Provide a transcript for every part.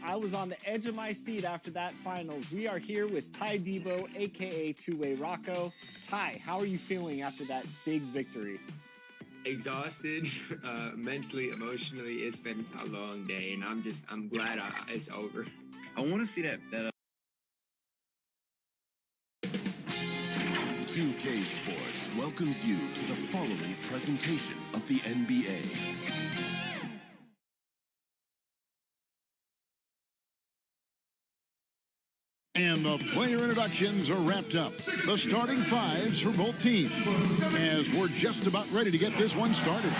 I was on the edge of my seat after that finals. We are here with Ty Debo, aka Two-Way Rocco. Ty, how are you feeling after that big victory? Exhausted, mentally, emotionally. It's been a long day, and I'm glad it's over. I want to see that 2K Sports welcomes you to the following presentation of the NBA. And the player introductions are wrapped up. The starting fives for both teams, as we're just about ready to get this one started.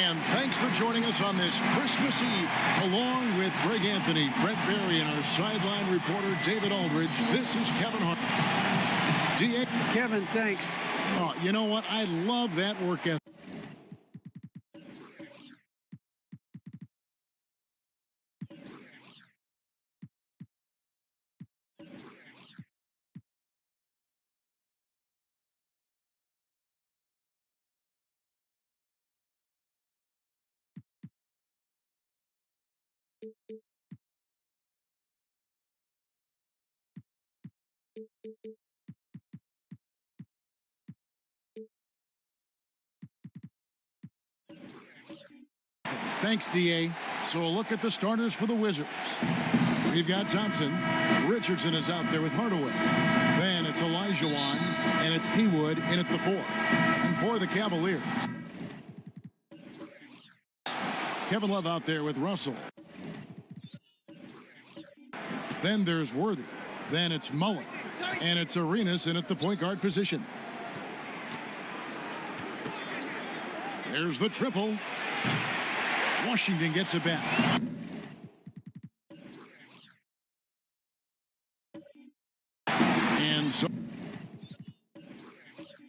And thanks for joining us on this Christmas Eve, along with Greg Anthony, Brett Berry, and our sideline reporter, David Aldridge. This is Kevin Hart. Kevin, thanks. Oh, you know what? I love that work ethic. Thanks, DA. So a look at the starters for the Wizards. We've got Thompson. Richardson is out there with Hardaway. Then it's Olajuwon, and it's Haywood in at the 4. And for the Cavaliers, Kevin Love out there with Russell. Then there's Worthy. Then it's Mullen. And it's Arenas in at the point guard position. There's the triple. Washington gets it back. And so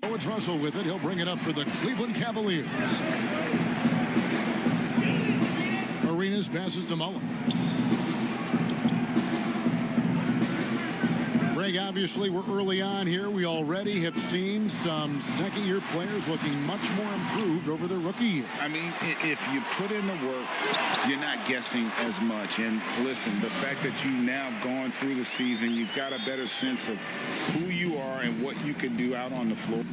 it's Russell with it. He'll bring it up for the Cleveland Cavaliers. Arenas passes to Mullen. Greg, obviously, we're early on here. We already have seen some second-year players looking much more improved over their rookie year. I mean, if you put in the work, you're not guessing as much. And listen, the fact that you've now gone through the season, you've got a better sense of who you are and what you can do out on the floor.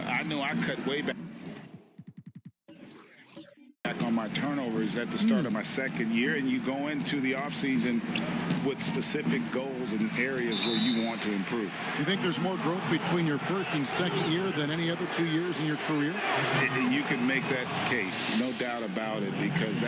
I know I cut way back. on my turnovers at the start of my second year, and you go into the offseason with specific goals and areas where you want to improve. You think there's more growth between your first and second year than any other 2 years in your career? You can make that case, no doubt about it, because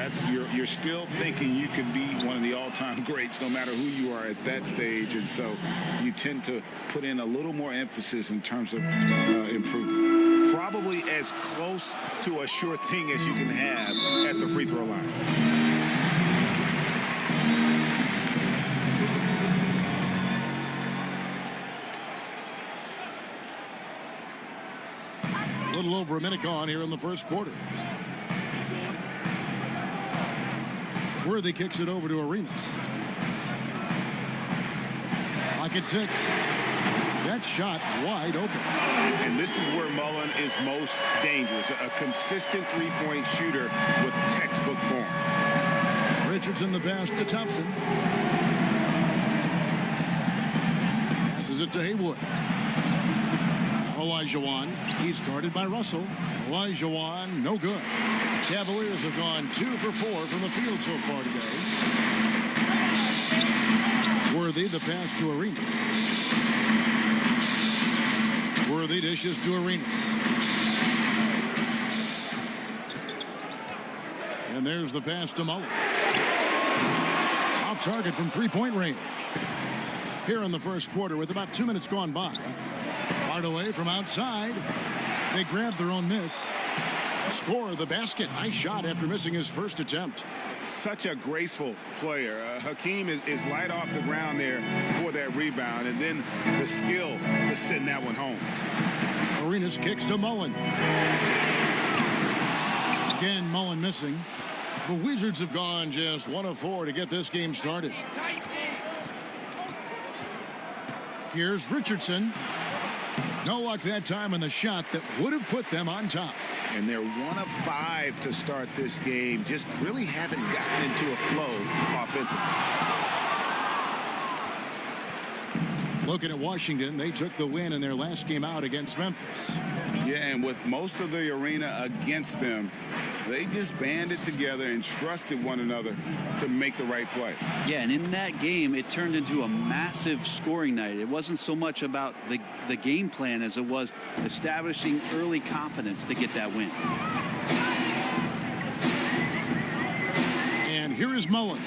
you're still thinking you can be one of the all-time greats no matter who you are at that stage, and so you tend to put in a little more emphasis in terms of improvement. Probably as close to a sure thing as you can have at the free throw line. A little over a minute gone here in the first quarter. Worthy kicks it over to Arenas. Clock at 6. That shot wide open. And this is where Mullen is most dangerous. A consistent three-point shooter with textbook form. Richardson the pass to Thompson. Passes it to Haywood. Olajuwon. He's guarded by Russell. Olajuwon, no good. Cavaliers have gone 2 for 4 from the field so far today. Worthy the pass to Arenas. Worthy dishes to Arenas. And there's the pass to Mullen. Off target from three-point range. Here in the first quarter with about 2 minutes gone by. Hardaway from outside. They grab their own miss. Score the basket. Nice shot after missing his first attempt. Such a graceful player. Hakeem is light off the ground there for that rebound, and then the skill to send that one home. Arenas kicks to Mullen. Again, Mullen missing. The Wizards have gone just 1 of 4 to get this game started. Here's Richardson. No luck that time on the shot that would have put them on top. And they're 1 of 5 to start this game. Just really haven't gotten into a flow offensively. Looking at Washington, they took the win in their last game out against Memphis. Yeah, and with most of the arena against them, they just banded together and trusted one another to make the right play. Yeah, and in that game, it turned into a massive scoring night. It wasn't so much about the game plan as it was establishing early confidence to get that win. And here is Mullen.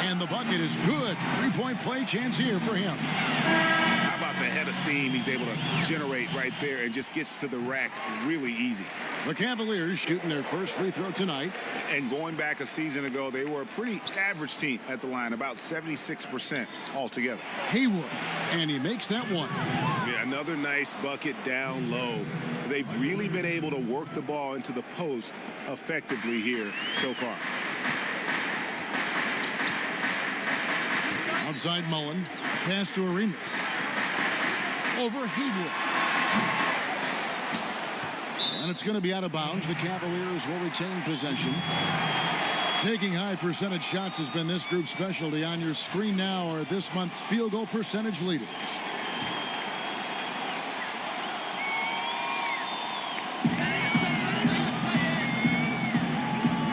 And the bucket is good. Three-point play chance here for him. How about the head of steam he's able to generate right there and just gets to the rack really easy. The Cavaliers shooting their first free throw tonight. And going back a season ago, they were a pretty average team at the line, about 76% altogether. Haywood, and he makes that one. Yeah, another nice bucket down low. They've really been able to work the ball into the post effectively here so far. Outside Mullen, pass to Arenas. Over Haywood. And it's going to be out of bounds. The Cavaliers will retain possession. Taking high percentage shots has been this group's specialty. On your screen now are this month's field goal percentage leaders.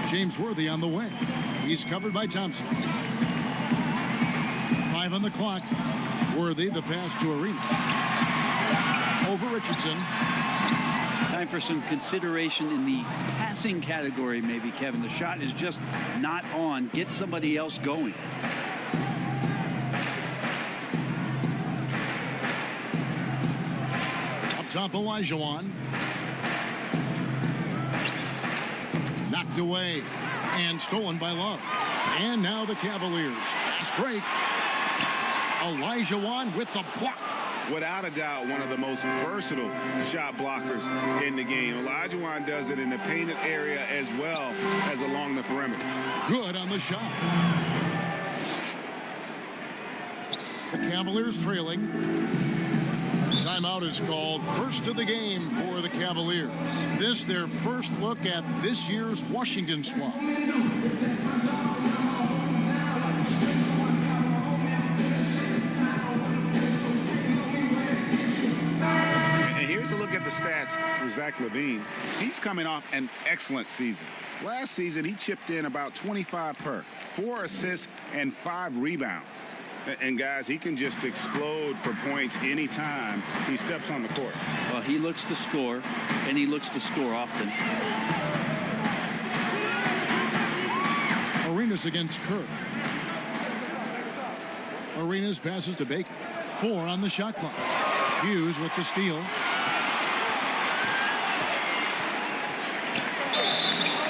James Worthy on the wing. He's covered by Thompson. 5 on the clock. Worthy, the pass to Arenas. Over Richardson. Time for some consideration in the passing category, maybe, Kevin. The shot is just not on. Get somebody else going. Up top, Olajuwon. Knocked away and stolen by Love. And now the Cavaliers. Fast break. Olajuwon with the block. Without a doubt, one of the most versatile shot blockers in the game. Olajuwon does it in the painted area as well as along the perimeter. Good on the shot. The Cavaliers trailing. Timeout is called. First of the game for the Cavaliers. This their first look at this year's Washington squad. here's a look at the stats for Zach LaVine. He's coming off an excellent season. Last season, he chipped in about 25 per, 4 assists and 5 rebounds. And guys, he can just explode for points anytime he steps on the court. Well, he looks to score, and he looks to score often. Arenas against Kerr. Arenas passes to Baker. 4 on the shot clock. Hughes with the steal.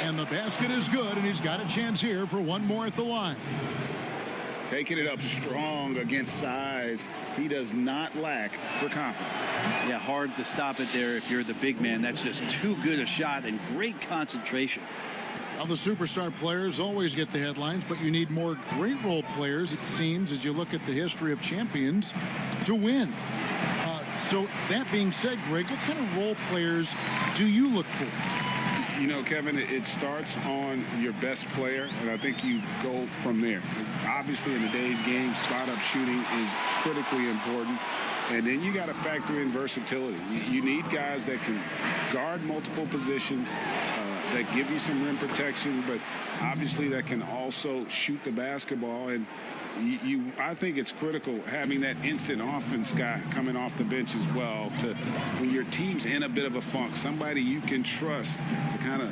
And the basket is good, and he's got a chance here for one more at the line. Taking it up strong against size. He does not lack for confidence. Yeah, hard to stop it there if you're the big man. That's just too good a shot and great concentration. Well, the superstar players always get the headlines, but you need more great role players, it seems, as you look at the history of champions, to win. So that being said, Greg, what kind of role players do you look for? You know, Kevin, it starts on your best player, and I think you go from there. Obviously, in today's game, spot-up shooting is critically important. And then you got to factor in versatility. You need guys that can guard multiple positions, that give you some rim protection, but obviously that can also shoot the basketball. And I think it's critical having that instant offense guy coming off the bench as well, to when your team's in a bit of a funk, somebody you can trust to kind of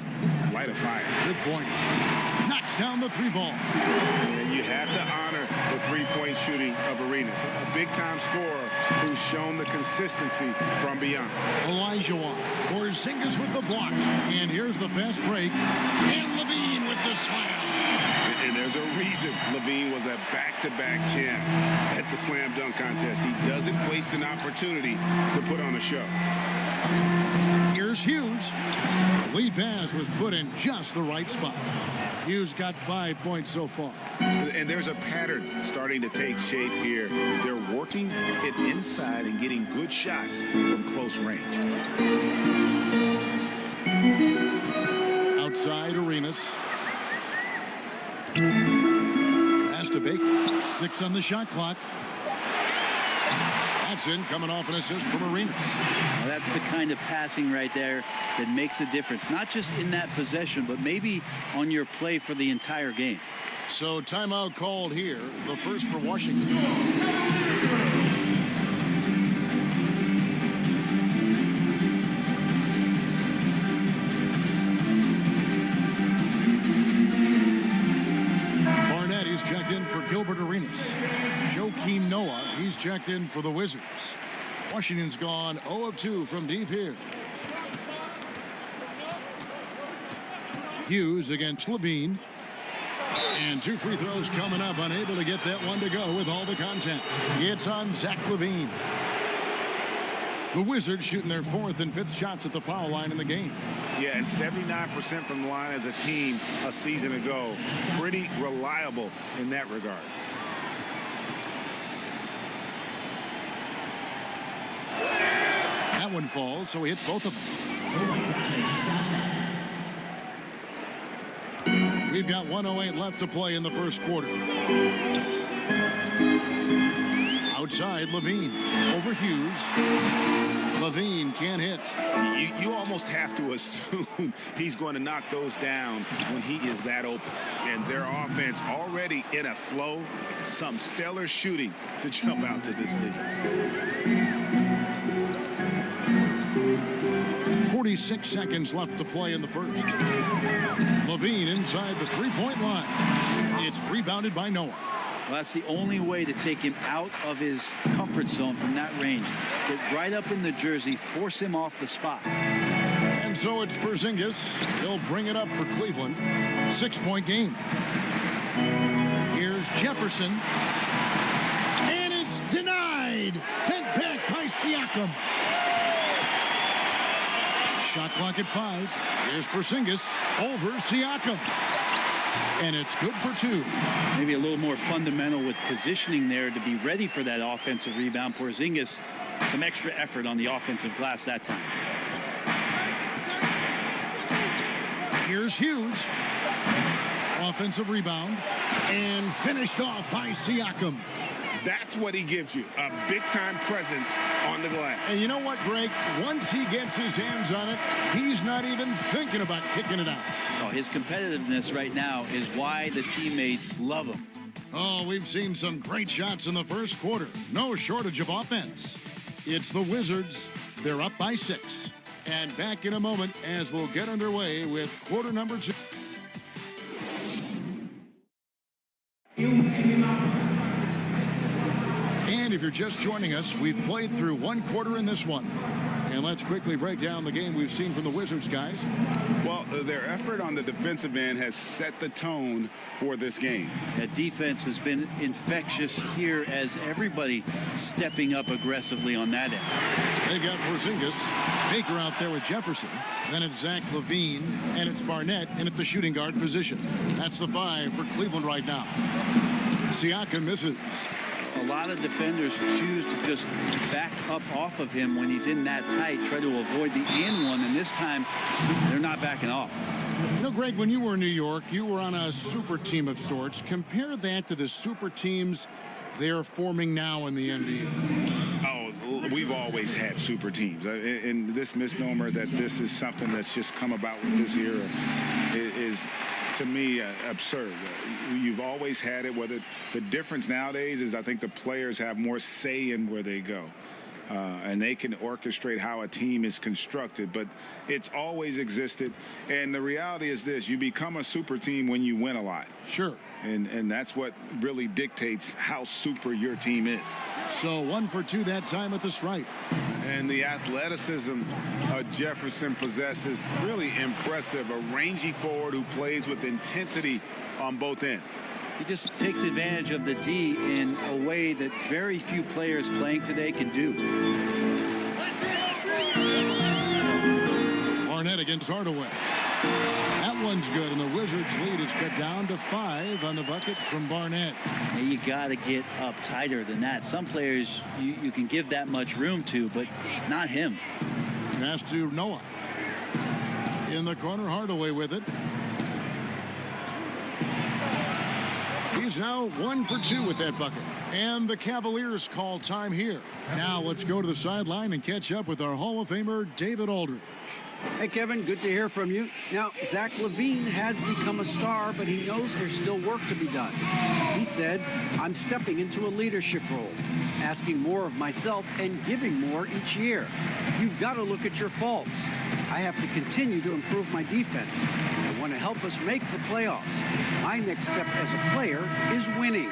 light a fire. Good point. Knocks down the 3 ball. And you have to honor the 3-point shooting of Arenas, a big-time scorer who's shown the consistency from beyond. Olajuwon. Porzingis with the block. And here's the fast break. And LaVine with the slam. And there's a reason LaVine was a back-to-back champ at the slam dunk contest. He doesn't waste an opportunity to put on a show. Here's Hughes. The lead pass was put in just the right spot. Hughes got 5 points so far. And there's a pattern starting to take shape here. They're working it inside and getting good shots from close range. Outside Arenas. Pass to Baker. 6 on the shot clock. That's in, coming off an assist from Arenas. Well, that's the kind of passing right there that makes a difference, not just in that possession, but maybe on your play for the entire game. So timeout called here, the first for Washington. He's checked in for Gilbert Arenas. Joakim Noah, he's checked in for the Wizards. Washington's gone 0 of 2 from deep here. Hughes against LaVine. And 2 free throws coming up, unable to get that one to go with all the content. It's on Zach LaVine. The Wizards shooting their 4th and 5th shots at the foul line in the game. Yeah, and 79% from the line as a team a season ago. Pretty reliable in that regard. That one falls, so he hits both of them. We've got 1:08 left to play in the first quarter. Outside, LaVine over Hughes. LaVine can't hit. You almost have to assume he's going to knock those down when he is that open. And their offense already in a flow. Some stellar shooting to jump out to this lead. 46 seconds left to play in the first. LaVine inside the 3-point line. It's rebounded by Noah. Well, that's the only way to take him out of his comfort zone from that range. Get right up in the jersey, force him off the spot. And so it's Porzingis. He'll bring it up for Cleveland. 6-point game. Here's Jefferson. And it's denied. Sent back by Siakam. Shot clock at 5. Here's Porzingis over Siakam. And it's good for 2. Maybe a little more fundamental with positioning there to be ready for that offensive rebound. Porzingis, some extra effort on the offensive glass that time. Here's Hughes. Offensive rebound. And finished off by Siakam. That's what he gives you, a big-time presence on the glass. And you know what, Greg? Once he gets his hands on it, he's not even thinking about kicking it out. Oh, his competitiveness right now is why the teammates love him. Oh, we've seen some great shots in the first quarter. No shortage of offense. It's the Wizards. They're up by 6. And back in a moment as we'll get underway with quarter number 2. And if you're just joining us, we've played through 1 quarter in this one. And let's quickly break down the game we've seen from the Wizards, guys. Well, their effort on the defensive end has set the tone for this game. That defense has been infectious here as everybody stepping up aggressively on that end. They've got Porzingis, Baker out there with Jefferson. Then it's Zach LaVine, and it's Barnett in at the shooting guard position. That's the 5 for Cleveland right now. Siakam misses. A lot of defenders choose to just back up off of him when he's in that tight, try to avoid the and one, and this time they're not backing off. You know, Greg, when you were in New York, you were on a super team of sorts. Compare that to the super teams they're forming now in the NBA. Oh, we've always had super teams. And this misnomer that this is something that's just come about with this era is to me, absurd. You've always had it. Whether the difference nowadays is I think the players have more say in where they go. And they can orchestrate how a team is constructed, but it's always existed. And the reality is this: you become a super team when you win a lot. Sure. And that's what really dictates how super your team is. So 1 for 2 that time at the stripe. And the athleticism Jefferson possesses, really impressive. A rangy forward who plays with intensity on both ends. He just takes advantage of the D in a way that very few players playing today can do. Barnett against Hardaway. That one's good, and the Wizards' lead is cut down to 5 on the bucket from Barnett. Now you got to get up tighter than that. Some players you can give that much room to, but not him. Pass to Noah. In the corner, Hardaway with it. He's now 1 for 2 with that bucket. And the Cavaliers call time here. Now let's go to the sideline and catch up with our Hall of Famer, David Aldridge. Hey, Kevin, good to hear from you. Now, Zach LaVine has become a star, but he knows there's still work to be done. He said, I'm stepping into a leadership role, asking more of myself and giving more each year. You've got to look at your faults. I have to continue to improve my defense. I want to help us make the playoffs. My next step as a player is winning.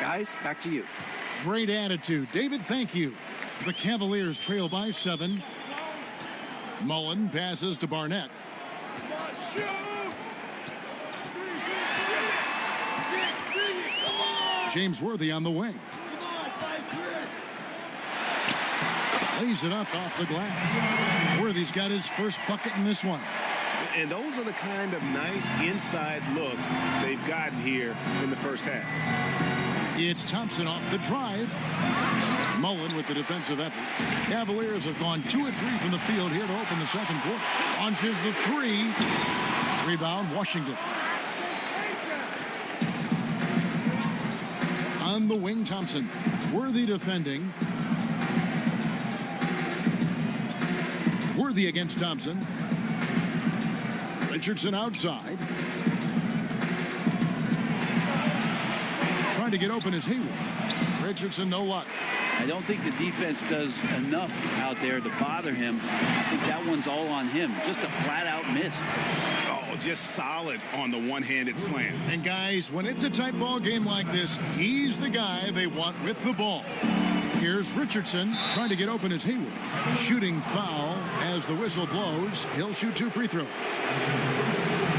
Guys, back to you. Great attitude. David, thank you. The Cavaliers trail by 7. Mullen passes to Barnett. James Worthy on the wing. Lays it up off the glass. Worthy's got his first bucket in this one. And those are the kind of nice inside looks they've gotten here in the first half. It's Thompson off the drive. Mullen with the defensive effort. Cavaliers have gone 2 of 3 from the field here to open the second quarter. Launches the 3. Rebound, Washington. On the wing, Thompson. Worthy defending. Worthy against Thompson. Richardson outside. Trying to get open is Hayward. Richardson, no luck. I don't think the defense does enough out there to bother him. I think that one's all on him. Just a flat-out miss. Oh, just solid on the one-handed slam. And guys, when it's a tight ball game like this, he's the guy they want with the ball. Here's Richardson trying to get open as Hayward. Shooting foul as the whistle blows. He'll shoot 2 free throws.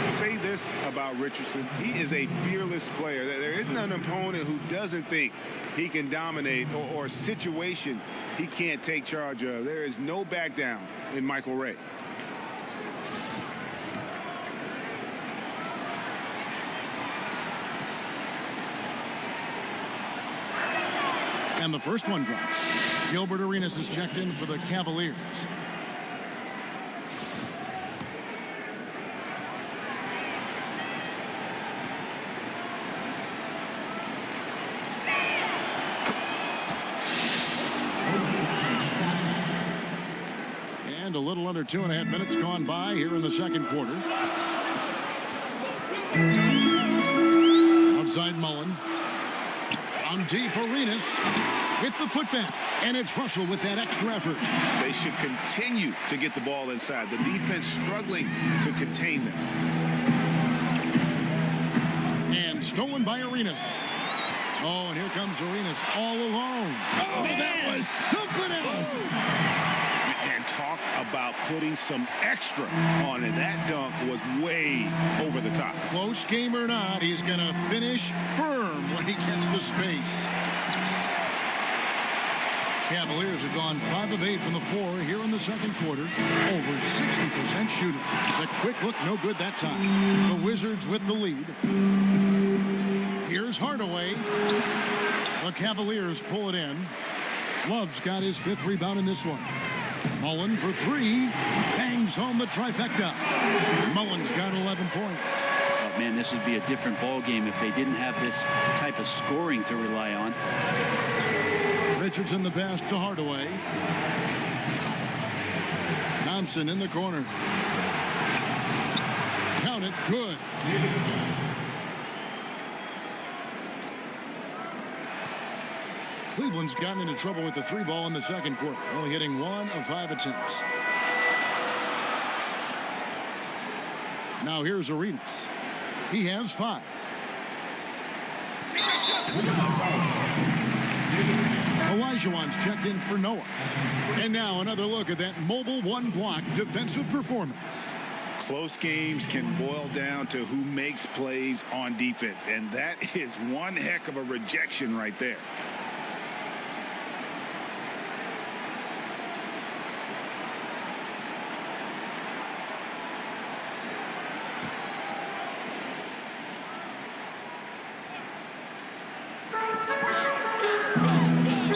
Say this about Richardson. He is a fearless player. There isn't an opponent who doesn't think he can dominate or a situation he can't take charge of. There is no back down in Michael Ray. And the first one drops. Gilbert Arenas is checked in for the Cavaliers. little under 2.5 minutes gone by here in the second quarter. Outside Mullen. From deep, Arenas with the putback. And it's Russell with that extra effort. They should continue to get the ball inside. The defense struggling to contain them. And stolen by Arenas. Oh, and here comes Arenas all alone. Oh, that was something else. And talk about putting some extra on it. That dunk was way over the top. Close game or not, he's going to finish firm when he gets the space. Cavaliers have gone 5 of 8 from the floor here in the second quarter. Over 60% shooting. The quick look, no good that time. The Wizards with the lead. Here's Hardaway. The Cavaliers pull it in. Love's got his 5th rebound in this one. Mullen for 3. Bangs home the trifecta. Mullen's got 11 points. Oh, man, this would be a different ball game if they didn't have this type of scoring to rely on. Richardson the pass to Hardaway. Thompson in the corner. Count it. Good. Cleveland's gotten into trouble with the 3 ball in the second quarter, only hitting 1 of 5 attempts. Now here's Arenas. He has 5. Olajuwon's checked in for Noah. And now another look at that mobile one-block defensive performance. Close games can boil down to who makes plays on defense, and that is one heck of a rejection right there.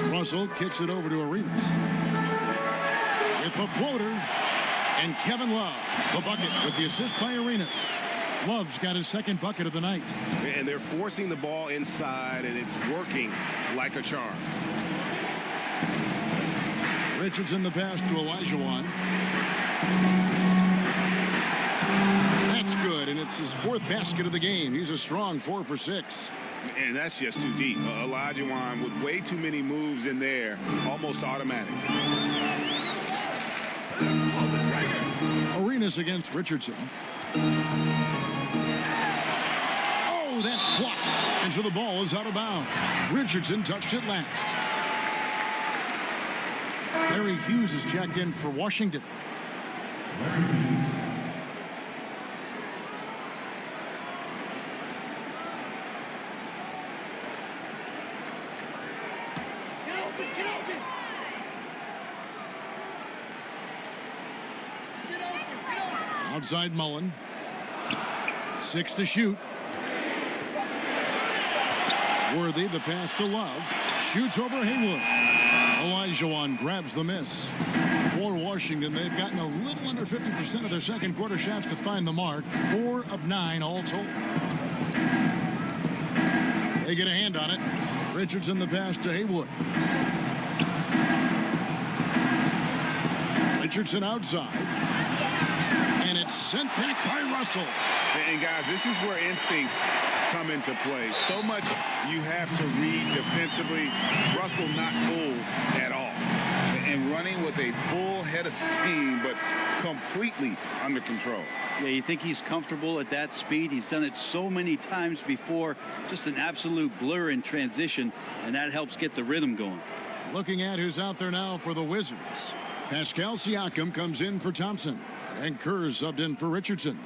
Russell kicks it over to Arenas. With the floater. And Kevin Love, the bucket with the assist by Arenas. Love's got his 2nd bucket of the night. And they're forcing the ball inside, and it's working like a charm. Richardson the pass to Olajuwon. That's good, and it's his 4th basket of the game. He's a strong 4 for 6. And that's just too deep. Olajuwon with way too many moves in there, almost automatic. Arenas against Richardson. Oh, that's blocked. And so the ball is out of bounds. Richardson touched it last. Larry Hughes is checked in for Washington. Outside Mullen. 6 to shoot. Worthy the pass to Love. Shoots over Haywood. Olajuwon grabs the miss. For Washington, they've gotten a little under 50% of their second quarter shots to find the mark. 4 of 9 all told. They get a hand on it. Richardson the pass to Haywood. Richardson outside. And it's sent back by Russell. And guys, this is where instincts come into play. So much you have to read defensively. Russell not fooled at all. And running with a full head of steam, but completely under control. Yeah, you think he's comfortable at that speed. He's done it so many times before. Just an absolute blur in transition, and that helps get the rhythm going. Looking at who's out there now for the Wizards. Pascal Siakam comes in for Thompson. And Kerr subbed in for Richardson.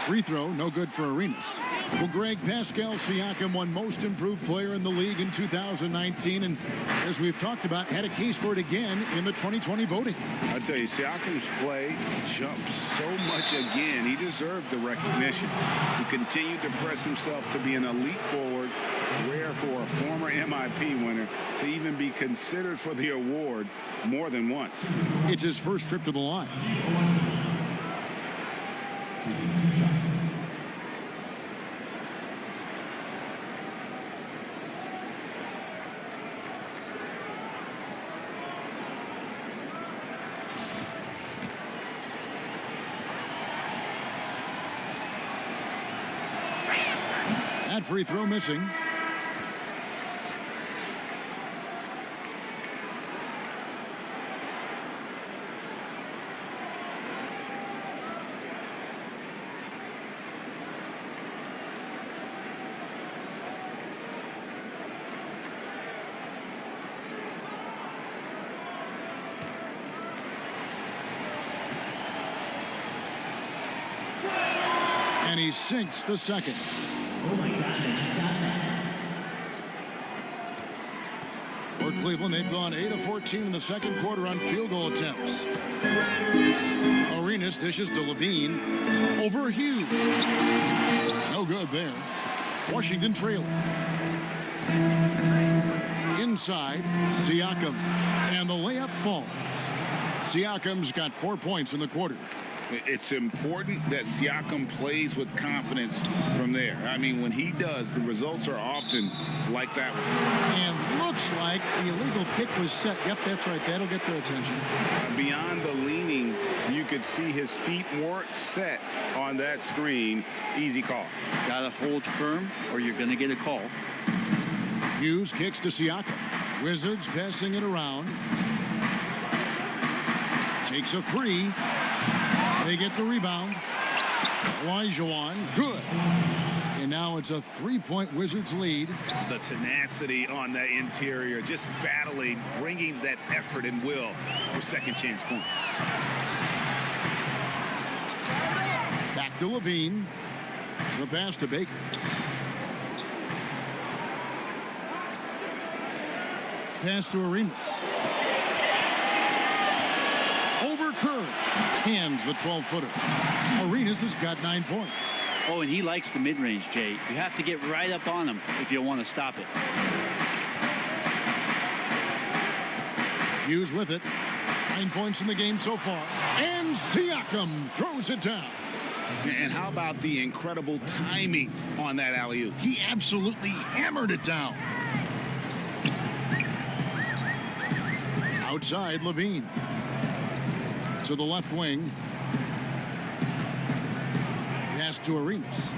Free throw, no good for Arenas. Well, Greg, Pascal Siakam won most improved player in the league in 2019. And as we've talked about, had a case for it again in the 2020 voting. I tell you, Siakam's play jumped so much again. He deserved the recognition. He continued to press himself to be an elite forward. Rare for a former MIP winner to even be considered for the award more than once. It's his first trip to the line. That free throw missing. And he sinks the second. Oh my gosh, I just got that. For Cleveland, they've gone 8 of 14 in the second quarter on field goal attempts. Arenas dishes to Levine over Hughes. No good there. Washington trailing. Inside, Siakam. And the layup falls. Siakam's got 4 points in the quarter. It's important that Siakam plays with confidence from there. I mean, when he does, the results are often like that one. And looks like the illegal pick was set. Yep, that's right. That'll get their attention. Beyond the leaning, you could see his feet weren't set on that screen. Easy call. Got to hold firm or you're going to get a call. Hughes kicks to Siakam. Wizards passing it around. Takes a three. They get the rebound. Olajuwon, good. And now it's a three-point Wizards lead. The tenacity on that interior, just battling, bringing that effort and will for second chance points. Back to Levine. The pass to Baker. Pass to Arenas. Over curve. Hands the 12-footer. Arenas has got 9 points. Oh, and he likes the mid-range, Jay. You have to get right up on him if you want to stop it. Hughes with it. 9 points in the game so far. And Siakam throws it down. And how about the incredible timing on that alley-oop? He absolutely hammered it down. Outside, Levine. To the left wing. Pass to Arenas.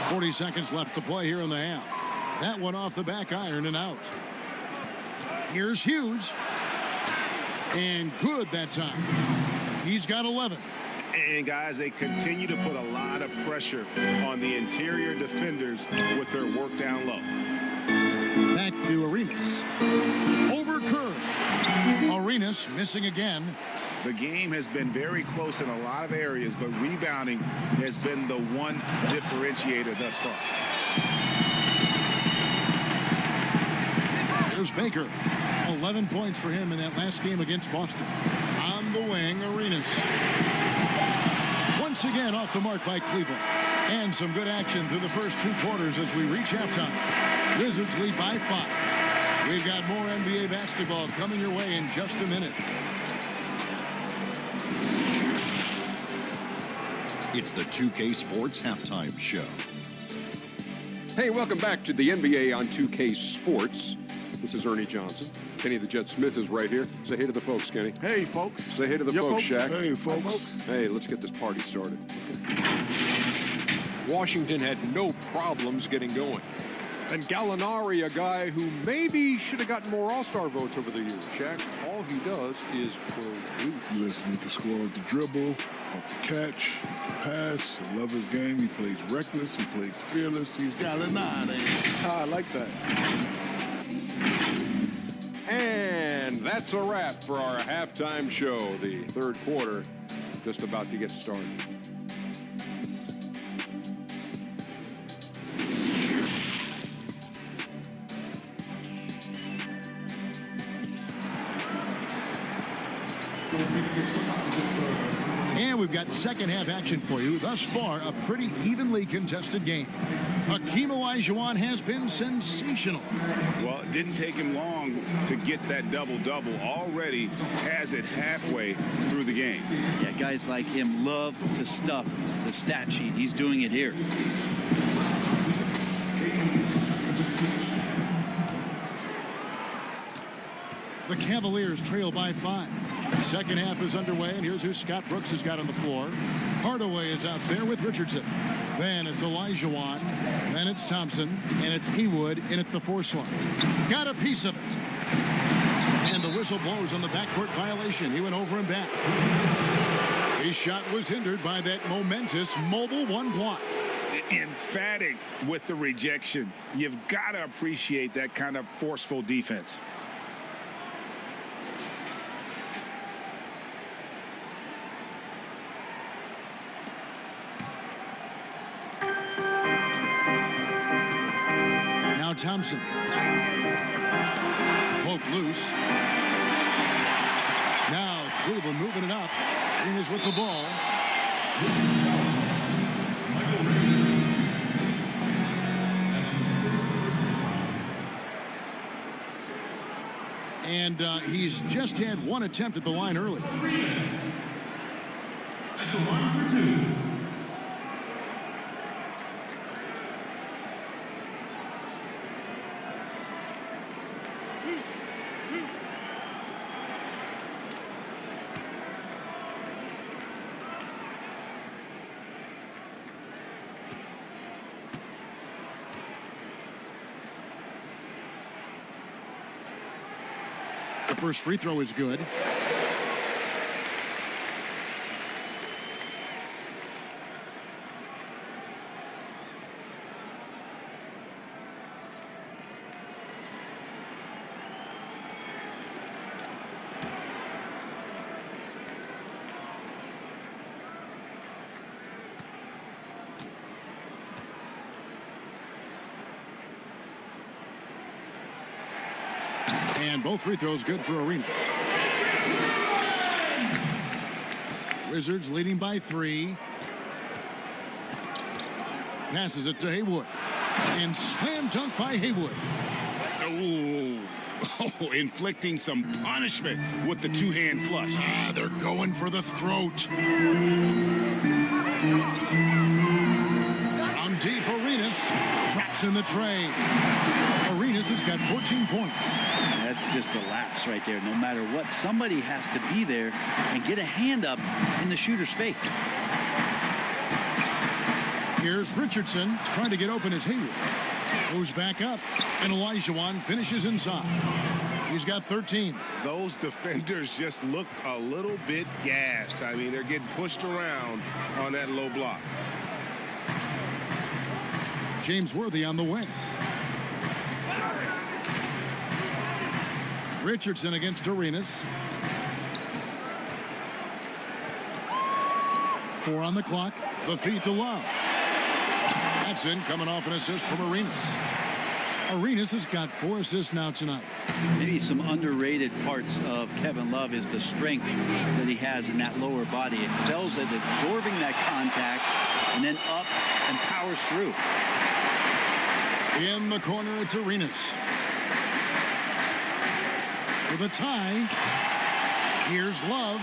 40 seconds left to play here in the half. That one off the back iron and out. Here's Hughes. And good that time. He's got 11. And guys, they continue to put a lot of pressure on the interior defenders with their work down low. Back to Arenas. Over curve. Arenas missing again. The game has been very close in a lot of areas, but rebounding has been the one differentiator thus far. There's Baker. 11 points for him in that last game against Boston. On the wing, Arenas. Once again off the mark by Cleveland. And some good action through the first 2 quarters as we reach halftime. Wizards lead by 5. We've got more NBA basketball coming your way in just a minute. It's the 2K Sports Halftime Show. Hey, welcome back to the NBA on 2K Sports. This is Ernie Johnson. Kenny the Jet Smith is right here. Say hey to the folks, Kenny. Hey, folks. Say hey to the folks, Shaq. Hey, folks. Hey, let's get this party started. Washington had no problems getting going. And Gallinari, a guy who maybe should have gotten more All-Star votes over the years. Shaq, all he does is produce. Listen, he can score off the dribble, off the catch, pass. I love his game. He plays reckless. He plays fearless. He's Gallinari. I like that. And that's a wrap for our halftime show. The third quarter just about to get started. And we've got second half action for you. Thus far, a pretty evenly contested game. Hakeem Olajuwon has been sensational. Well, it didn't take him long to get that double-double. Already has it halfway through the game. Yeah, guys like him love to stuff the stat sheet. He's doing it here. The Cavaliers trail by 5. Second half is underway, and here's who Scott Brooks has got on the floor. Hardaway is out there with Richardson. Then it's Olajuwon. Then it's Thompson. And it's Haywood in at the 4 slot. Got a piece of it. And the whistle blows on the backcourt violation. He went over and back. His shot was hindered by that momentous mobile 1 block. Emphatic with the rejection. You've got to appreciate that kind of forceful defense. Now Thompson. Poke loose. Now Cleveland moving it up. Arenas with the ball. And he's just had 1 attempt at the line early. At the line for 2. The first free throw is good. And both free throws good for Arenas. Wizards leading by 3. Passes it to Haywood. And slam dunk by Haywood. Oh, inflicting some punishment with the 2-hand flush. They're going for the throat. From deep, Arenas drops in the tray. Arenas has got 14 points. That's just a lapse right there. No matter what, somebody has to be there and get a hand up in the shooter's face. Here's Richardson trying to get open as Haywood. Goes back up, and Olajuwon finishes inside. He's got 13. Those defenders just look a little bit gassed. I mean, they're getting pushed around on that low block. James Worthy on the wing. Richardson against Arenas. 4 on the clock. The feed to Love. That's in, coming off an assist from Arenas. Arenas has got 4 assists now tonight. Maybe some underrated parts of Kevin Love is the strength that he has in that lower body. It sells at absorbing that contact and then up and powers through. In the corner, it's Arenas. With a tie, here's Love.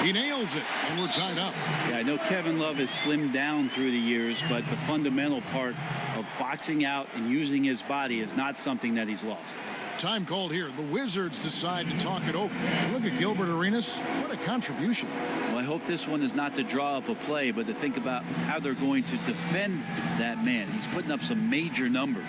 He nails it, and we're tied up. Yeah, I know Kevin Love has slimmed down through the years, but the fundamental part of boxing out and using his body is not something that he's lost. Time called here. The Wizards decide to talk it over. Look at Gilbert Arenas. What a contribution. Well, I hope this one is not to draw up a play, but to think about how they're going to defend that man. He's putting up some major numbers.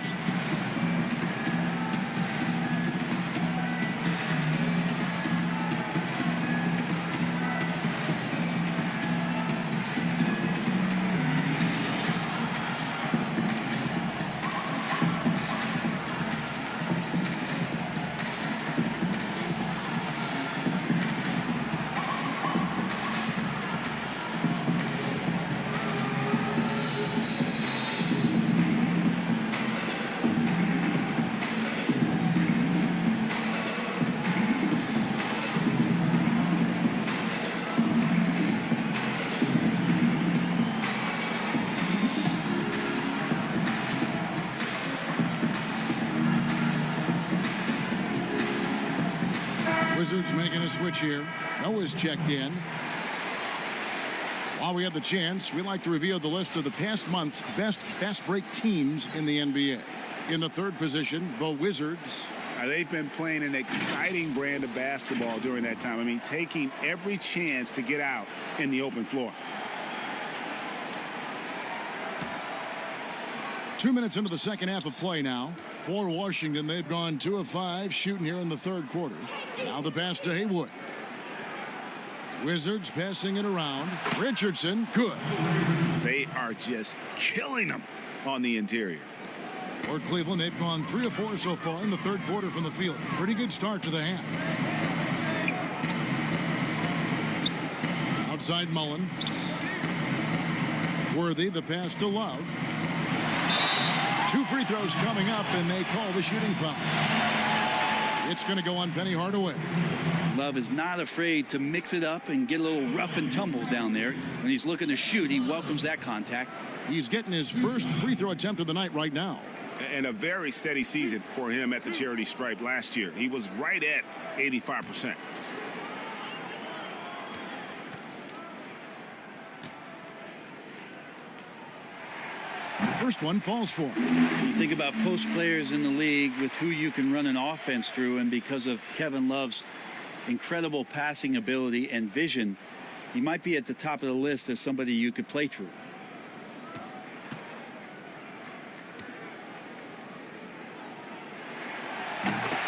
Wizards making a switch here. Noah's checked in. While we have the chance, we like to reveal the list of the past month's best fast break teams in the NBA. In the 3rd position, the Wizards. They've been playing an exciting brand of basketball during that time. I mean, taking every chance to get out in the open floor. 2 minutes into the second half of play now. For Washington, they've gone 2 of 5 shooting here in the third quarter. Now the pass to Haywood. Wizards passing it around. Richardson, good. They are just killing them on the interior. For Cleveland, they've gone 3 of 4 so far in the third quarter from the field. Pretty good start to the half. Outside Mullen. Worthy, the pass to Love. 2 free throws coming up, and they call the shooting foul. It's going to go on Penny Hardaway. Love is not afraid to mix it up and get a little rough and tumble down there. When he's looking to shoot, he welcomes that contact. He's getting his first free throw attempt of the night right now. And a very steady season for him at the charity stripe last year. He was right at 85%. First one falls for him. You think about post players in the league with who you can run an offense through, and because of Kevin Love's incredible passing ability and vision, he might be at the top of the list as somebody you could play through.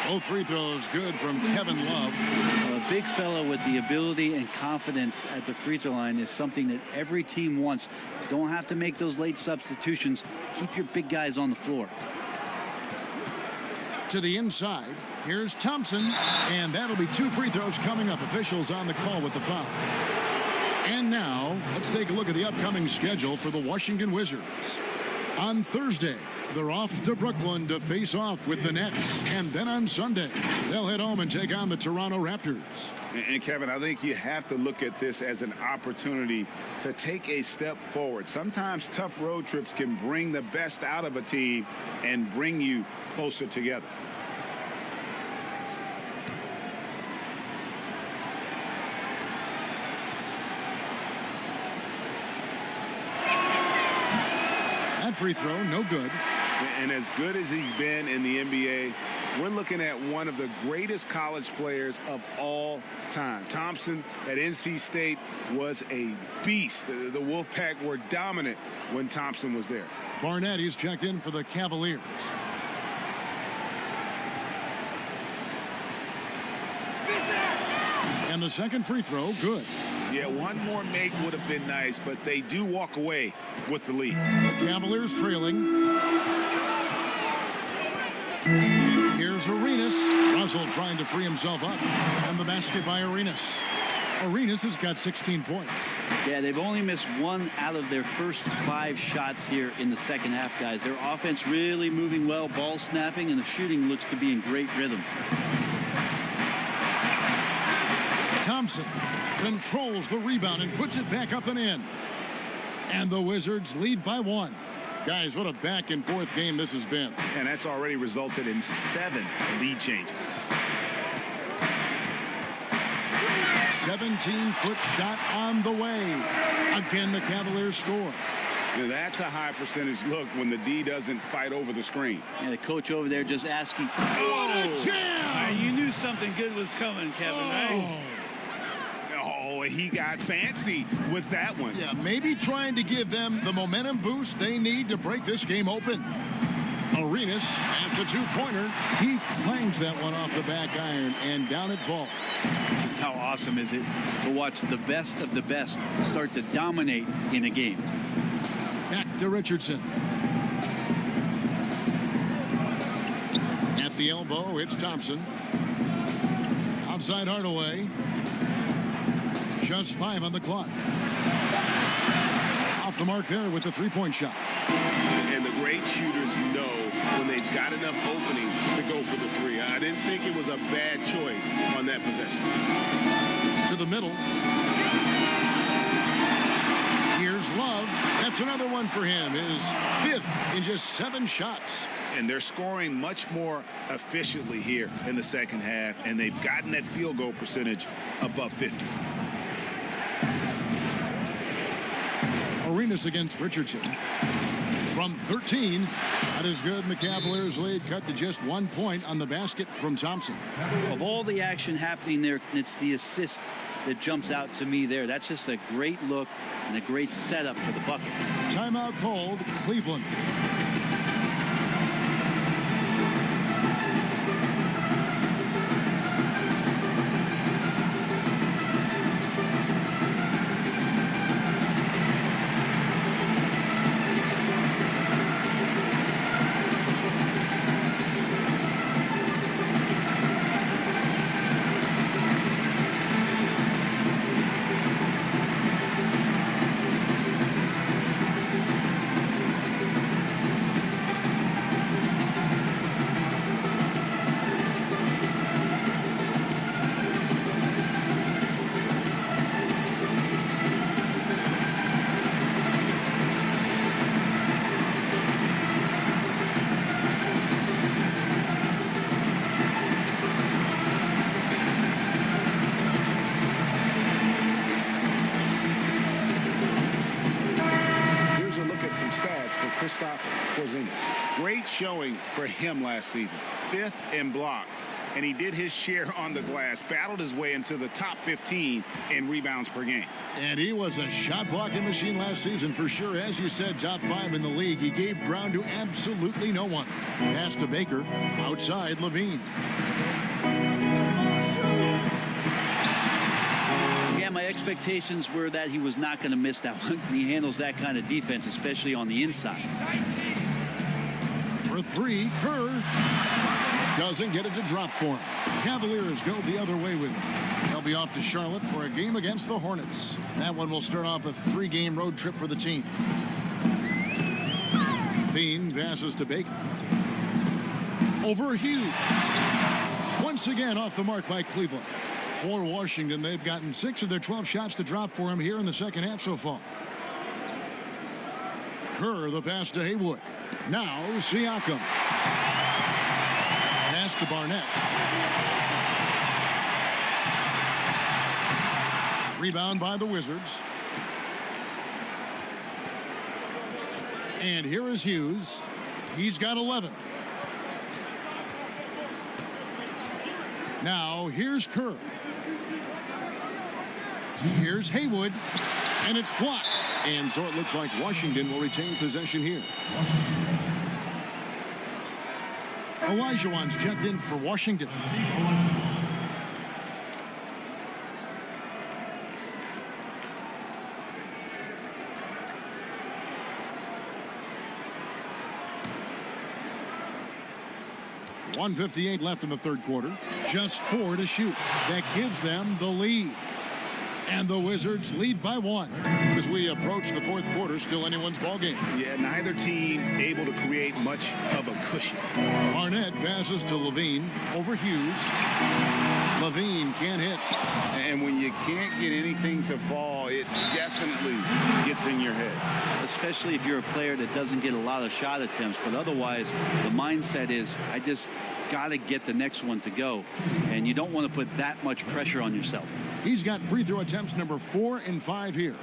Both free throws good from Kevin Love. A big fellow with the ability and confidence at the free throw line is something that every team wants. Don't have to make those late substitutions. Keep your big guys on the floor. To the inside. Here's Thompson. And that'll be 2 free throws coming up. Officials on the call with the foul. And now, let's take a look at the upcoming schedule for the Washington Wizards. On Thursday, they're off to Brooklyn to face off with the Nets. And then on Sunday, they'll head home and take on the Toronto Raptors. And Kevin, I think you have to look at this as an opportunity to take a step forward. Sometimes tough road trips can bring the best out of a team and bring you closer together. That free throw, no good. And as good as he's been in the NBA, we're looking at one of the greatest college players of all time. Thompson at NC State was a beast. The Wolfpack were dominant when Thompson was there. Barnett, he's checked in for the Cavaliers. And the second free throw, good. Yeah, one more make would have been nice, but they do walk away with the lead. The Cavaliers trailing. Here's Arenas. Russell trying to free himself up. And the basket by Arenas. Arenas has got 16 points. Yeah, they've only missed 1 out of their first 5 shots here in the second half, guys. Their offense really moving well, ball snapping, and the shooting looks to be in great rhythm. Thompson controls the rebound and puts it back up and in. And the Wizards lead by 1. Guys, what a back-and-forth game this has been. And that's already resulted in 7 lead changes. 17-foot shot on the way. Again, the Cavaliers score. Now, that's a high percentage look when the D doesn't fight over the screen. Yeah, the coach over there just asking. What a jam! You knew something good was coming, Kevin, right? Oh, he got fancy with that one. Yeah, maybe trying to give them the momentum boost they need to break this game open. Arenas, that's a 2-pointer. He clangs that one off the back iron, and down it falls. Just how awesome is it to watch the best of the best start to dominate in a game. Back to Richardson. At the elbow, it's Thompson. Outside Hardaway. Just 5 on the clock. Off the mark there with the 3-point shot. And the great shooters know when they've got enough opening to go for the 3. I didn't think it was a bad choice on that possession. To the middle. Here's Love. That's another one for him. His 5th in just 7 shots. And they're scoring much more efficiently here in the second half, and they've gotten that field goal percentage above 50. Arenas against Richardson. From 13, that is good, and the Cavaliers lead cut to just 1 point on the basket from Thompson. Of all the action happening there, it's the assist that jumps out to me there. That's just a great look and a great setup for the bucket. Timeout called, Cleveland. stats for Kristaps Porzingis. Great showing for him last season. 5th in blocks. And he did his share on the glass, battled his way into the top 15 in rebounds per game. And he was a shot blocking machine last season for sure. As you said, top 5 in the league. He gave ground to absolutely no one. Pass to Baker. Outside, Levine. Yeah, my expectations were that he was not going to miss that one. He handles that kind of defense, especially on the inside. For 3, Kerr doesn't get it to drop for him. Cavaliers go the other way with him. They'll be off to Charlotte for a game against the Hornets. That one will start off a 3-game road trip for the team. Bean passes to Baker. Over Hughes. Once again off the mark by Cleveland. For Washington, they've gotten 6 of their 12 shots to drop for him here in the second half so far. Kerr, the pass to Haywood. Now Siakam. Pass to Barnett. Rebound by the Wizards. And here is Hughes. He's got 11. Now here's Kerr. Here's Haywood. And it's blocked. And so it looks like Washington will retain possession here. Olajuwon's checked in for Washington. .158 left in the third quarter. Just 4 to shoot. That gives them the lead. And the Wizards lead by 1. As we approach the fourth quarter, still anyone's ballgame. Yeah, neither team able to create much of a cushion. Barnett passes to Levine over Hughes. Levine can't hit. And when you can't get anything to fall, it definitely gets in your head. Especially if you're a player that doesn't get a lot of shot attempts. But otherwise, the mindset is, I just got to get the next one to go. And you don't want to put that much pressure on yourself. He's got free throw attempts number 4 and 5 here.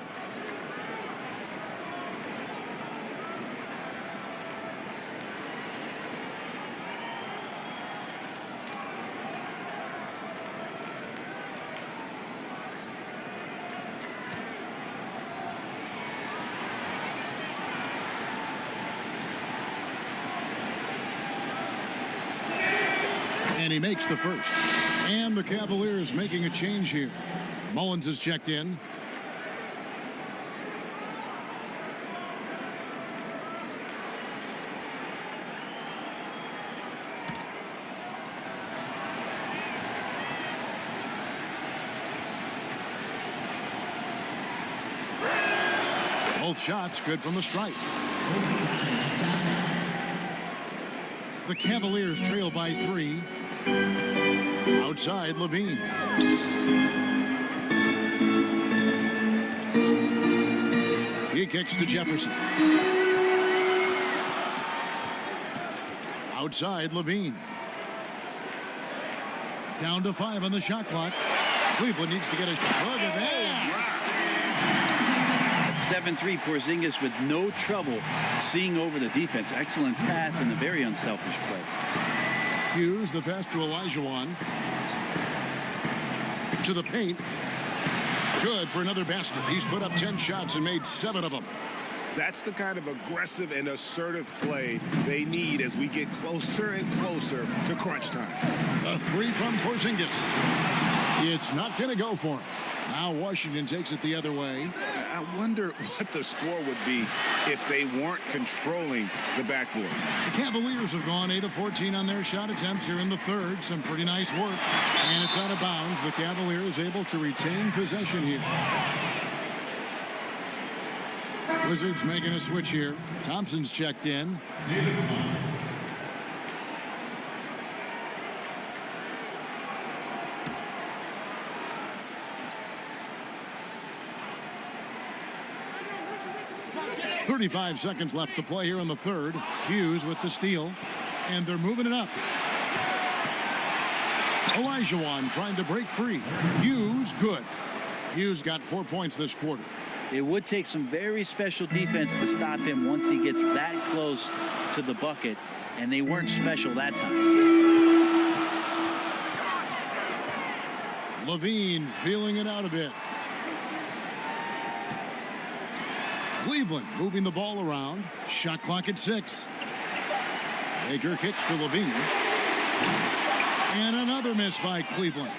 And he makes the first. And the Cavaliers making a change here. Mullins is checked in. Both shots good from the stripe. The Cavaliers trail by 3. Outside, Levine. He kicks to Jefferson. Outside, Levine. Down to 5 on the shot clock. Cleveland needs to get a look at that. 7-3 Porzingis with no trouble seeing over the defense. Excellent pass and a very unselfish play. Hughes, the pass to Olajuwon. To the paint. Good for another basket. He's put up 10 shots and made 7 of them. That's the kind of aggressive and assertive play they need as we get closer and closer to crunch time. A 3 from Porzingis. It's not going to go for him. Now Washington takes it the other way. I wonder what the score would be if they weren't controlling the backboard. The Cavaliers have gone 8 of 14 on their shot attempts here in the third. Some pretty nice work. And it's out of bounds. The Cavaliers able to retain possession here. Wizards making a switch here. Thompson's checked in. 35 seconds left to play here in the third. Hughes with the steal. And they're moving it up. Olajuwon trying to break free. Hughes, good. Hughes got 4 points this quarter. It would take some very special defense to stop him once he gets that close to the bucket, and they weren't special that time. Levine feeling it out a bit. Cleveland moving the ball around. Shot clock at 6. Baker kicks to Levine. And another miss by Cleveland.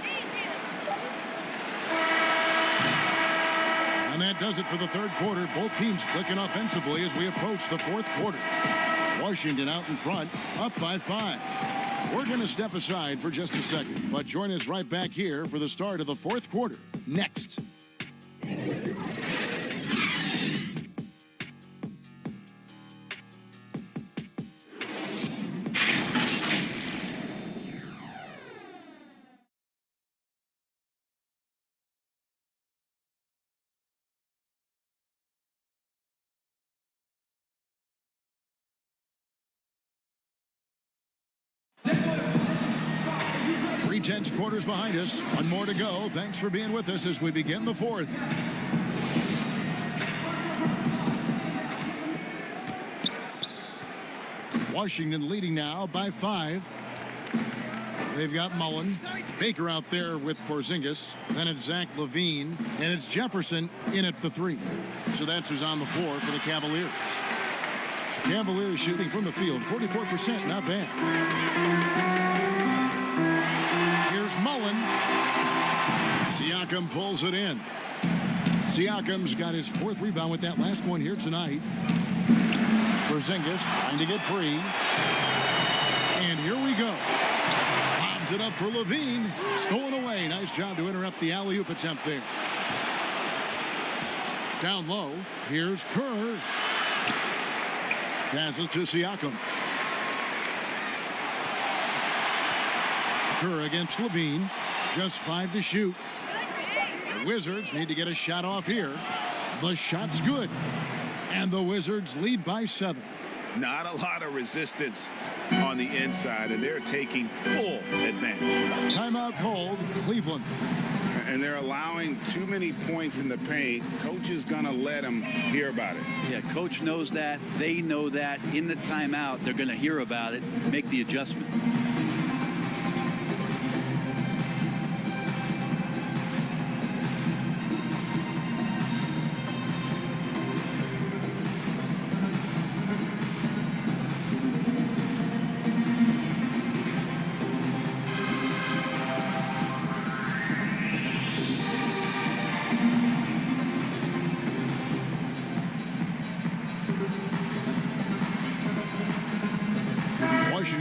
And that does it for the third quarter. Both teams clicking offensively as we approach the fourth quarter. Washington out in front, up by 5. We're going to step aside for just a second, but join us right back here for the start of the fourth quarter next. Tense quarters behind us. One more to go. Thanks for being with us as we begin the fourth. Washington leading now by 5. They've got Mullen. Baker out there with Porzingis. Then it's Zach LaVine. And it's Jefferson in at the 3. So that's who's on the floor for the Cavaliers. Cavaliers shooting from the field. 44%, not bad. Here's Mullen. Siakam pulls it in. Siakam's got his 4th rebound with that last one here tonight. Porzingis trying to get free. And here we go. Lobs it up for Levine. Stolen away. Nice job to interrupt the alley-oop attempt there. Down low. Here's Kerr. Passes to Siakam. Kerr against Levine. Just 5 to shoot. The Wizards need to get a shot off here. The shot's good. And the Wizards lead by 7. Not a lot of resistance on the inside, and they're taking full advantage. Timeout called, Cleveland. And they're allowing too many points in the paint. Coach is going to let them hear about it. Yeah, coach knows that. They know that. In the timeout, they're going to hear about it, make the adjustment.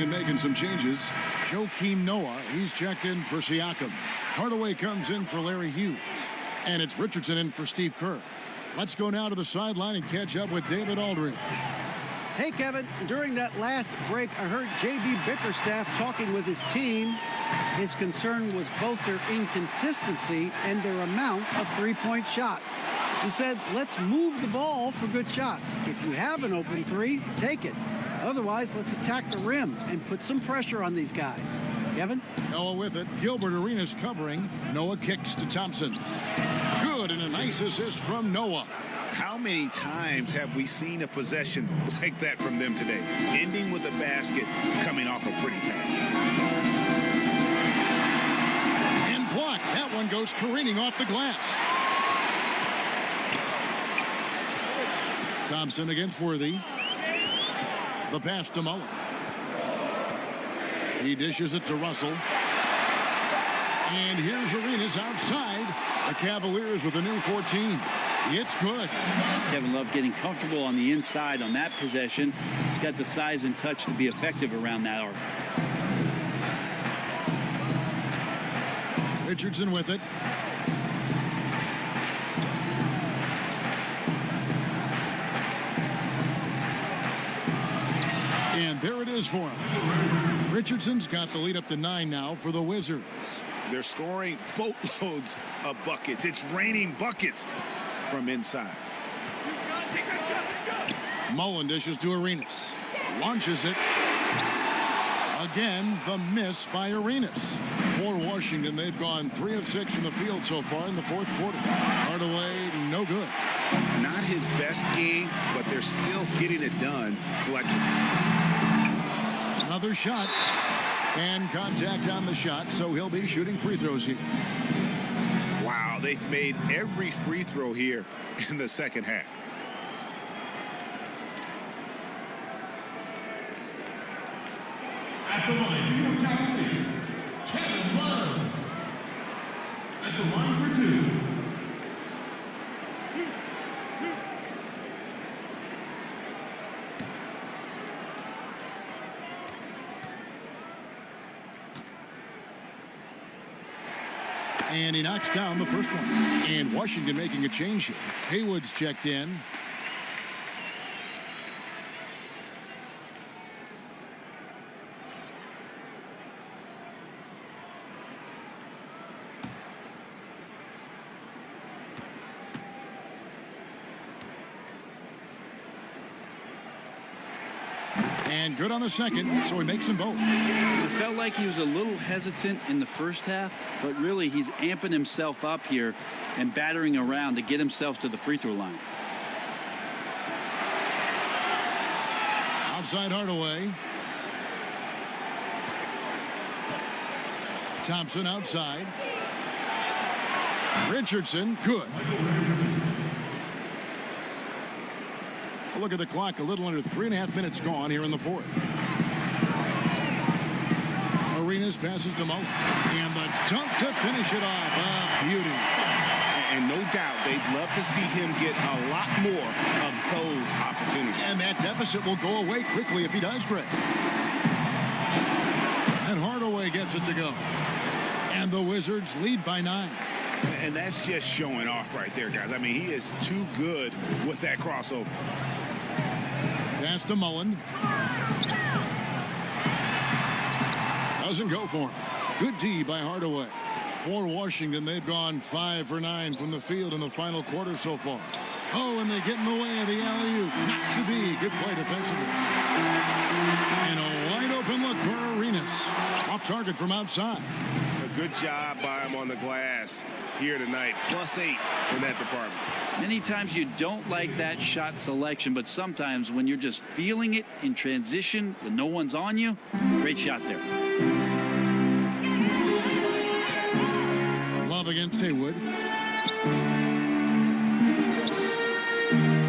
Making some changes. Joakim Noah, he's checked in for Siakam. Hardaway comes in for Larry Hughes. And it's Richardson in for Steve Kerr. Let's go now to the sideline and catch up with David Aldridge. Hey, Kevin. During that last break, I heard J.B. Bickerstaff talking with his team. His concern was both their inconsistency and their amount of three-point shots. He said, let's move the ball for good shots. If you have an open 3, take it. Otherwise, let's attack the rim and put some pressure on these guys. Kevin? Noah with it. Gilbert Arenas covering. Noah kicks to Thompson. Good, and a nice assist from Noah. How many times have we seen a possession like that from them today? Ending with a basket, coming off a pretty pass. And blocked. That one goes careening off the glass. Thompson against Worthy. The pass to Mullen. He dishes it to Russell. And here's Arenas outside. The Cavaliers with a new 14. It's good. Kevin Love getting comfortable on the inside on that possession. He's got the size and touch to be effective around that arc. Richardson with it. And there it is for him. Richardson's got the lead up to 9 now for the Wizards. They're scoring boatloads of buckets. It's raining buckets from inside. Mullen dishes to Arenas. Launches it. Again, the miss by Arenas. For Washington, they've gone 3 of 6 from the field so far in the fourth quarter. Hardaway, no good. Not his best game, but they're still getting it done collectively. Another shot. And contact on the shot, so he'll be shooting free throws here. Wow, they've made every free throw here in the second half. At the line for your Cavaliers, Kevin Love. At the line for 2. And he knocks down the first one. And Washington making a change here. Haywood's checked in. And good on the second, so he makes them both. It felt like he was a little hesitant in the first half, but really he's amping himself up here and battering around to get himself to the free throw line. Outside Hardaway. Thompson outside. Richardson, good. Look at the clock, a little under 3.5 minutes gone here in the fourth. Arenas passes to Mullen. And the dunk to finish it off. A beauty. And no doubt they'd love to see him get a lot more of those opportunities. And that deficit will go away quickly if he does, Greg. And Hardaway gets it to go. And the Wizards lead by 9. And that's just showing off right there, guys. I mean, he is too good with that crossover. Pass to Mullen. Doesn't go for him. Good D by Hardaway. For Washington, they've gone 5 for 9 from the field in the final quarter so far. Oh, and they get in the way of the alley-oop. Not to be. Good play defensively. And a wide open look for Arenas. Off target from outside. A good job by him on the glass here tonight. +8 in that department. Many times you don't like that shot selection, but sometimes when you're just feeling it in transition when no one's on you, great shot there. Love against Haywood.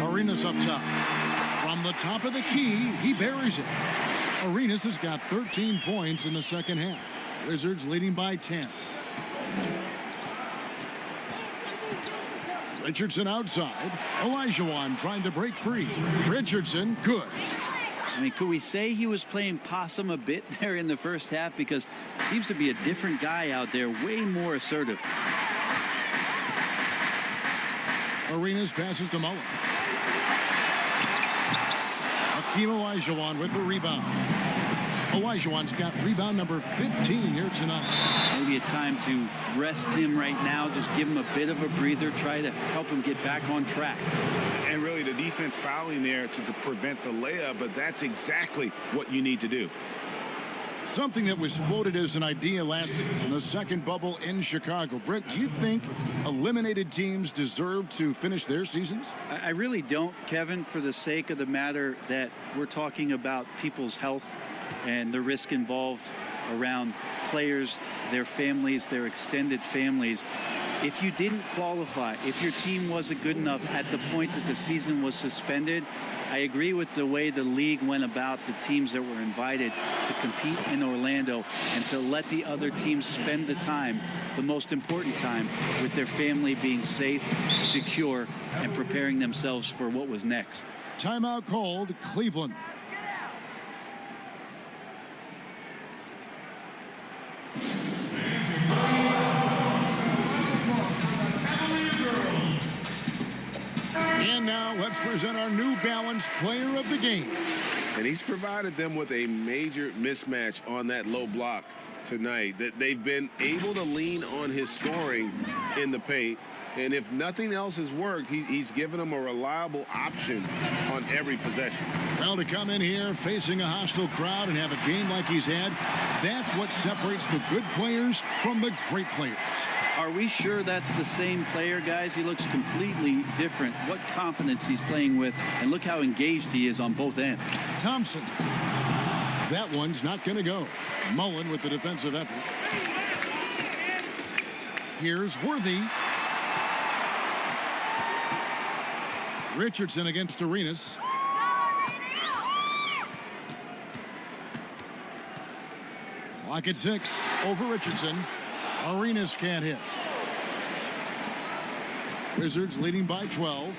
Arenas up top. From the top of the key, he buries it. Arenas has got 13 points in the second half. Wizards leading by 10. Richardson outside. Olajuwon trying to break free. Richardson, good. I mean, could we say he was playing possum a bit there in the first half? Because seems to be a different guy out there, way more assertive. Arenas passes to Mullen. Hakeem Olajuwon with the rebound. Olajuwon's got rebound number 15 here tonight. Maybe a time to rest him right now. Just give him a bit of a breather. Try to help him get back on track. And really the defense fouling there to prevent the layup, but that's exactly what you need to do. Something that was floated as an idea last season, the second bubble in Chicago. Brent, do you think eliminated teams deserve to finish their seasons? I really don't, Kevin, for the sake of the matter that we're talking about people's health and the risk involved around players, their families, their extended families. If you didn't qualify, if your team wasn't good enough at the point that the season was suspended, I agree with the way the league went about the teams that were invited to compete in Orlando and to let the other teams spend the time, the most important time, with their family being safe, secure, and preparing themselves for what was next. Timeout called, Cleveland. And now let's present our New Balance player of the game. And he's provided them with a major mismatch on that low block tonight. That they've been able to lean on his scoring in the paint. And if nothing else has worked, he's given them a reliable option on every possession. Well, to come in here facing a hostile crowd and have a game like he's had, that's what separates the good players from the great players. Are we sure that's the same player, guys? He looks completely different. What confidence he's playing with, and look how engaged he is on both ends. Thompson. That one's not going to go. Mullen with the defensive effort. Here's Worthy. Richardson against Arenas. Clock at 6. Over Richardson. Arenas can't hit. Wizards leading by 12.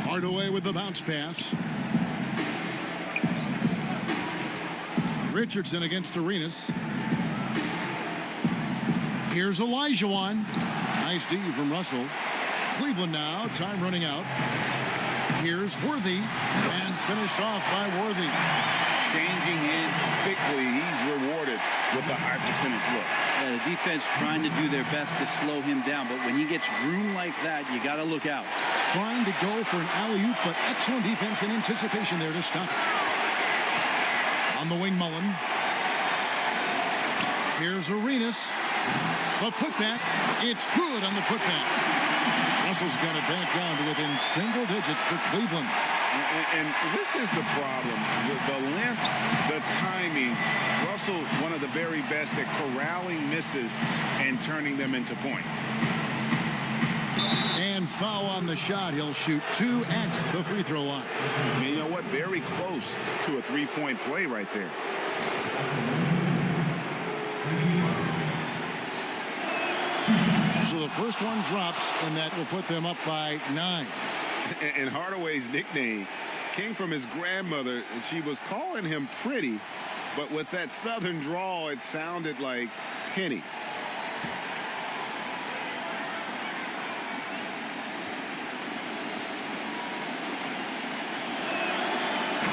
Hardaway with the bounce pass. Richardson against Arenas. Here's Olajuwon. Nice D from Russell. Cleveland now. Time running out. Here's Worthy. And finished off by Worthy. Changing hands quickly. He's rewarded with a high percentage look. Yeah, the defense trying to do their best to slow him down, but when he gets room like that, you got to look out. Trying to go for an alley-oop, but excellent defense and anticipation there to stop it. On the wing, Mullen. Here's Arenas. The putback. It's good on the putback. Russell's got it back down to within single digits for Cleveland. And this is the problem. The length, the timing. Russell, one of the very best at corralling misses and turning them into points. And foul on the shot. He'll shoot 2 at the free throw line. And you know what? Very close to a three-point play right there. So the first one drops, and that will put them up by 9. And Hardaway's nickname came from his grandmother. She was calling him Pretty, but with that southern drawl, it sounded like Penny.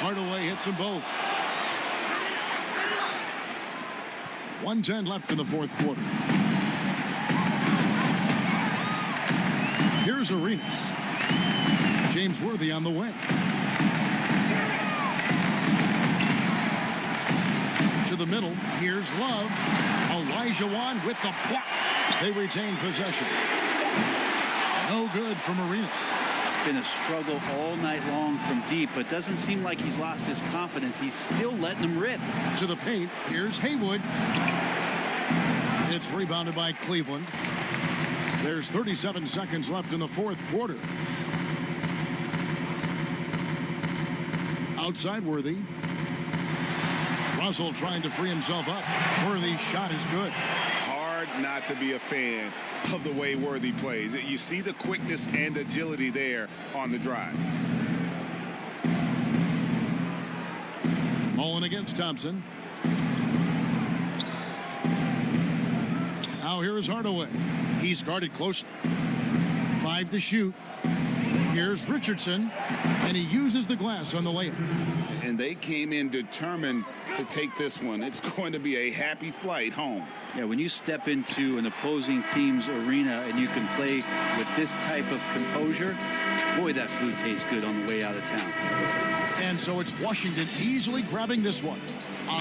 Hardaway hits them both. 1:10 left in the fourth quarter. Here's Arenas. James Worthy on the wing. To the middle. Here's Love. Olajuwon with the block. They retain possession. No good from Arenas. It's been a struggle all night long from deep, but doesn't seem like he's lost his confidence. He's still letting them rip. To the paint. Here's Haywood. It's rebounded by Cleveland. There's 37 seconds left in the fourth quarter. Outside Worthy. Russell trying to free himself up. Worthy's shot is good. Hard not to be a fan of the way Worthy plays. You see the quickness and agility there on the drive. Mullen against Thompson. Now here is Hardaway. He's guarded closely. 5 to shoot. Here's Richardson, and he uses the glass on the layup. And they came in determined to take this one. It's going to be a happy flight home. Yeah, when you step into an opposing team's arena and you can play with this type of composure, boy, that food tastes good on the way out of town. And so it's Washington easily grabbing this one.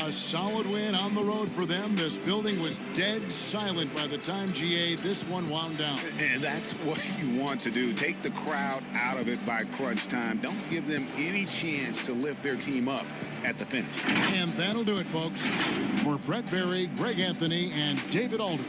A solid win on the road for them. This building was dead silent by the time, GA, this one wound down. And that's what you want to do. Take the crowd out of it by crunch time. Don't give them any chance to lift their team up at the finish. And that'll do it, folks. For Brett Berry, Greg Anthony, and David Alden.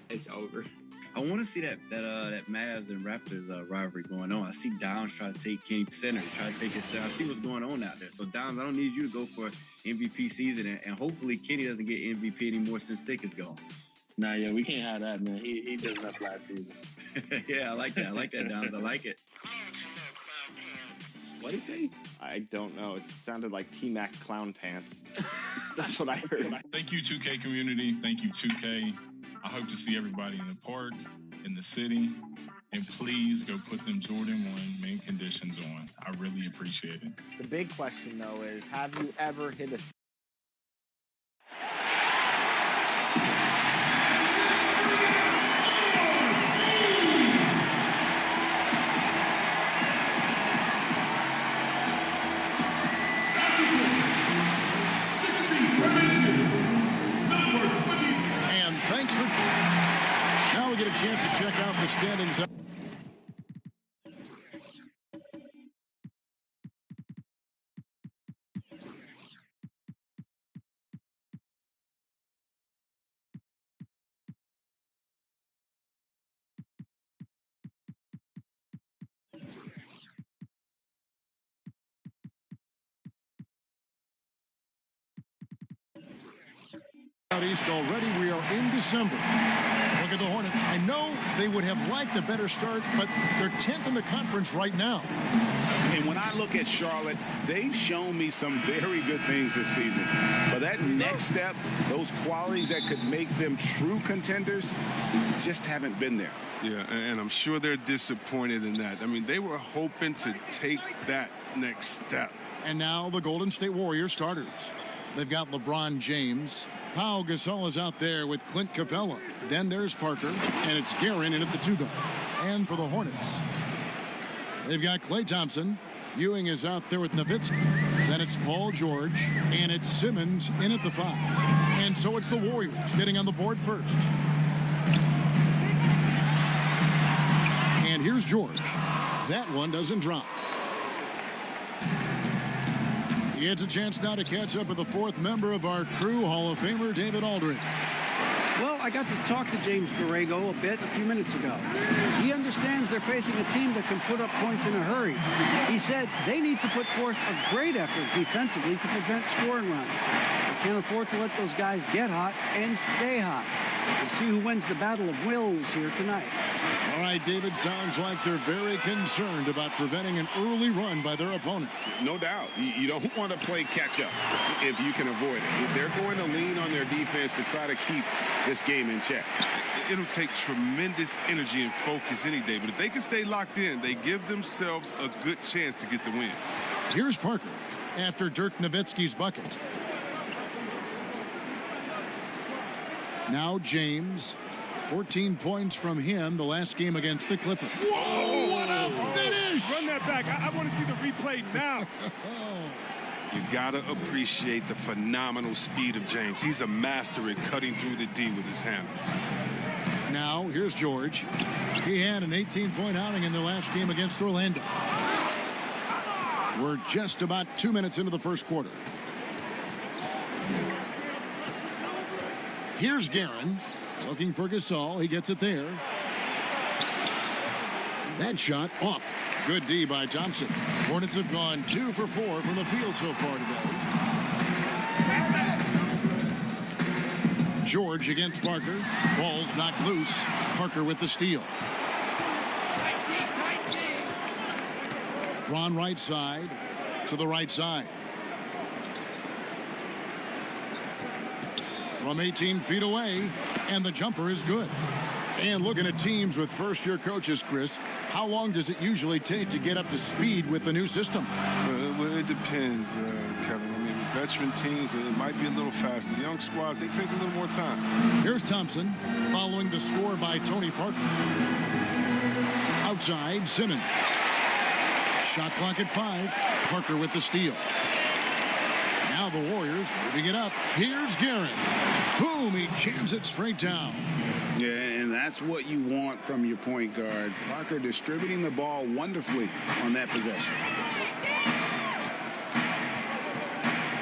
It's over. I want to see that Mavs and Raptors rivalry going on. I see Downs try to take Kenny center, try to take his center. I see what's going on out there. So Downs, I don't need you to go for MVP season, and hopefully Kenny doesn't get MVP anymore since Sick is gone. Nah, yeah, we can't have that, man. He did enough last season. Yeah, I like that. I like that, Downs. I like it. What did he say? I don't know. It sounded like T-Mac clown pants. That's what I heard. Thank you, 2K community. Thank you, 2K. I hope to see everybody in the park, in the city, and please go put them Jordan 1 mint conditions on. I really appreciate it. The big question, though, is have you ever hit a... Thanks for... Now we get a chance to check out the standings. Out east already, we are in December. Look at the Hornets. I know they would have liked a better start, but they're 10th in the conference right now. And when I look at Charlotte, they've shown me some very good things this season. But that next step, those qualities that could make them true contenders, just haven't been there. Yeah, and I'm sure they're disappointed in that. I mean, they were hoping to take that next step. And now the Golden State Warriors starters. They've got LeBron James. Pau Gasol is out there with Clint Capella. Then there's Parker, and it's Guerin in at the 2 guard. And for the Hornets, they've got Klay Thompson. Ewing is out there with Nowitzki. Then it's Paul George, and it's Simmons in at the 5. And so it's the Warriors getting on the board first. And here's George. That one doesn't drop. He gets a chance now to catch up with the 4th member of our crew, Hall of Famer David Aldridge. Well, I got to talk to James Borrego a bit a few minutes ago. He understands they're facing a team that can put up points in a hurry. He said they need to put forth a great effort defensively to prevent scoring runs. They can't afford to let those guys get hot and stay hot. We'll see who wins the battle of wills here tonight. All right, David, sounds like they're very concerned about preventing an early run by their opponent. No doubt. You don't want to play catch-up if you can avoid it. They're going to lean on their defense to try to keep this game in check. It'll take tremendous energy and focus any day, but if they can stay locked in, they give themselves a good chance to get the win. Here's Parker after Dirk Nowitzki's bucket. Now James, 14 points from him the last game against the Clippers. Whoa, what a finish! Run that back. I want to see the replay now. You got to appreciate the phenomenal speed of James. He's a master at cutting through the D with his handles. Now, here's George. He had an 18-point outing in their last game against Orlando. We're just about 2 minutes into the first quarter. Here's Guerin looking for Gasol. He gets it there. That shot off. Good D by Thompson. Hornets have gone 2 for 4 from the field so far today. George against Parker. Ball's knocked loose. Parker with the steal. Ron right side to the right side. From 18 feet away, and the jumper is good. And looking at teams with first-year coaches, Chris, how long does it usually take to get up to speed with the new system? Well, it depends, Kevin. I mean, veteran teams, it might be a little faster. Young squads, they take a little more time. Here's Thompson following the score by Tony Parker. Outside, Simmons. Shot clock at 5. Parker with the steal. Now the Warriors moving it up. Here's Guerin. Boom, he jams it straight down. Yeah, and that's what you want from your point guard. Parker distributing the ball wonderfully on that possession.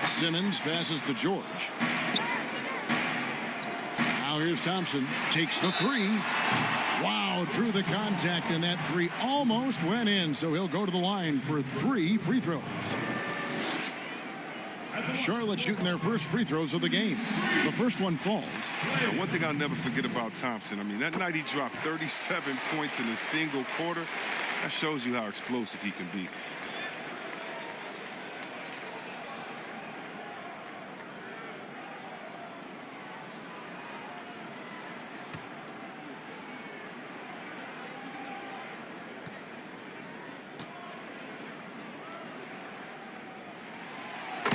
Simmons passes to George. Now here's Thompson. Takes the 3. Wow, drew the contact, and that 3 almost went in, so he'll go to the line for 3 free throws. Charlotte shooting their first free throws of the game. The first one falls. Yeah, one thing I'll never forget about Thompson, I mean, that night he dropped 37 points in a single quarter. That shows you how explosive he can be.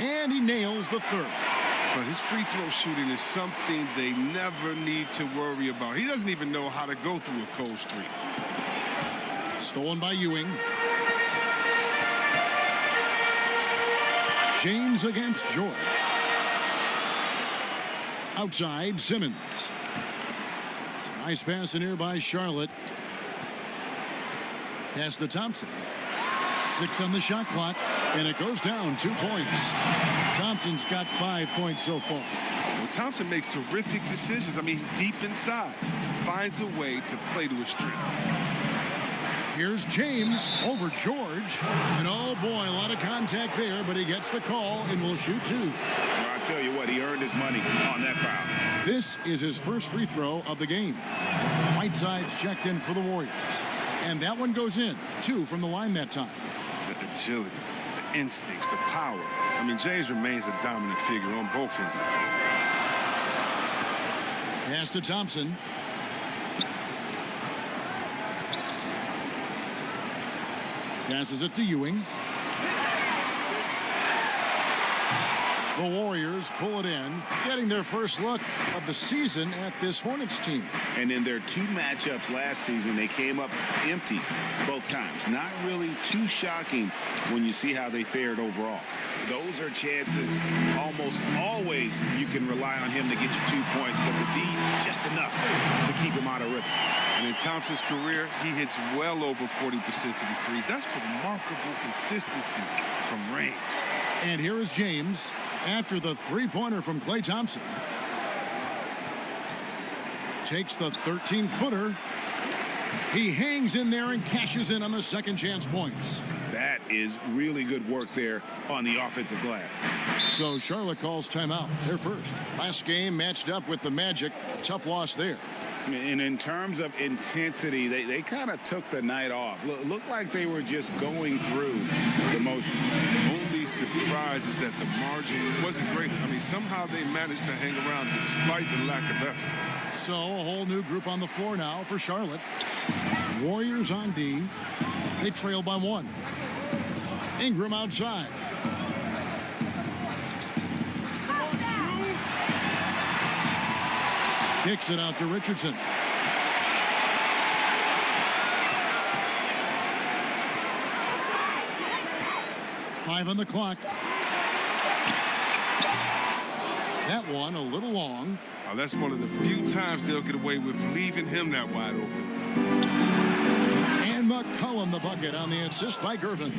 And he nails the 3rd. But his free throw shooting is something they never need to worry about. He doesn't even know how to go through a cold streak. Stolen by Ewing. James against George. Outside, Simmons. It's a nice pass in here by Charlotte. Pass to Thompson. 6 on the shot clock, and it goes down 2 points. Thompson's got 5 points so far. Well, Thompson makes terrific decisions. I mean, deep inside, finds a way to play to his strengths. Here's James over George. And oh boy, a lot of contact there, but he gets the call and will shoot 2. Well, I'll tell you what, he earned his money on that foul. This is his first free throw of the game. Whiteside's checked in for the Warriors. And that one goes in. 2 from the line that time. The agility, the instincts, the power. I mean, James remains a dominant figure on both ends of the floor. Pass to Thompson. Passes it to Ewing. The Warriors pull it in, getting their first look of the season at this Hornets team. And in their 2 matchups last season, they came up empty both times. Not really too shocking when you see how they fared overall. Those are chances almost always you can rely on him to get you 2 points, but the D just enough to keep him out of rhythm. And in Thompson's career, he hits well over 40% of his threes. That's remarkable consistency from range. And here is James after the 3-pointer from Klay Thompson. Takes the 13-footer. He hangs in there and cashes in on the second chance points. That is really good work there on the offensive glass. So Charlotte calls timeout. They're first. Last game matched up with the Magic. A tough loss there. And in terms of intensity, they kind of took the night off. Looked like they were just going through the motions. Only surprise is that the margin wasn't great. I mean, somehow they managed to hang around despite the lack of effort. So a whole new group on the floor now for Charlotte. Warriors on D. They trail by 1. Ingram outside. Kicks it out to Richardson. Five on the clock. That one a little long. Oh, that's one of the few times they'll get away with leaving him that wide open. And McCollum the bucket on the assist by Gervin.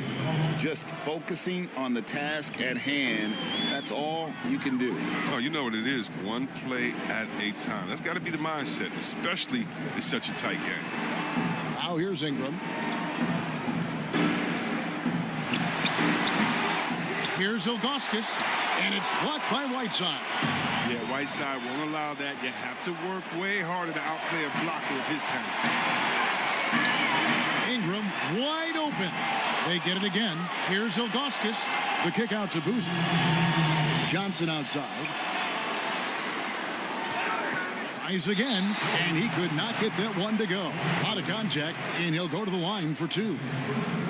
Just focusing on the task at hand, that's all you can do. Oh, you know what it is. One play at a time. That's got to be the mindset, especially in such a tight game. Now here's Ingram. Here's Ilgauskas, and it's blocked by Whiteside. Yeah, Whiteside won't allow that. You have to work way harder to outplay a blocker of his talent. Ingram wide open. They get it again. Here's Ilgauskas. The kick out to Boozy. Johnson outside. Tries again, and he could not get that one to go. A lot of contact, and he'll go to the line for two.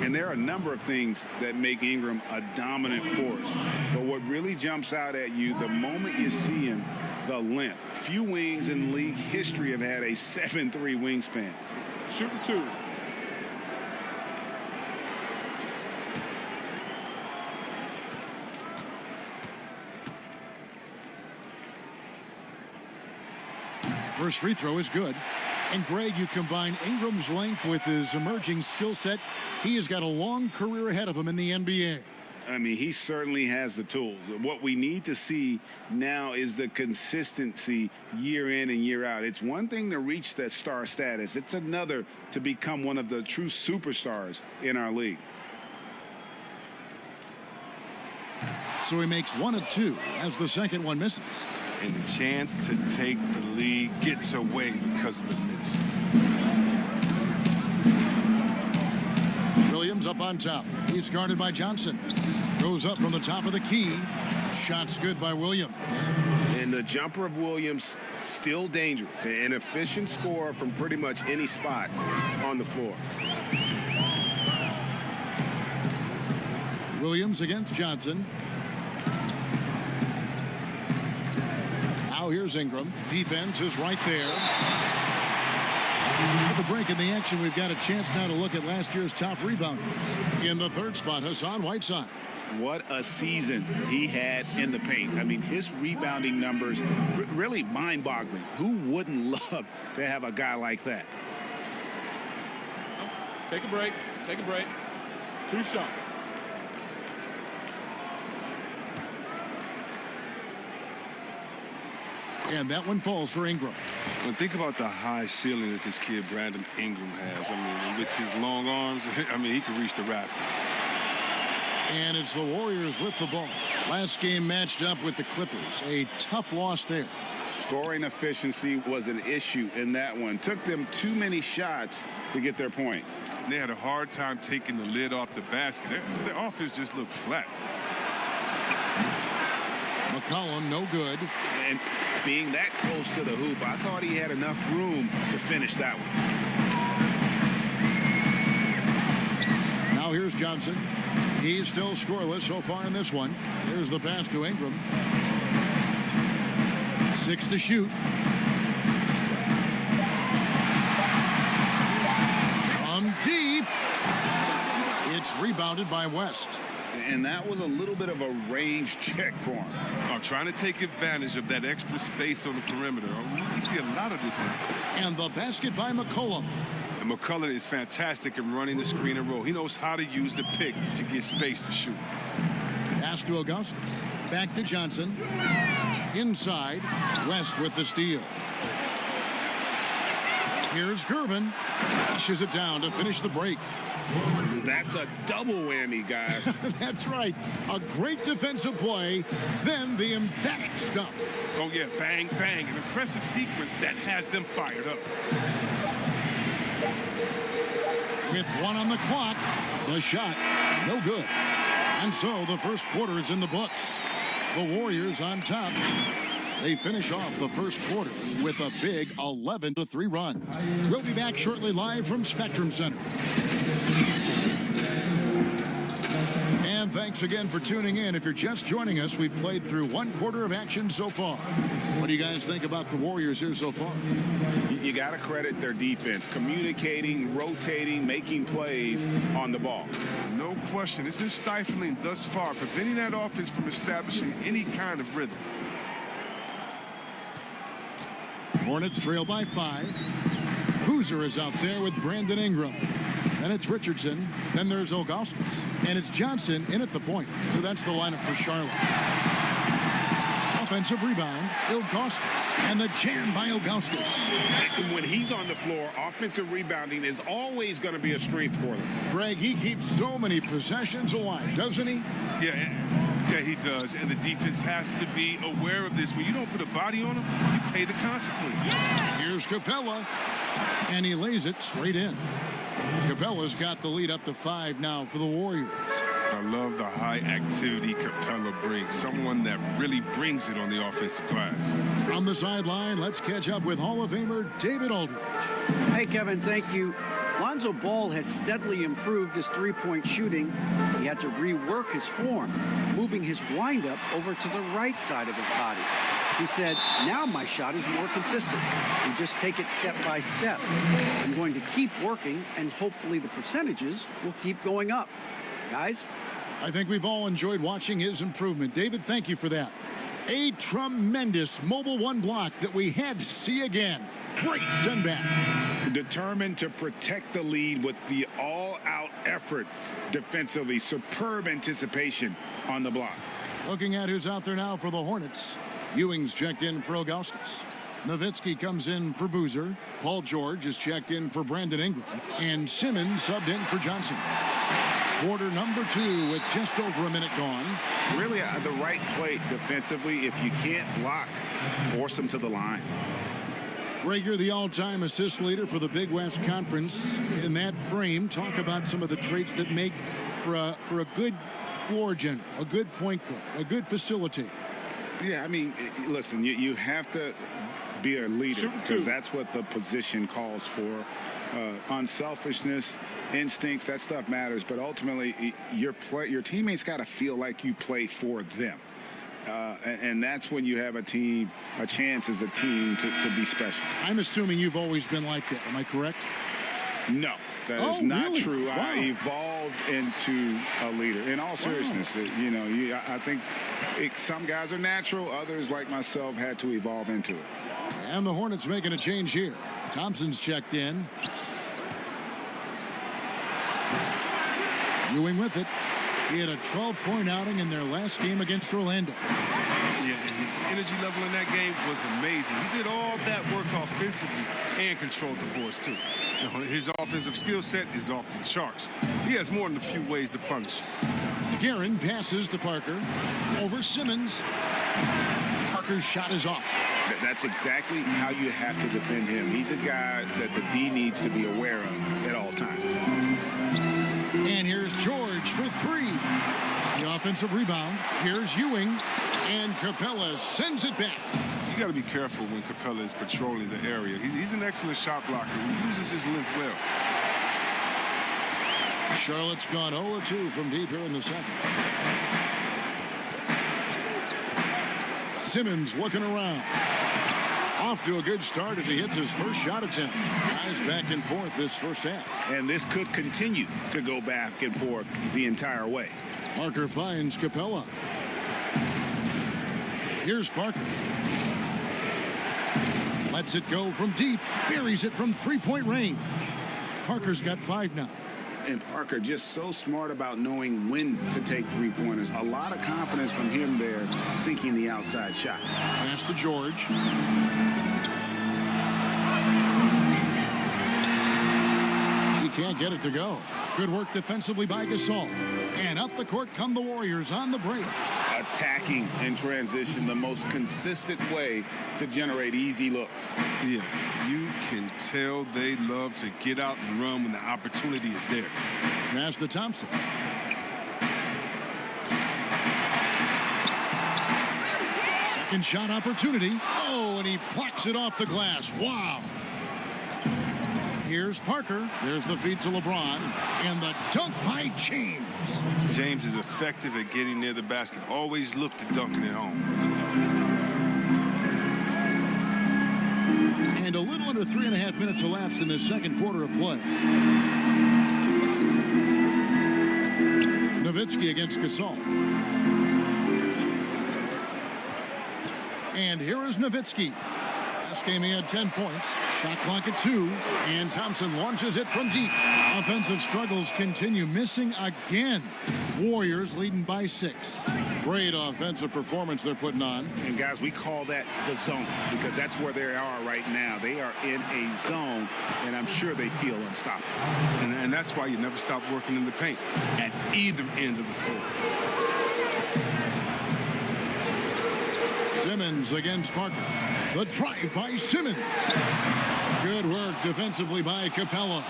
And there are a number of things that make Ingram a dominant force. But what really jumps out at you the moment you see him, the length. Few wings in league history have had a 7'3" wingspan. Shooting two. First free throw is good. And Greg, you combine Ingram's length with his emerging skill set. He has got a long career ahead of him in the NBA. I mean, he certainly has the tools. What we need to see now is the consistency year in and year out. It's one thing to reach that star status. It's another to become one of the true superstars in our league. So he makes one of two as the second one misses. And the chance to take the lead gets away because of the miss. Williams up on top. He's guarded by Johnson. Goes up from the top of the key. Shot's good by Williams. And the jumper of Williams still dangerous. An efficient scorer from pretty much any spot on the floor. Williams against Johnson. Now here's Ingram. Defense is right there. At the break in the action, we've got a chance now to look at last year's top rebounders. In the third spot, Hassan Whiteside. What a season he had in the paint. I mean, his rebounding numbers really mind-boggling. Who wouldn't love to have a guy like that? Take a break. Take a break. Two shots. And that one falls for Ingram. Well, think about the high ceiling that this kid, Brandon Ingram, has. I mean, with his long arms, I mean, he can reach the rafters. And it's the Warriors with the ball. Last game matched up with the Clippers. A tough loss there. Scoring efficiency was an issue in that one. Took them too many shots to get their points. They had a hard time taking the lid off the basket. Their offense just looked flat. McCollum, no good. And being that close to the hoop, I thought he had enough room to finish that one. Now here's Johnson. He's still scoreless so far in this one. Here's the pass to Ingram. 6 to shoot. From deep. It's rebounded by West. And that was a little bit of a range check for him. Trying to take advantage of that extra space on the perimeter. We see a lot of this now. And the basket by McCollum. And McCullough is fantastic in running the screen and roll. He knows how to use the pick to get space to shoot. Pass to Ilgauskas. Back to Johnson. Inside. West with the steal. Here's Gervin. Pushes it down to finish the break. That's a double whammy, guys. That's right. A great defensive play, then the emphatic stuff. Oh, yeah, bang, bang. An impressive sequence that has them fired up. With one on the clock, the shot, no good. And so the first quarter is in the books. The Warriors on top. They finish off the first quarter with a big 11-3 run. We'll be back shortly live from Spectrum Center. And thanks again for tuning in. If you're just joining us, we've played through one quarter of action so far. What do you guys think about the Warriors here so far? You got to credit their defense, communicating, rotating, making plays on the ball. No question. It's been stifling thus far, preventing that offense from establishing any kind of rhythm. Hornets trail by 5. Boozer is out there with Brandon Ingram. Then it's Richardson. Then there's Ilgauskas. And it's Johnson in at the point. So that's the lineup for Charlotte. Offensive rebound, Ilgauskas. And the jam by Ilgauskas. When he's on the floor, offensive rebounding is always going to be a strength for them. Greg, he keeps so many possessions alive, doesn't he? Yeah, he does. And the defense has to be aware of this. When you don't put a body on him, you pay the consequences. Here's Capella. And he lays it straight in. Capella's got the lead up to 5 now for the Warriors. I love the high activity Capella brings. Someone that really brings it on the offensive glass. From the sideline, let's catch up with Hall of Famer David Aldridge. Hey, Kevin, thank you. Lonzo Ball has steadily improved his three-point shooting. He had to rework his form, moving his windup over to the right side of his body. He said, now my shot is more consistent. We just take it step by step. I'm going to keep working, and hopefully the percentages will keep going up. Guys? I think we've all enjoyed watching his improvement. David, thank you for that. A tremendous Mobile One block that we had to see again. Great send back. Determined to protect the lead with the all-out effort defensively. Superb anticipation on the block. Looking at who's out there now for the Hornets. Ewing's checked in for Ilgauskas. Nowitzki comes in for Boozer. Paul George is checked in for Brandon Ingram. And Simmons subbed in for Johnson. Quarter number 2 with just over a minute gone. Really the right play defensively. If you can't block, force them to the line. Greg, you're the all-time assist leader for the Big West Conference. In that frame, talk about some of the traits that make for a good floor general, a good point guard, a good facilitator. Yeah, I mean, listen, you have to be a leader because that's what the position calls for. Unselfishness, instincts, that stuff matters. But ultimately, your teammates got to feel like you play for them. And that's when you have a chance as a team to be special. I'm assuming you've always been like that. Am I correct? No, that is not really? true. Wow. I evolved into a leader. In all seriousness, I think some guys are natural. Others, like myself, had to evolve into it. And the Hornets making a change here. Thompson's checked in. Ewing with it. He had a 12-point outing in their last game against Orlando. Yeah, and his energy level in that game was amazing. He did all that work offensively and controlled the boards, too. His offensive skill set is off the charts. He has more than a few ways to punish. Guerin passes to Parker. Over Simmons. Parker's shot is off. That's exactly how you have to defend him. He's a guy that the D needs to be aware of at all times. And here's George for 3. The offensive rebound. Here's Ewing. And Capella sends it back. You got to be careful when Capella is patrolling the area. He's an excellent shot blocker. He uses his length well. Charlotte's gone 0-2 from deep here in the second. Simmons looking around. Off to a good start as he hits his first shot attempt. Guys back and forth this first half. And this could continue to go back and forth the entire way. Parker finds Capella. Here's Parker. Lets it go from deep. Buries it from three-point range. Parker's got 5 now. And Parker just so smart about knowing when to take three-pointers. A lot of confidence from him there, sinking the outside shot. Pass to George. He can't get it to go. Good work defensively by Gasol. And up the court come the Warriors on the break. Attacking in transition, the most consistent way to generate easy looks. Yeah, you can tell they love to get out and run when the opportunity is there. Pass to Thompson. Second shot opportunity. Oh, and he plucks it off the glass. Wow. Here's Parker. There's the feed to LeBron. And the dunk by James. James is effective at getting near the basket. Always look to dunking it home. And a little under 3.5 minutes elapsed in this second quarter of play. Nowitzki against Gasol. And here is Nowitzki. Last game he had 10 points. Shot clock at 2. And Thompson launches it from deep. Offensive struggles continue, missing again. Warriors leading by 6. Great offensive performance they're putting on. And guys, we call that the zone because that's where they are right now. They are in a zone, and I'm sure they feel unstoppable. And that's why you never stop working in the paint at either end of the floor. Simmons against Parker. The drive by Simmons. Good work defensively by Capella.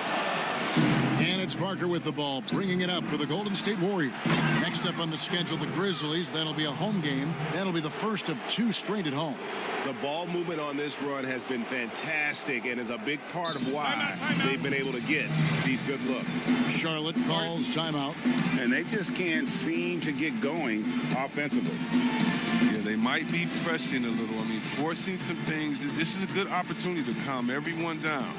And it's Parker with the ball, bringing it up for the Golden State Warriors. Next up on the schedule, the Grizzlies. That'll be a home game. That'll be the first of 2 straight at home. The ball movement on this run has been fantastic and is a big part of why they've been able to get these good looks. Charlotte calls timeout. And they just can't seem to get going offensively. Yeah, they might be pressing a little. I mean, forcing some things. This is a good opportunity to calm everyone down.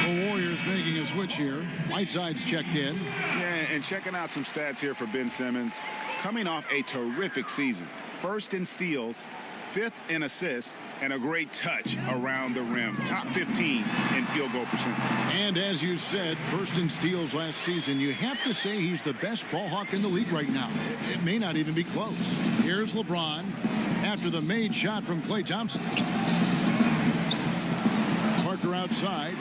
The Warriors making a switch here. Whiteside's checked in. Yeah, and checking out some stats here for Ben Simmons. Coming off a terrific season. 1st in steals, 5th in assists, and a great touch around the rim. Top 15 in field goal percentage. And as you said, 1st in steals last season. You have to say he's the best ball hawk in the league right now. It may not even be close. Here's LeBron after the made shot from Klay Thompson. Parker outside.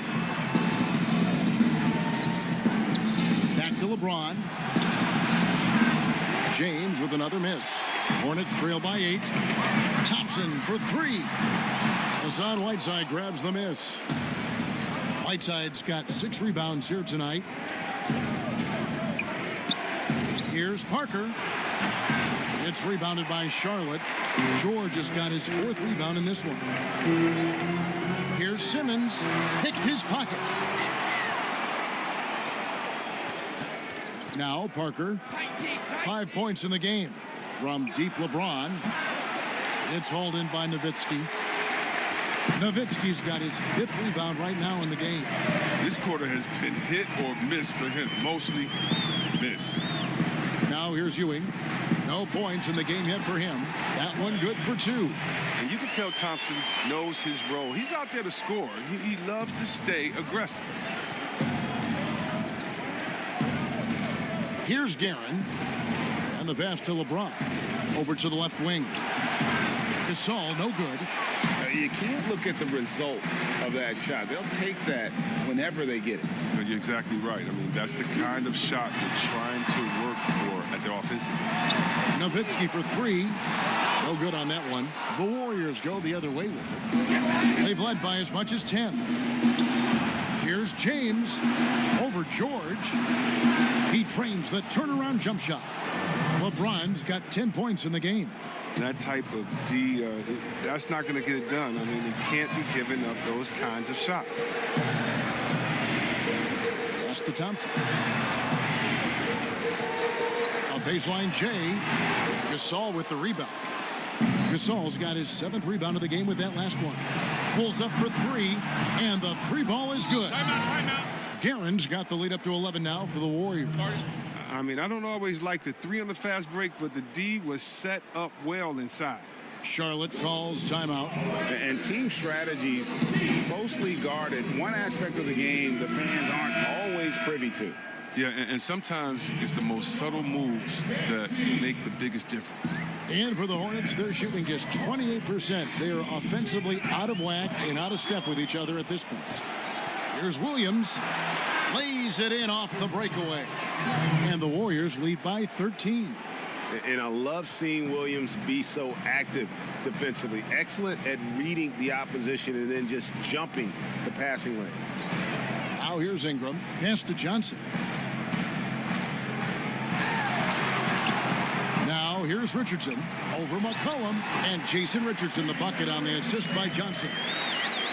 Back to LeBron. James with another miss. Hornets trail by 8. Thompson for 3. Hassan Whiteside grabs the miss. Whiteside's got 6 rebounds here tonight. Here's Parker. It's rebounded by Charlotte. George has got his 4th rebound in this one. Here's Simmons. Picked his pocket. Now Parker. 5 points in the game. From deep LeBron. It's hauled in by Nowitzki. Nowitzki's got his 5th rebound right now in the game. This quarter has been hit or miss for him. Mostly miss. Now here's Ewing. No points in the game yet for him. That one good for 2. And you can tell Thompson knows his role. He's out there to score. He loves to stay aggressive. Here's Guerin. And the pass to LeBron. Over to the left wing. Gasol, no good. You can't look at the result of that shot. They'll take that whenever they get it. You're exactly right. I mean, that's the kind of shot they're trying to work for at their offensive. Nowitzki for 3. No good on that one. The Warriors go the other way with it. They've led by as much as 10. Here's James over George. He trains the turnaround jump shot. LeBron's got 10 points in the game. That type of D, that's not going to get it done. I mean, he can't be giving up those kinds of shots. Pass to Thompson. A baseline J. Gasol with the rebound. Gasol's got his 7th rebound of the game with that last one. Pulls up for 3, and the 3 ball is good. Timeout. Guerin's got the lead up to 11 now for the Warriors. I mean, I don't always like the 3 on the fast break, but the D was set up well inside. Charlotte calls timeout. And team strategies closely guarded. One aspect of the game the fans aren't always privy to. Yeah, and sometimes it's the most subtle moves that make the biggest difference. And for the Hornets, they're shooting just 28%. They are offensively out of whack and out of step with each other at this point. Here's Williams. Lays it in off the breakaway. And the Warriors lead by 13. And I love seeing Williams be so active defensively. Excellent at reading the opposition and then just jumping the passing lane. Now here's Ingram. Pass to Johnson. Now here's Richardson over McCollum. And Jason Richardson, the bucket on the assist by Johnson.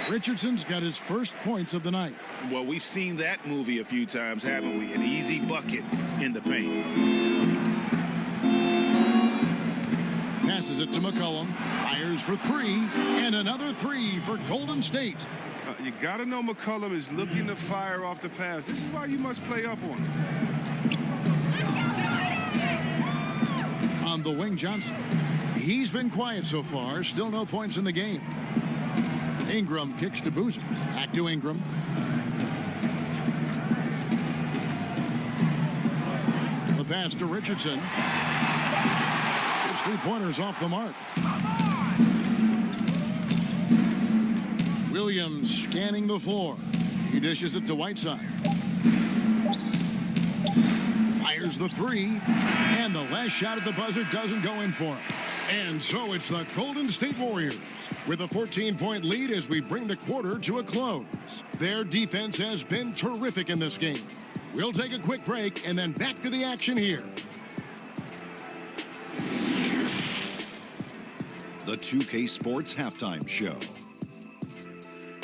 Richardson's got his 1st points of the night. Well, we've seen that movie a few times, haven't we? An easy bucket in the paint. Passes it to McCollum. Fires for 3. And another 3 for Golden State. You got to know McCollum is looking to fire off the pass. This is why you must play up on him. On the wing, Johnson. He's been quiet so far. Still no points in the game. Ingram kicks to Boozer. Back to Ingram. The pass to Richardson. His three-pointers off the mark. Williams scanning the floor. He dishes it to Whiteside. Fires the three. And the last shot at the buzzer doesn't go in for him. And so it's the Golden State Warriors with a 14-point lead as we bring the quarter to a close. Their defense has been terrific in this game. We'll take a quick break and then back to the action here. The 2K Sports Halftime Show.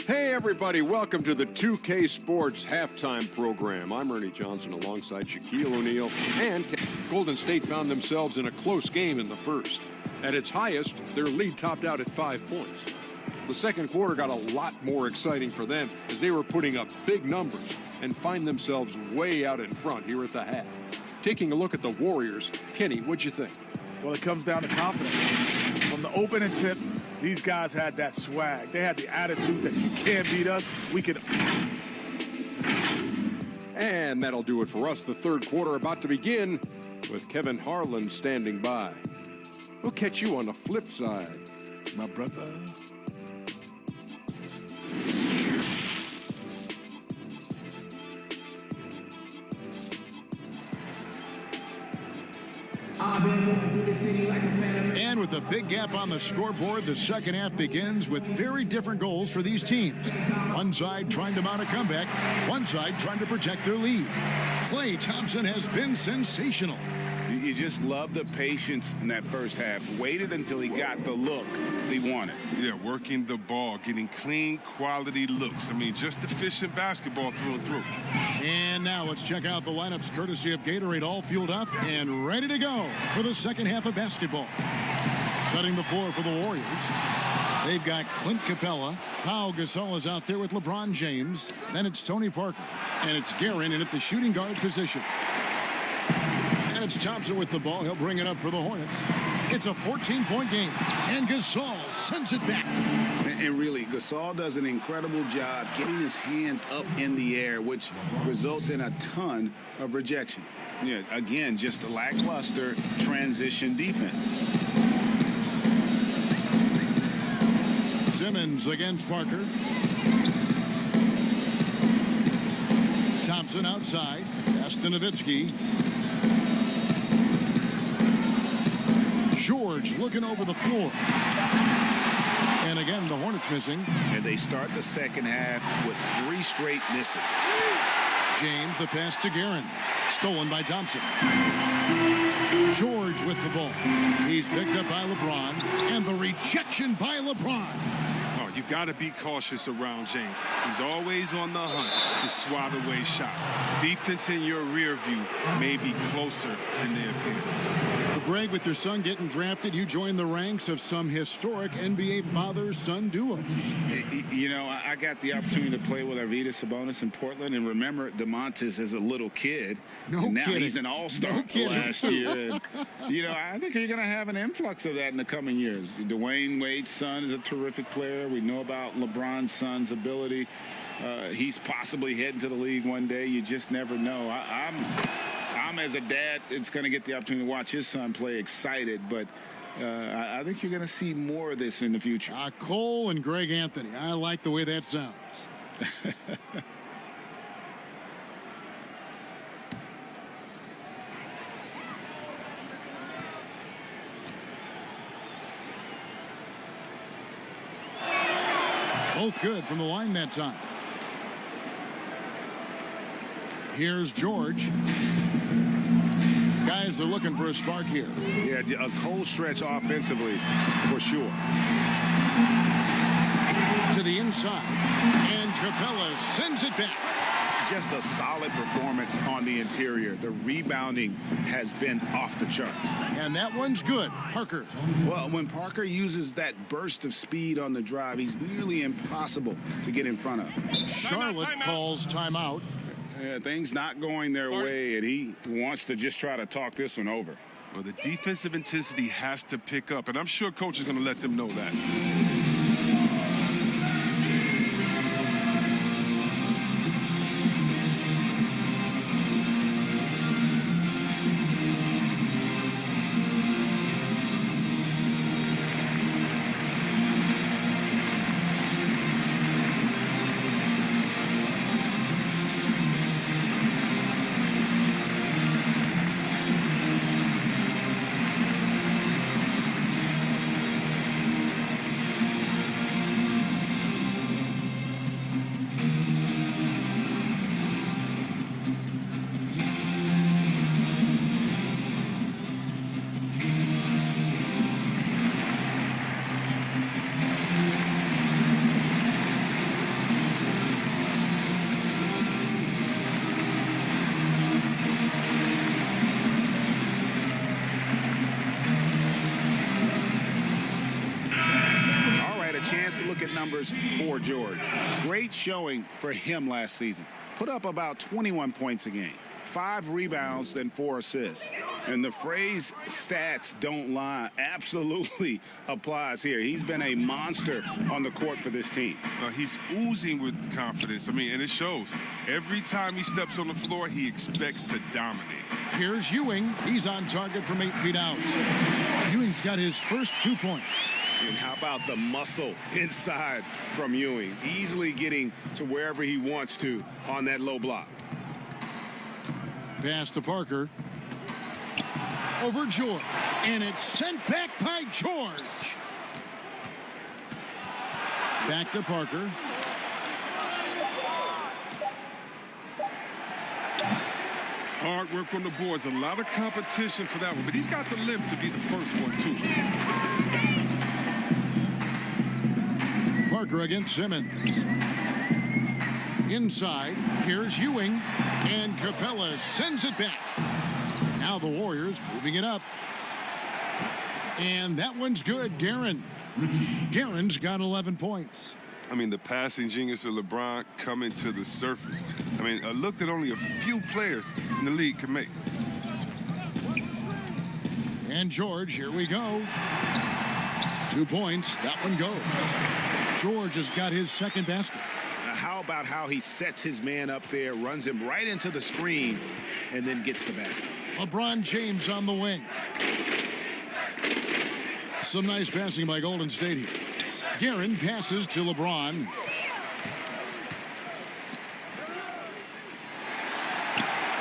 Hey, everybody. Welcome to the 2K Sports Halftime Program. I'm Ernie Johnson alongside Shaquille O'Neal. And Golden State found themselves in a close game in the first. At its highest, their lead topped out at 5 points. The second quarter got a lot more exciting for them as they were putting up big numbers and find themselves way out in front here at the half. Taking a look at the Warriors, Kenny, what'd you think? Well, it comes down to confidence. From the opening tip, these guys had that swag. They had the attitude that you can't beat us. We can. And that'll do it for us. The third quarter about to begin with Kevin Harlan standing by. We'll catch you on the flip side, my brother. And with a big gap on the scoreboard, the second half begins with very different goals for these teams. One side trying to mount a comeback, one side trying to protect their lead. Klay Thompson has been sensational. You just love the patience in that first half. Waited until he got the look he wanted. Yeah, working the ball, getting clean, quality looks. I mean, just efficient basketball through and through. And now let's check out the lineups courtesy of Gatorade, all fueled up and ready to go for the second half of basketball. Setting the floor for the Warriors. They've got Clint Capella. Pau Gasol is out there with LeBron James. Then it's Tony Parker. And it's Guerin in at the shooting guard position. And it's Thompson with the ball. He'll bring it up for the Hornets. It's a 14-point game. And Gasol sends it back. And really, Gasol does an incredible job getting his hands up in the air, which results in a ton of rejection. Yeah, again, just a lackluster transition defense. Simmons against Parker. Thompson outside. Nowitzki. George looking over the floor. And again, the Hornets missing. And they start the second half with 3 straight misses. James, the pass to Guerin. Stolen by Thompson. George with the ball. He's picked up by LeBron. And the rejection by LeBron. Oh, you got to be cautious around James. He's always on the hunt to swat away shots. Defense in your rear view may be closer than they appear. Greg, with your son getting drafted, you joined the ranks of some historic NBA father-son duos. You know, I got the opportunity to play with Arvydas Sabonis in Portland, and remember DeMontis as a little kid. No and now kidding. He's an all-star last year. And, you know, I think you're going to have an influx of that in the coming years. Dwayne Wade's son is a terrific player. We know about LeBron's son's ability. He's possibly heading to the league one day. You just never know. I'm as a dad, it's going to get the opportunity to watch his son play, excited, but I think you're going to see more of this in the future. Cole and Greg Anthony. I like the way that sounds. Both good from the line that time. Here's George. Guys are looking for a spark here. Yeah, a cold stretch offensively, for sure. To the inside. And Capella sends it back. Just a solid performance on the interior. The rebounding has been off the charts. And that one's good. Parker. Well, when Parker uses that burst of speed on the drive, he's nearly impossible to get in front of. Charlotte calls timeout. Yeah, things not going their way, and he wants to just try to talk this one over. Well, the defensive intensity has to pick up, and I'm sure coach is going to let them know that. Look at numbers for George. Great showing for him last season. Put up about 21 points a game, 5 rebounds, then 4 assists. And the phrase stats don't lie absolutely applies here. He's been a monster on the court for this team. He's oozing with confidence. I mean, and it shows. Every time he steps on the floor, he expects to dominate. Here's Ewing. He's on target from 8 feet out. Ewing's got his first 2 points. And how about the muscle inside from Ewing? Easily getting to wherever he wants to on that low block. Pass to Parker. Over George. And it's sent back by George. Back to Parker. Hard work on the boards. A lot of competition for that one. But he's got the limp to be the first one, too. Parker against Simmons. Inside, here's Ewing, and Capella sends it back. Now the Warriors moving it up. And that one's good, Guerin. Guerin's got 11 points. I mean, the passing genius of LeBron coming to the surface. I mean, a look that only a few players in the league can make. And George, here we go. 2 points, that one goes. George has got his second basket. How about how he sets his man up there, runs him right into the screen, and then gets the basket. LeBron James on the wing. Some nice passing by Golden State here. Guerin passes to LeBron.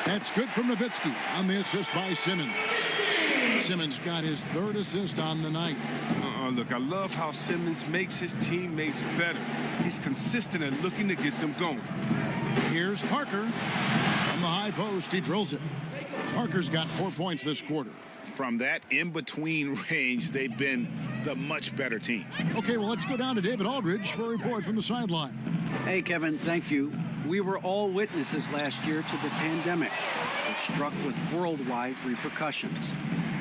That's good from Nowitzki on the assist by Simmons. Simmons got his 3rd assist on the night. Look, I love how Simmons makes his teammates better. He's consistent and looking to get them going. Here's Parker. From the high post, he drills it. Parker's got 4 points this quarter. From that in-between range, they've been the much better team. Okay, well, let's go down to David Aldridge for a report from the sideline. Hey, Kevin, thank you. We were all witnesses last year to the pandemic, which struck with worldwide repercussions.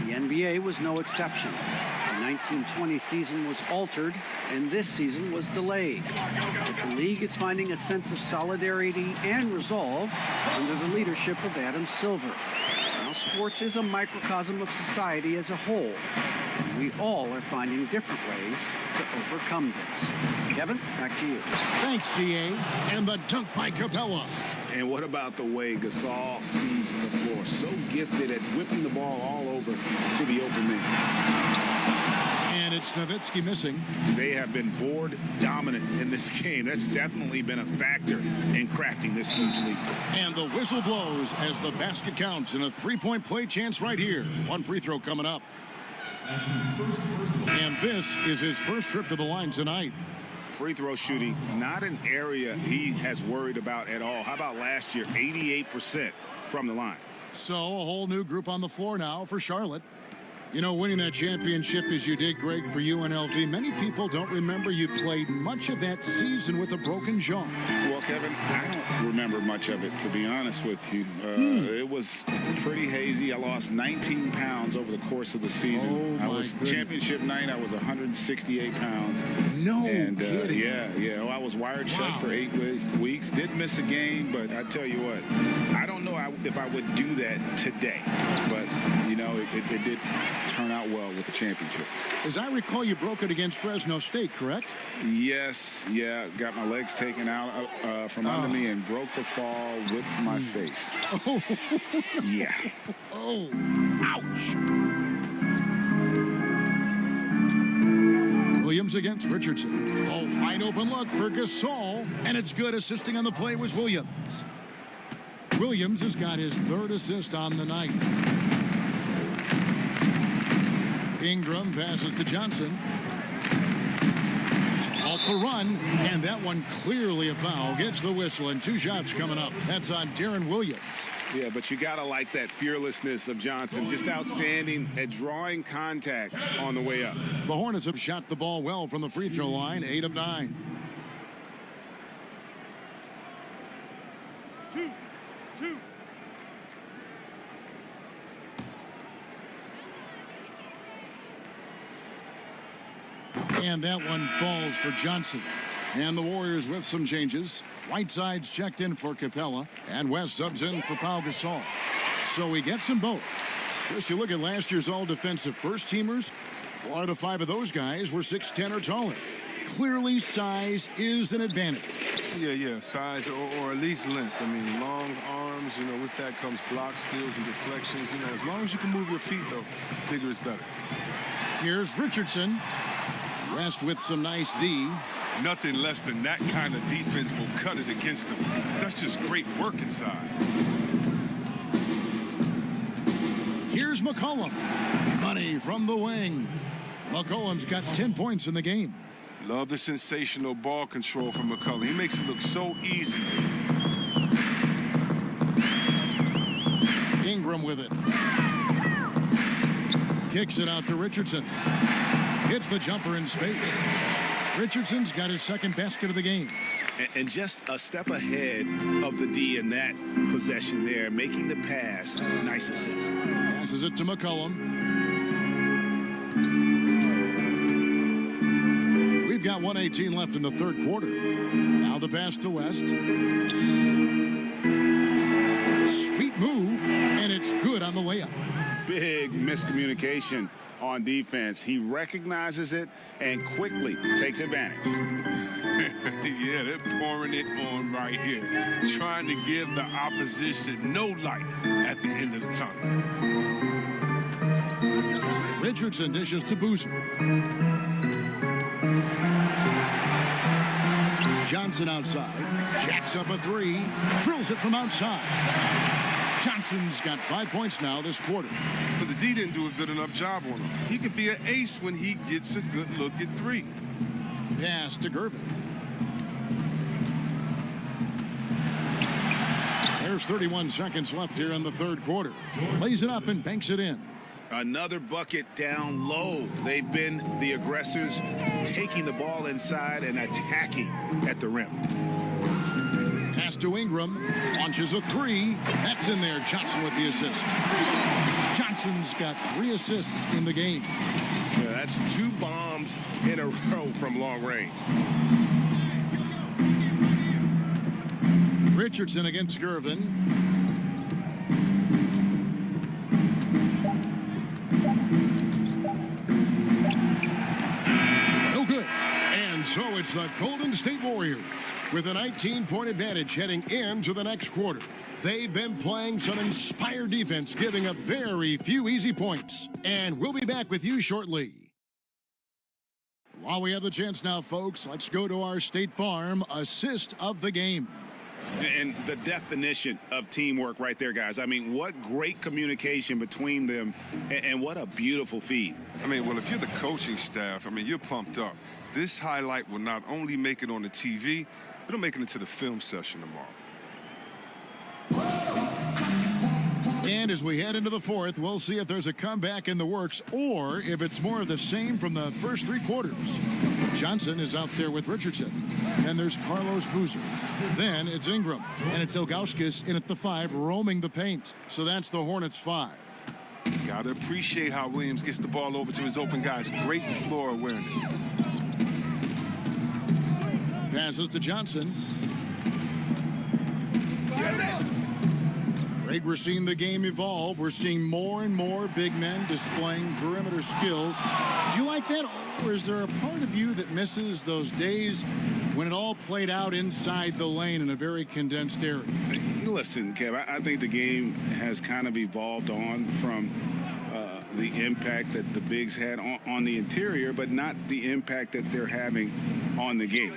The NBA was no exception. The 1920 season was altered, and this season was delayed. But the league is finding a sense of solidarity and resolve under the leadership of Adam Silver. Now, sports is a microcosm of society as a whole, and we all are finding different ways to overcome this. Kevin, back to you. Thanks, D.A. And the dunk by Capella. And what about the way Gasol sees the floor? So gifted at whipping the ball all over to the open man. And it's Nowitzki missing. They have been board dominant in this game. That's definitely been a factor in crafting this huge lead. And the whistle blows as the basket counts in a 3-point play chance right here. 1 free throw coming up. And this is his first trip to the line tonight. Free throw shooting, not an area he has worried about at all. How about last year? 88% from the line. So a whole new group on the floor now for Charlotte. You know, winning that championship as you did, Greg, for UNLV, many people don't remember you played much of that season with a broken jaw. Well, Kevin, I don't remember much of it, to be honest with you. It was pretty hazy. I lost 19 pounds over the course of the season. Championship night, I was 168 pounds. No kidding. Yeah. Well, I was wired shut for 8 weeks. Did miss a game, but I tell you what, I don't know if I would do that today. But, you know, it did turn out well with the championship. As I recall, you broke it against Fresno State, correct? Yes, got my legs taken out from under me and broke the fall with my face. Oh. Yeah. Oh, ouch. Williams against Richardson. Oh, wide open look for Gasol, and it's good. Assisting on the play was Williams. Williams has got his 3rd assist on the night. Ingram passes to Johnson. To halt the run, and that one clearly a foul. Gets the whistle, and 2 shots coming up. That's on Darren Williams. Yeah, but you got to like that fearlessness of Johnson. Just outstanding at drawing contact on the way up. The Hornets have shot the ball well from the free throw line, 8 of 9. Two. And that one falls for Johnson. And the Warriors with some changes. Whiteside's checked in for Capella, and West subs in for Pau Gasol. So he gets them both. Just you look at last year's all-defensive first-teamers, 4 out of 5 of those guys were 6'10" or taller. Clearly, size is an advantage. Yeah, size or at least length. I mean, long arms, you know, with that comes block steals and deflections. You know, as long as you can move your feet, though, bigger is better. Here's Richardson. West with some nice D. Nothing less than that kind of defense will cut it against them. That's just great work inside. Here's McCollum. Money from the wing. McCollum's got 10 points in the game. Love the sensational ball control from McCollum. He makes it look so easy. Ingram with it. Kicks it out to Richardson. Hits the jumper in space. Richardson's got his 2nd basket of the game. And just a step ahead of the D in that possession there, making the pass. Nice assist. Passes it to McCollum. We've got 1:18 left in the 3rd quarter. Now the pass to West. Sweet move, and it's good on the layup. Big miscommunication on defense. He recognizes it and quickly takes advantage. Yeah, they're pouring it on right here. Trying to give the opposition no light at the end of the tunnel. Richardson dishes to Boozer. Johnson outside. Jacks up a 3. Drills it from outside. Johnson's got 5 points now this quarter. But the D didn't do a good enough job on him. He could be an ace when he gets a good look at 3. Pass to Gervin. There's 31 seconds left here in the 3rd quarter. Lays it up and banks it in. Another bucket down low. They've been the aggressors, taking the ball inside and attacking at the rim. Pass to Ingram. Launches a 3. That's in there. Johnson with the assist. Johnson's got 3 assists in the game. Yeah, that's 2 bombs in a row from long range. Richardson against Gervin. No good. And so it's the Golden State Warriors with a 19-point advantage heading into the next quarter. They've been playing some inspired defense, giving up very few easy points. And we'll be back with you shortly. While we have the chance now, folks, let's go to our State Farm assist of the game. And the definition of teamwork right there, guys. I mean, what great communication between them, and what a beautiful feed. I mean, well, if you're the coaching staff, I mean, you're pumped up. This highlight will not only make it on the TV, it'll make it into the film session tomorrow. And as we head into the fourth, we'll see if there's a comeback in the works or if it's more of the same from the first three quarters. Johnson is out there with Richardson. Then there's Carlos Boozer. Then it's Ingram. And it's Ilgauskas in at the 5, roaming the paint. So that's the Hornets' 5. Got to appreciate how Williams gets the ball over to his open guys. Great floor awareness. Passes to Johnson. Greg, we're seeing the game evolve. We're seeing more and more big men displaying perimeter skills. Do you like that? Or is there a part of you that misses those days when it all played out inside the lane in a very condensed area? Listen, Kev, I think the game has kind of evolved on from the impact that the bigs had on the interior, but not the impact that they're having on the game.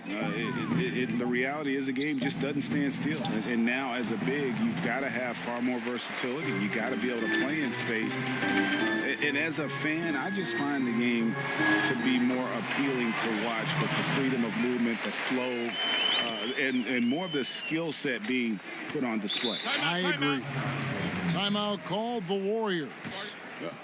The reality is the game just doesn't stand still. And now as a big, you've got to have far more versatility. You got to be able to play in space. And as a fan, I just find the game to be more appealing to watch with the freedom of movement, the flow, and more of the skill set being put on display. I agree. Timeout called the Warriors.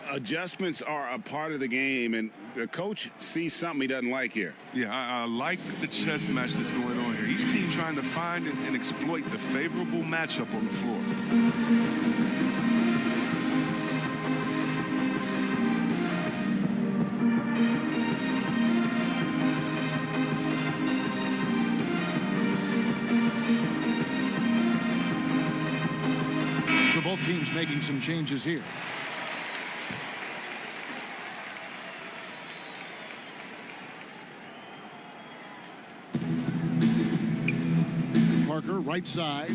Adjustments are a part of the game, and the coach sees something he doesn't like here. Yeah, I like the chess match that's going on here. Each team trying to find and exploit the favorable matchup on the floor. So both teams making some changes here. Parker, right side.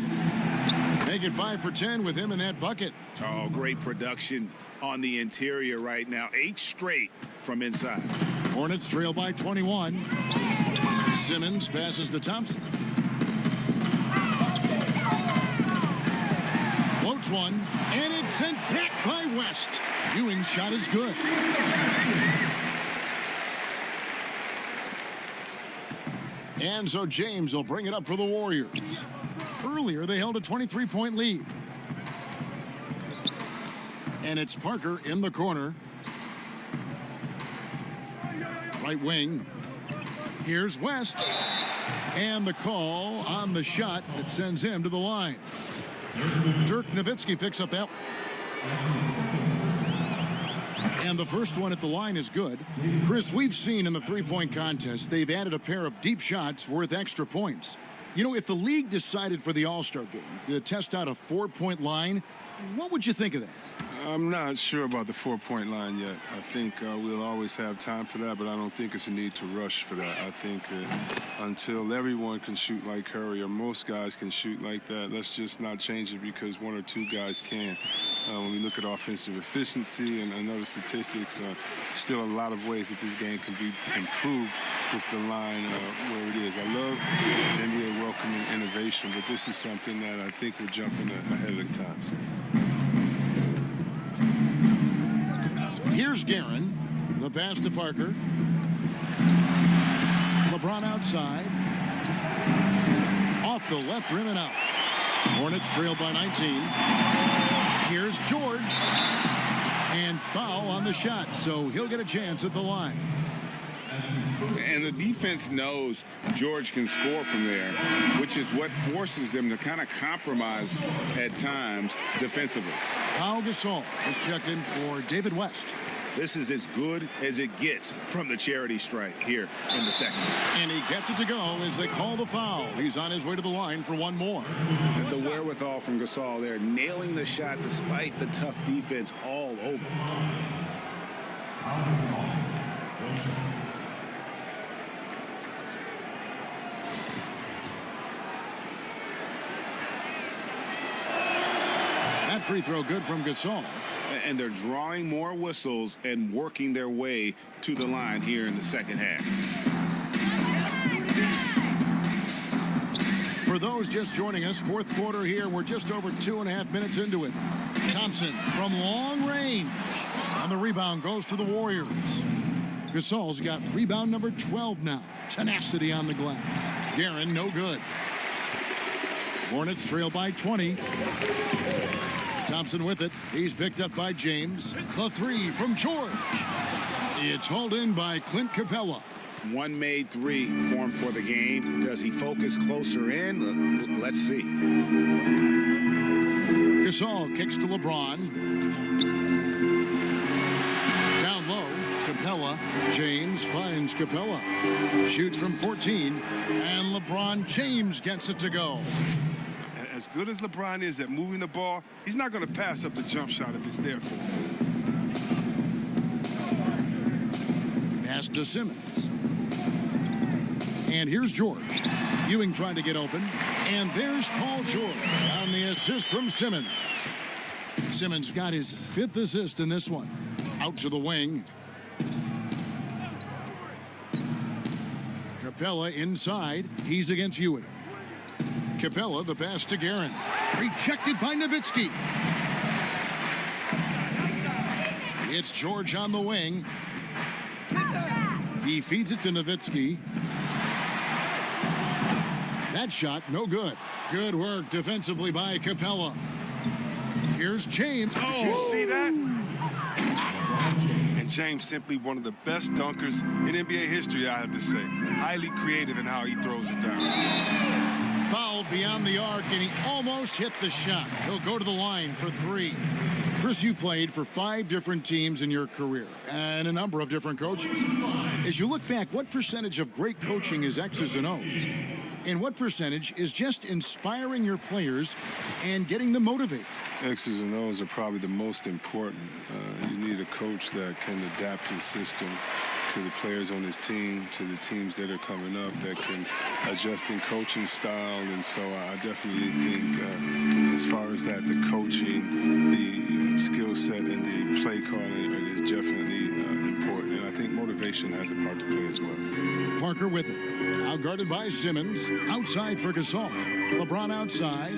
Make it 5 for 10 with him in that bucket. Oh, great production on the interior right now. 8 straight from inside. Hornets trail by 21. Simmons passes to Thompson. Floats one, and it's sent back by West. Ewing's shot is good. And so James will bring it up for the Warriors. Earlier, they held a 23-point lead. And it's Parker in the corner. Right wing. Here's West. And the call on the shot that sends him to the line. Dirk Nowitzki picks up that one. And the first one at the line is good. Chris, we've seen in the three-point contest, they've added a pair of deep shots worth extra points. You know, if the league decided for the All-Star game to test out a 4-point line, what would you think of that? I'm not sure about the 4-point line yet. I think we'll always have time for that, but I don't think it's a need to rush for that. I think that until everyone can shoot like Curry or most guys can shoot like that, let's just not change it because one or two guys can. When we look at offensive efficiency and other statistics, still a lot of ways that this game can be improved with the line where it is. I love the NBA welcoming innovation, but this is something that I think we're jumping ahead of the times. Here's Guerin. The pass to Parker. LeBron outside. Off the left rim and out. Hornets trail by 19. Here's George. And foul on the shot, so he'll get a chance at the line. And the defense knows George can score from there, which is what forces them to kind of compromise at times defensively. Pau Gasol is checked in for David West. This is as good as it gets from the charity stripe here in the second. And he gets it to go as they call the foul. He's on his way to the line for one more. And the wherewithal from Gasol there, nailing the shot despite the tough defense all over. That free throw good from Gasol. And they're drawing more whistles and working their way to the line here in the second half. For those just joining us, fourth quarter here. We're just over 2.5 minutes into it. Thompson from long range. And the rebound goes to the Warriors. Gasol's got rebound number 12 now. Tenacity on the glass. Guerin, no good. Hornets trail by 20. Thompson with it. He's picked up by James. The three from George. It's hauled in by Clint Capella. One made three for him for the game. Does he focus closer in? Let's see. Gasol kicks to LeBron. Down low, Capella. James finds Capella. Shoots from 14. And LeBron James gets it to go. As good as LeBron is at moving the ball, he's not going to pass up the jump shot if it's there for him. Pass to Simmons. And here's George. Ewing trying to get open. And there's Paul George on the assist from Simmons. Simmons got his 5th assist in this one. Out to the wing. Capella inside. He's against Ewing. Capella, the pass to Guerin. Rejected by Nowitzki. It's George on the wing. He feeds it to Nowitzki. That shot, no good. Good work defensively by Capella. Here's James. Oh, you see that? And James simply one of the best dunkers in NBA history, I have to say. Highly creative in how he throws it down. Fouled beyond the arc, and he almost hit the shot. He'll go to the line for 3. Chris, you played for 5 different teams in your career and a number of different coaches. As you look back, what percentage of great coaching is X's and O's? And what percentage is just inspiring your players and getting them motivated? X's and O's are probably the most important. You need a coach that can adapt his system to the players on his team, to the teams that are coming up, that can adjust in coaching style. And so I definitely think as far as that, the coaching, the skill set, and the play calling is definitely important. And I think motivation has a part to play as well. Parker with it. Now guarded by Simmons. Outside for Gasol. LeBron outside.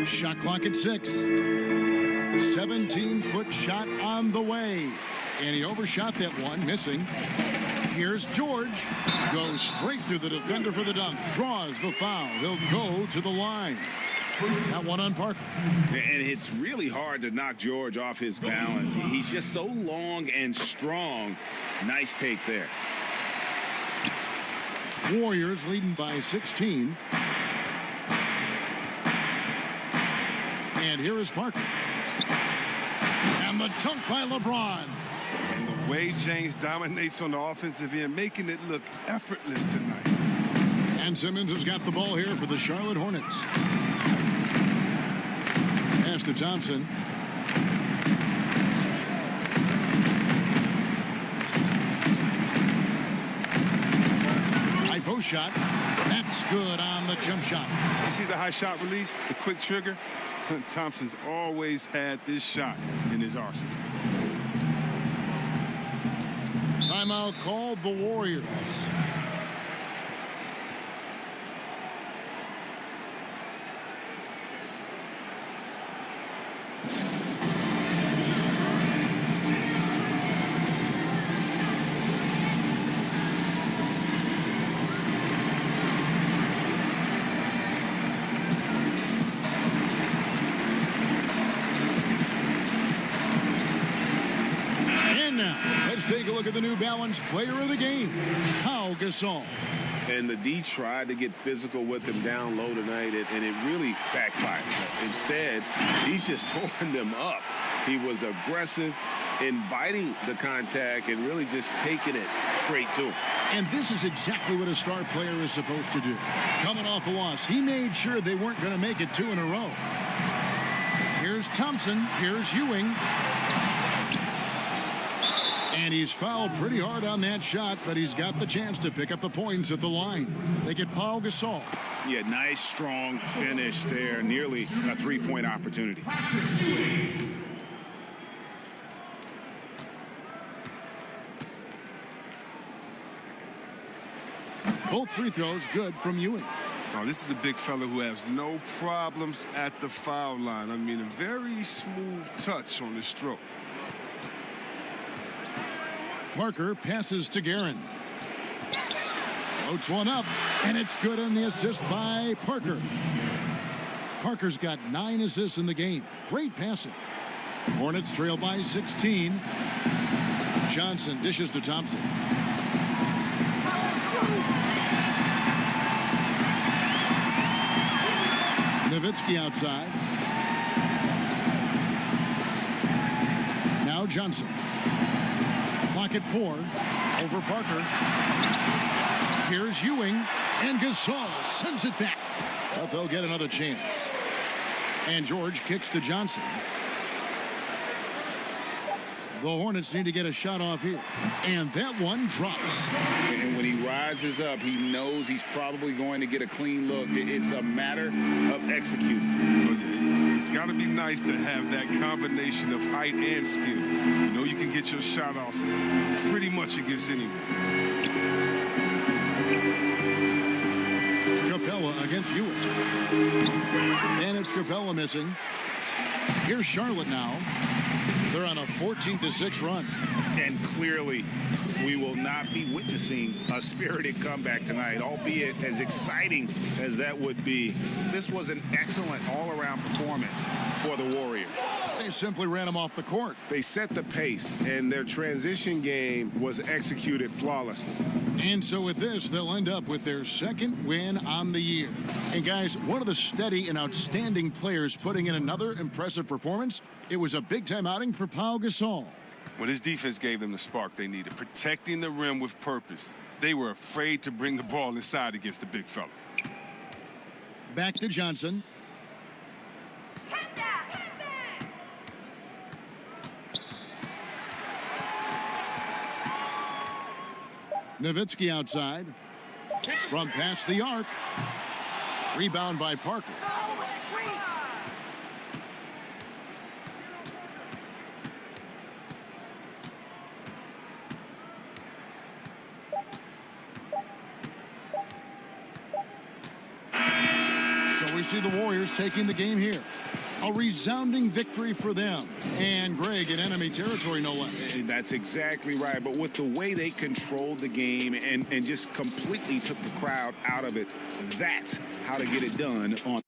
Shot clock at 6. 17-foot shot on the way. And he overshot that one, missing. Here's George. Goes straight through the defender for the dunk. Draws the foul. He'll go to the line. That one on Parker. And it's really hard to knock George off his balance. He's just so long and strong. Nice take there. Warriors leading by 16. And here is Parker. And the dunk by LeBron. And the way James dominates on the offensive end, making it look effortless tonight. And Simmons has got the ball here for the Charlotte Hornets. Pass to Thompson. High post shot. That's good on the jump shot. You see the high shot release, the quick trigger? Thompson's always had this shot in his arsenal. Timeout called the Warriors. Take a look at the New Balance player of the game, Pau Gasol. And the D tried to get physical with him down low tonight, and it really backfired. Instead, he's just tore them up. He was aggressive, inviting the contact, and really just taking it straight to him. And this is exactly what a star player is supposed to do. Coming off a loss, he made sure they weren't going to make it 2 in a row. Here's Thompson. Here's Ewing. And he's fouled pretty hard on that shot, but he's got the chance to pick up the points at the line. They get Pau Gasol. Yeah, nice, strong finish there. Nearly a 3-point opportunity. Both free throws good from Ewing. Oh, this is a big fella who has no problems at the foul line. I mean, a very smooth touch on the stroke. Parker passes to Guerin. Floats one up, and it's good on the assist by Parker. Parker's got 9 assists in the game. Great passing. Hornets trail by 16. Johnson dishes to Thompson. Nowitzki outside. Now Johnson. Clock at 4. Over Parker. Here's Ewing. And Gasol sends it back. But they'll get another chance. And George kicks to Johnson. The Hornets need to get a shot off here. And that one drops. And when he rises up, he knows he's probably going to get a clean look. It's a matter of executing. It's got to be nice to have that combination of height and skill. You know you can get your shot off pretty much against anyone. Capella against Ewing. And it's Capella missing. Here's Charlotte now. They're on a 14-6 run. And clearly, we will not be witnessing a spirited comeback tonight, albeit as exciting as that would be. This was an excellent all-around performance for the Warriors. They simply ran them off the court. They set the pace, and their transition game was executed flawlessly. And so with this, they'll end up with their second win on the year. And guys, one of the steady and outstanding players putting in another impressive performance, it was a big-time outing for Pau Gasol. Well, his defense gave them the spark they needed, protecting the rim with purpose. They were afraid to bring the ball inside against the big fella. Back to Johnson. Nowitzki outside. From past the arc. Rebound by Parker. So we see the Warriors taking the game here. A resounding victory for them. And Greg in enemy territory, no less. That's exactly right. But with the way they controlled the game and just completely took the crowd out of it, that's how to get it done on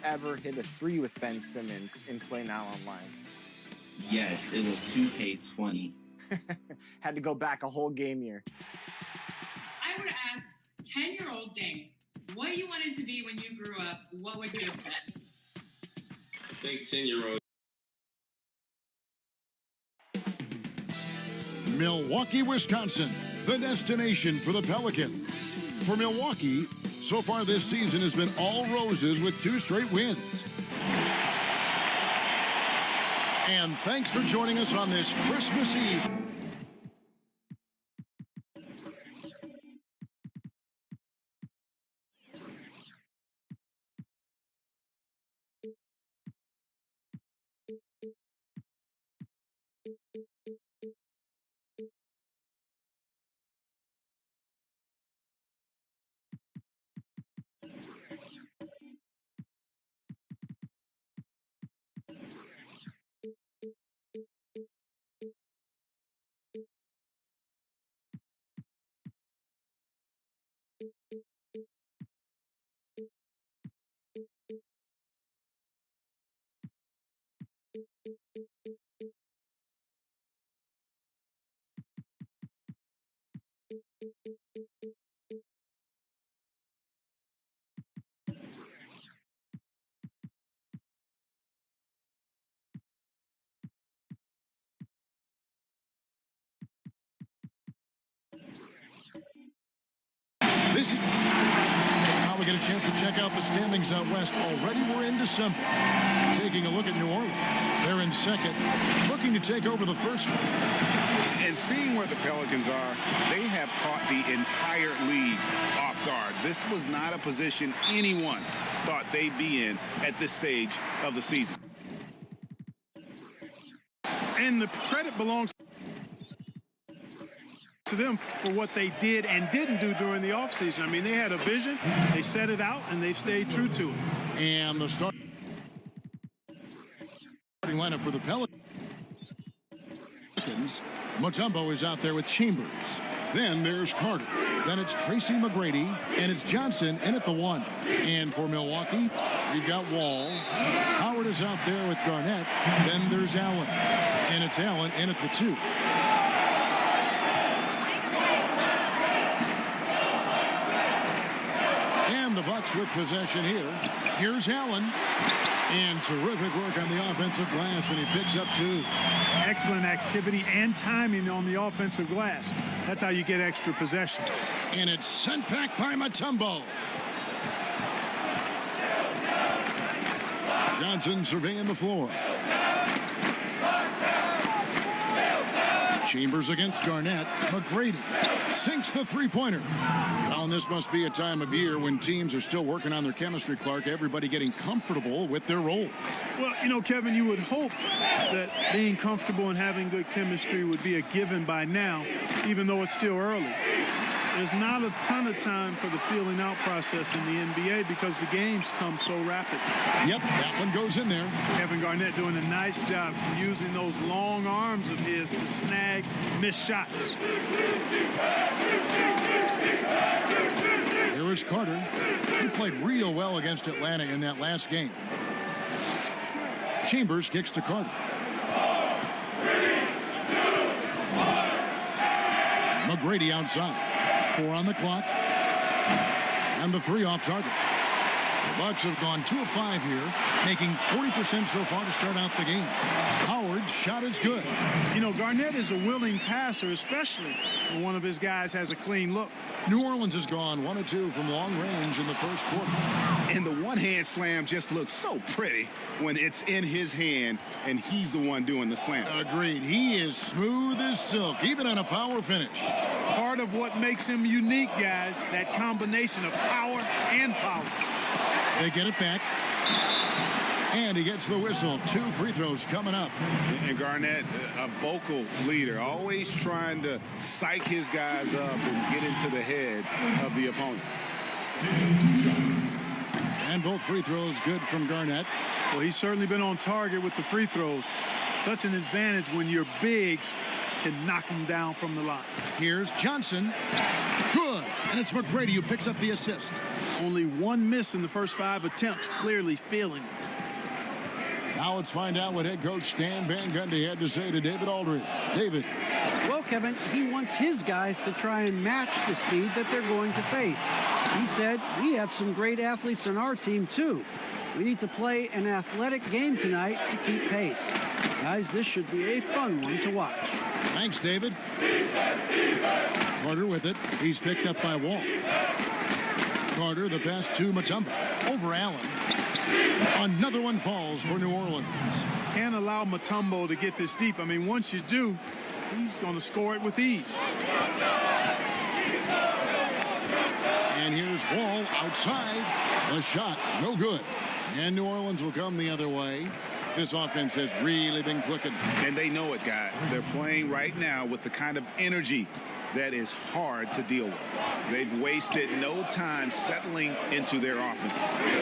Ever hit a 3 with Ben Simmons in Play Now Online? Yes, it was 2K20. Had to go back a whole game year. I would ask 10-year-old Dane what you wanted to be when you grew up, what would you have said? I think 10-year-old. Milwaukee, Wisconsin, the destination for the Pelicans. For Milwaukee, so far this season has been all roses with 2 straight wins. And thanks for joining us on this Christmas Eve. Now we get a chance to check out the standings out west. Already we're in December. Taking a look at New Orleans. They're in second, looking to take over the first one. And seeing where the Pelicans are, they have caught the entire league off guard. This was not a position anyone thought they'd be in at this stage of the season. And the credit belongs to them for what they did and didn't do during the offseason. I mean, they had a vision, they set it out, and they've stayed true to it. And the starting lineup for the Pelicans. Mutombo is out there with Chambers. Then there's Carter. Then it's Tracy McGrady. And it's Johnson in at the 1. And for Milwaukee, we've got Wall. Howard is out there with Garnett. Then there's Allen. And it's Allen in at the 2. And the Bucks with possession here. Here's Allen. And terrific work on the offensive glass, and he picks up 2. Excellent activity and timing on the offensive glass. That's how you get extra possession. And it's sent back by Mutombo. Johnson surveying the floor. Chambers against Garnett. McGrady sinks the three-pointer. Well, and this must be a time of year when teams are still working on their chemistry, Clark. Everybody getting comfortable with their role. Well, you know, Kevin, you would hope that being comfortable and having good chemistry would be a given by now, even though it's still early. There's not a ton of time for the feeling out process in the NBA because the games come so rapid. Yep, that one goes in there. Kevin Garnett doing a nice job using those long arms of his to snag missed shots. Here is Carter. He played real well against Atlanta in that last game. Chambers kicks to Carter. McGrady outside. 4 on the clock. And the 3 off target. The Bucks have gone 2 of 5 here, making 40% so far to start out the game. Howard's shot is good. You know, Garnett is a willing passer, especially when one of his guys has a clean look. New Orleans has gone 1 of 2 from long range in the first quarter. And the one-hand slam just looks so pretty when it's in his hand and he's the one doing the slam. Agreed. He is smooth as silk, even on a power finish. Part of what makes him unique, guys, that combination of power and polish. They get it back. And he gets the whistle. 2 free throws coming up. And Garnett, a vocal leader, always trying to psych his guys up and get into the head of the opponent. And both free throws good from Garnett. Well, he's certainly been on target with the free throws. Such an advantage when your bigs can knock them down from the line. Here's Johnson. Good. And it's McGrady who picks up the assist. Only 1 miss in the first 5 attempts, clearly feeling it. Now let's find out what head coach Stan Van Gundy had to say to David Aldridge. David. Well, Kevin, he wants his guys to try and match the speed that they're going to face. He said, we have some great athletes on our team, too. We need to play an athletic game tonight to keep pace. Guys, this should be a fun one to watch. Thanks, David. Carter with it. He's picked up by Wall. Carter, the pass to Mutombo. Over Allen. Another one falls for New Orleans. Can't allow Mutombo to get this deep. I mean, once you do, he's going to score it with ease. And here's Wall outside. The shot, no good. And New Orleans will come the other way. This offense has really been clicking. And they know it, guys. They're playing right now with the kind of energy that is hard to deal with. They've wasted no time settling into their offense.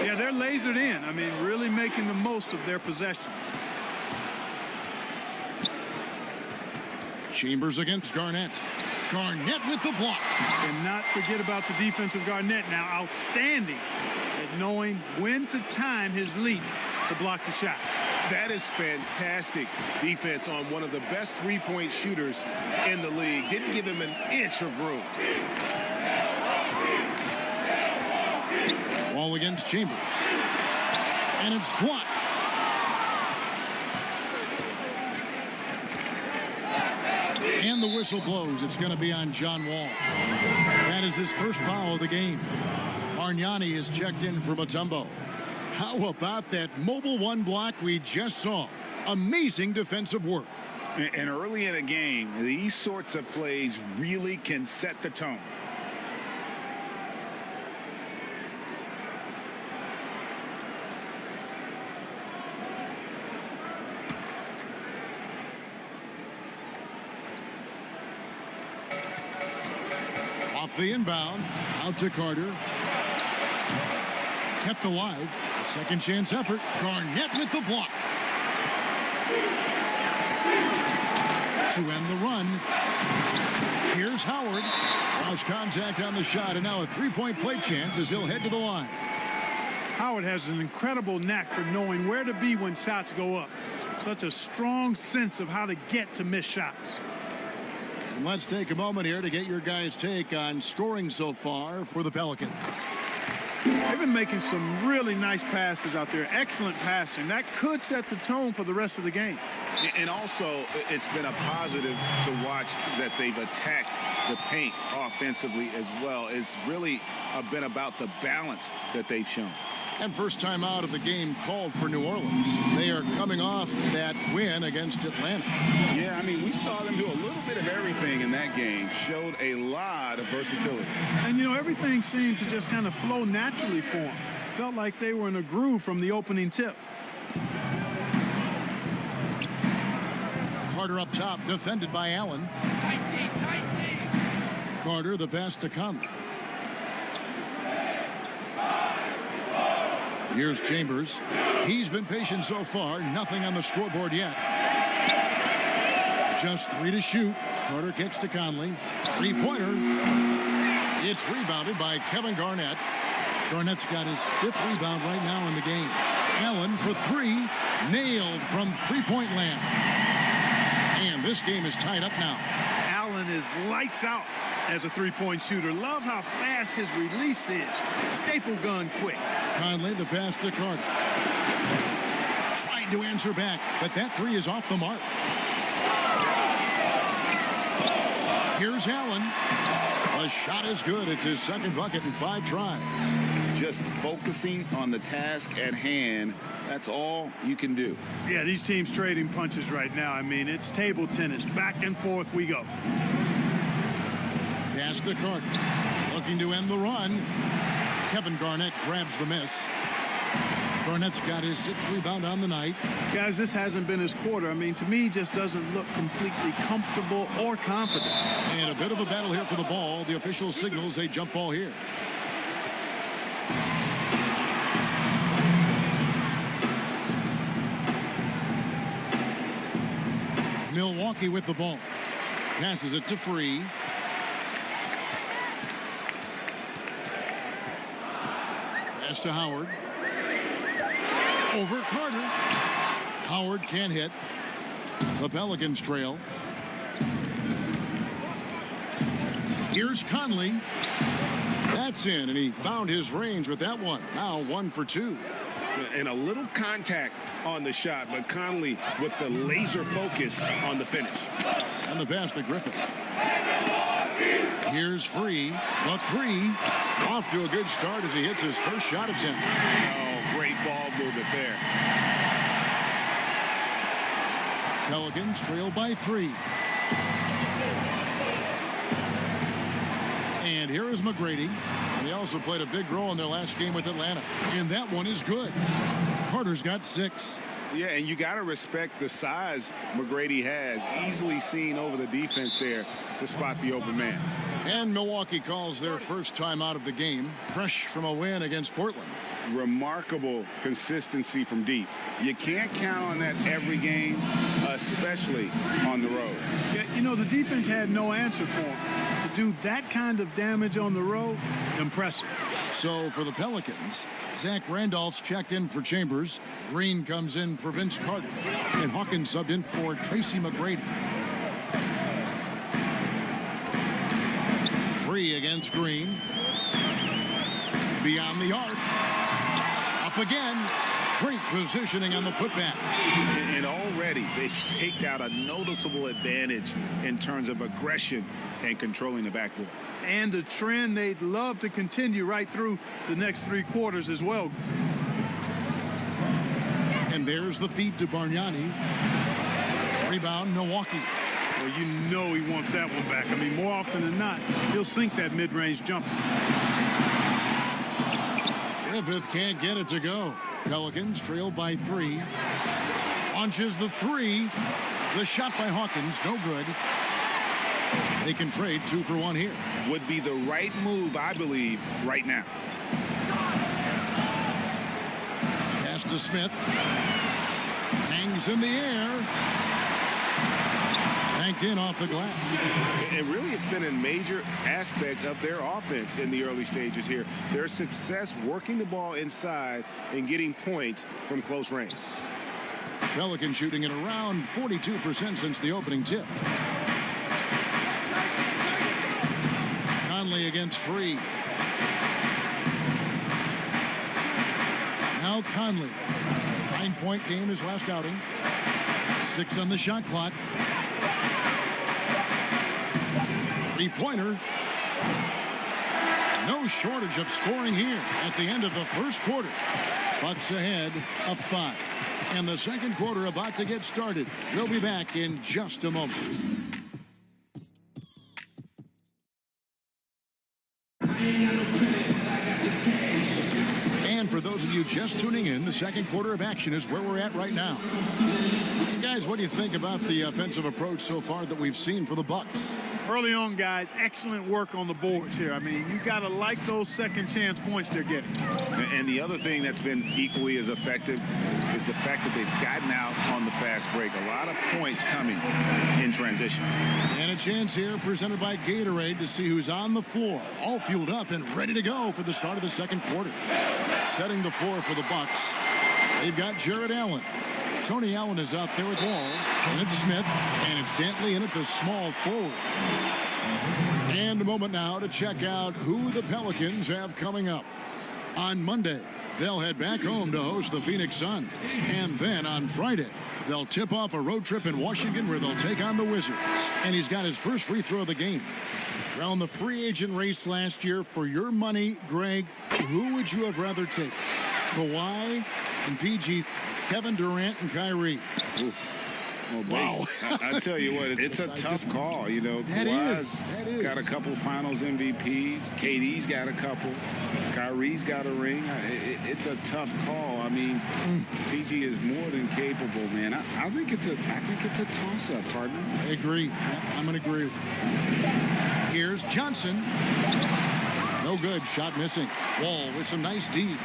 Yeah, they're lasered in. I mean, really making the most of their possessions. Chambers against Garnett. Garnett with the block. And not forget about the defense of Garnett now. Outstanding at knowing when to time his leap to block the shot. That is fantastic defense on one of the best three-point shooters in the league. Didn't give him an inch of room. Wall against Chambers. And it's blocked. And the whistle blows. It's going to be on John Wall. That is his first foul of the game. Bargnani is checked in for Mutombo. How about that mobile 1 block we just saw? Amazing defensive work. And early in a game, these sorts of plays really can set the tone. Off the inbound, out to Carter. Kept alive. A second chance effort. Garnett with the block. To end the run. Here's Howard. Lost contact on the shot, and now a three-point play chance as he'll head to the line. Howard has an incredible knack for knowing where to be when shots go up. Such a strong sense of how to get to miss shots. And let's take a moment here to get your guys' take on scoring so far for the Pelicans. They've been making some really nice passes out there. Excellent passing. That could set the tone for the rest of the game. And also, it's been a positive to watch that they've attacked the paint offensively as well. It's really been about the balance that they've shown. And first time out of the game called for New Orleans. They are coming off that win against Atlanta. Yeah, I mean, we saw them do a little bit of everything in that game. Showed a lot of versatility. And, you know, everything seemed to just kind of flow naturally for them. Felt like they were in a groove from the opening tip. Carter up top, defended by Allen. Carter, the pass to Conley. Here's Chambers. He's been patient so far. Nothing on the scoreboard yet. Just 3 to shoot. Carter kicks to Conley. Three-pointer. It's rebounded by Kevin Garnett. Garnett's got his 5th rebound right now in the game. Allen for 3. Nailed from three-point land. And this game is tied up now. Allen is lights out as a three-point shooter. Love how fast his release is. Staple gun quick. Conley, the pass to Carter. Tried to answer back, but that 3 is off the mark. Here's Allen. The shot is good. It's his 2nd bucket in 5 tries. Just focusing on the task at hand. That's all you can do. Yeah, these teams trading punches right now. I mean, it's table tennis. Back and forth we go. Pass to Carter. Looking to end the run. Kevin Garnett grabs the miss. Garnett's got his 6th rebound on the night. Guys, this hasn't been his quarter. I mean, to me, just doesn't look completely comfortable or confident. And a bit of a battle here for the ball. The official signals a jump ball here. Milwaukee with the ball. Passes it to Free. Pass to Howard. Over Carter. Howard can't hit. The Pelicans trail. Here's Conley. That's in, and he found his range with that one. Now 1 for 2. And a little contact on the shot, but Conley with the laser focus on the finish. And the pass to Griffin. Here's Free. The 3. Off to a good start as he hits his first shot attempt. Oh, great ball movement there. Pelicans trail by 3. And here is McGrady. And he also played a big role in their last game with Atlanta. And that one is good. Carter's got 6. Yeah, and you got to respect the size McGrady has. Easily seen over the defense there to spot the open man. And Milwaukee calls their first time out of the game, fresh from a win against Portland. Remarkable consistency from deep. You can't count on that every game, especially on the road. Yeah, you know, the defense had no answer for him. To do that kind of damage on the road, impressive. So for the Pelicans, Zach Randolph's checked in for Chambers. Green comes in for Vince Carter. And Hawkins subbed in for Tracy McGrady. Free against Green. Beyond the arc. Up again. Great positioning on the putback. And already they've staked out a noticeable advantage in terms of aggression and controlling the backboard. And a trend they'd love to continue right through the next 3 quarters as well. And there's the feed to Bargnani. Rebound, Milwaukee. Well, you know he wants that one back. I mean, more often than not, he'll sink that mid-range jumper. Griffith can't get it to go. Pelicans trail by 3. Launches the 3. The shot by Hawkins, no good. They can trade 2 for 1 here. Would be the right move, I believe, right now. Pass to Smith. Hangs in the air. Banked in off the glass. And really, it's been a major aspect of their offense in the early stages here. Their success working the ball inside and getting points from close range. Pelican shooting at around 42% since the opening tip. Conley against Free. Now Conley. 9-point game his last outing. 6 on the shot clock. 3-pointer. No shortage of scoring here at the end of the first quarter. Bucks ahead, up 5. And the second quarter about to get started. We'll be back in just a moment. And for those of you just tuning in, the second quarter of action is where we're at right now. Hey guys, what do you think about the offensive approach so far that we've seen for the Bucks? Early on, guys, excellent work on the boards here. I mean, you got to like those second chance points they're getting. And the other thing that's been equally as effective is the fact that they've gotten out on the fast break. A lot of points coming in transition. And a chance here presented by Gatorade to see who's on the floor, all fueled up and ready to go for the start of the second quarter. Setting the floor for the Bucks, they've got Jared Allen. Tony Allen is out there with Wall, and it's Smith, and it's Dantley in at the small forward. And a moment now to check out who the Pelicans have coming up. On Monday, they'll head back home to host the Phoenix Suns. And then on Friday, they'll tip off a road trip in Washington where they'll take on the Wizards. And he's got his first free throw of the game. Around the free agent race last year, for your money, Greg, who would you have rather take? Kawhi and PG, Kevin Durant and Kyrie. Ooh. Well, wow. I tell you what, it's a tough call. You know, Kawhi's got a couple finals MVPs. KD's got a couple. Kyrie's got a ring. It's a tough call. I mean, PG is more than capable, man. I think it's a toss-up, partner. I agree. Yeah, I'm going to agree with you. Here's Johnson. No good. Shot missing. Wall with some nice D.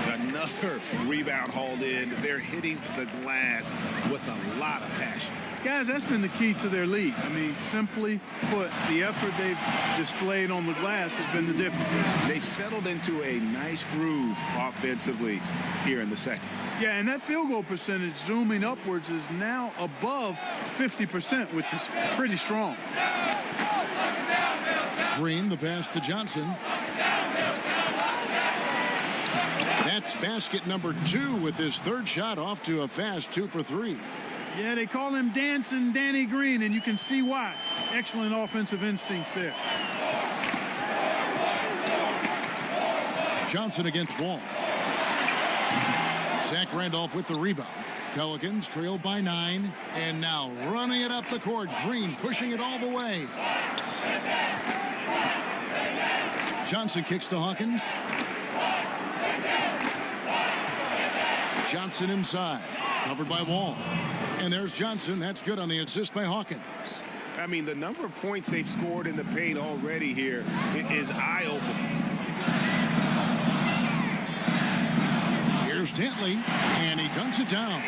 Another rebound hauled in. They're hitting the glass with a lot of passion. Guys, that's been the key to their lead. I mean, simply put, the effort they've displayed on the glass has been the difference. They've settled into a nice groove offensively here in the second. Yeah, and that field goal percentage zooming upwards is now above 50%, which is pretty strong. Green, the pass to Johnson. That's basket number 2 with his third shot off to a fast 2 for 3. Yeah, they call him Dancing Danny Green, and you can see why. Excellent offensive instincts there. Johnson against Wall. Zach Randolph with the rebound. Pelicans trailed by 9, and now running it up the court. Green pushing it all the way. Johnson kicks to Hawkins. Johnson inside, covered by Wall. And there's Johnson. That's good on the assist by Hawkins. I mean, the number of points they've scored in the paint already here is eye-opening. Here's Dantley, and he dunks it down.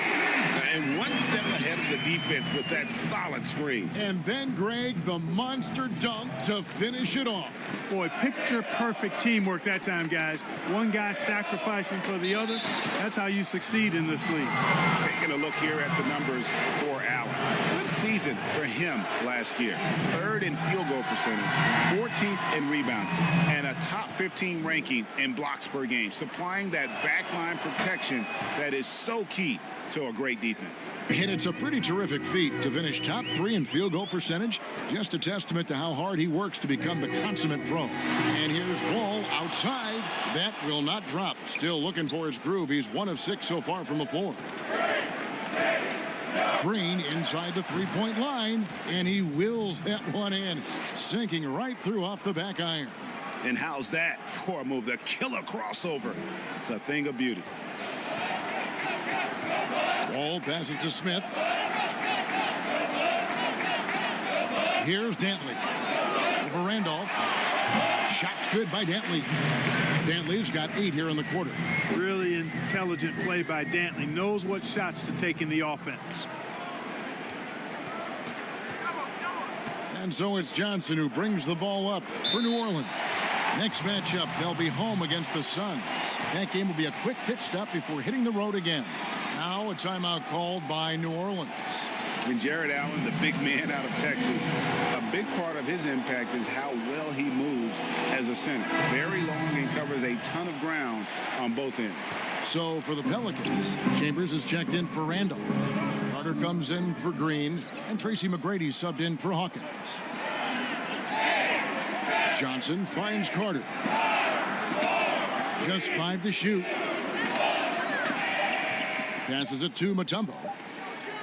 And one step ahead of the defense with that solid screen. And then, Greg, the monster dunk to finish it off. Boy, picture-perfect teamwork that time, guys. One guy sacrificing for the other. That's how you succeed in this league. Taking a look here at the numbers for Allen. Good season for him last year. 3rd in field goal percentage, 14th in rebounds, and a top 15 ranking in blocks per game, supplying that backline protection that is so key to a great defense. And it's a pretty terrific feat to finish top 3 in field goal percentage. Just a testament to how hard he works to become the consummate pro. And here's Wall outside. That will not drop. Still looking for his groove. He's 1 of 6 so far from the floor. Green inside the three-point line, and he wills that one in, sinking right through off the back iron. And how's that for a move? The killer crossover. It's a thing of beauty. Wall passes to Smith. Here's Dantley. Over Randolph. Shots good by Dantley. Dantley's got 8 here in the quarter. Really intelligent play by Dantley. Knows what shots to take in the offense. And so it's Johnson who brings the ball up for New Orleans. Next matchup, they'll be home against the Suns. That game will be a quick pit stop before hitting the road again. Now a timeout called by New Orleans. And Jared Allen, the big man out of Texas, a big part of his impact is how well he moves as a center. Very long and covers a ton of ground on both ends. So for the Pelicans, Chambers is checked in for Randolph. Carter comes in for Green, and Tracy McGrady subbed in for Hawkins. Johnson finds Carter. Just 5 to shoot. Passes it to Mutombo.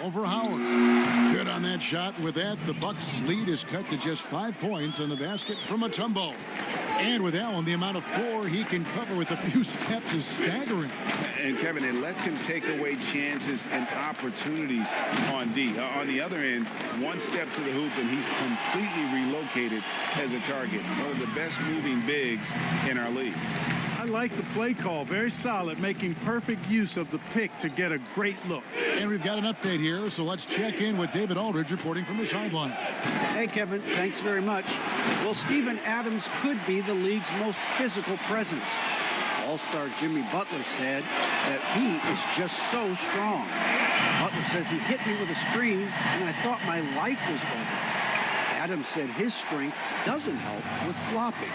Over Howard. Good on that shot. With that, the Bucks' lead is cut to just 5 points on the basket from Mutombo. And with Allen, the amount of 4 he can cover with a few steps is staggering. And Kevin, it lets him take away chances and opportunities on D. On the other end, 1 step to the hoop and he's completely relocated as a target. One of the best moving bigs in our league. I like the play call. Very solid, making perfect use of the pick to get a great look. And we've got an update here, so let's check in with David Aldridge reporting from the sideline. Hey, Kevin, thanks very much. Well, Steven Adams could be the league's most physical presence. All-star Jimmy Butler said that he is just so strong. Butler says he hit me with a screen, and I thought my life was over. Adams said his strength doesn't help with flopping.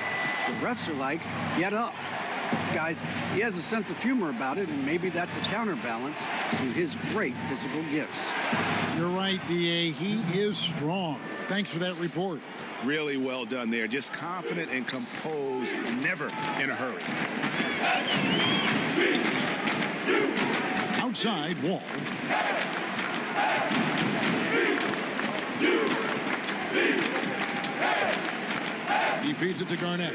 The refs are like, get up. Guys, he has a sense of humor about it, and maybe that's a counterbalance to his great physical gifts. You're right, D.A. He is strong. Thanks for that report. Really well done there. Just confident and composed, never in a hurry. Outside, Wall. He feeds it to Garnett.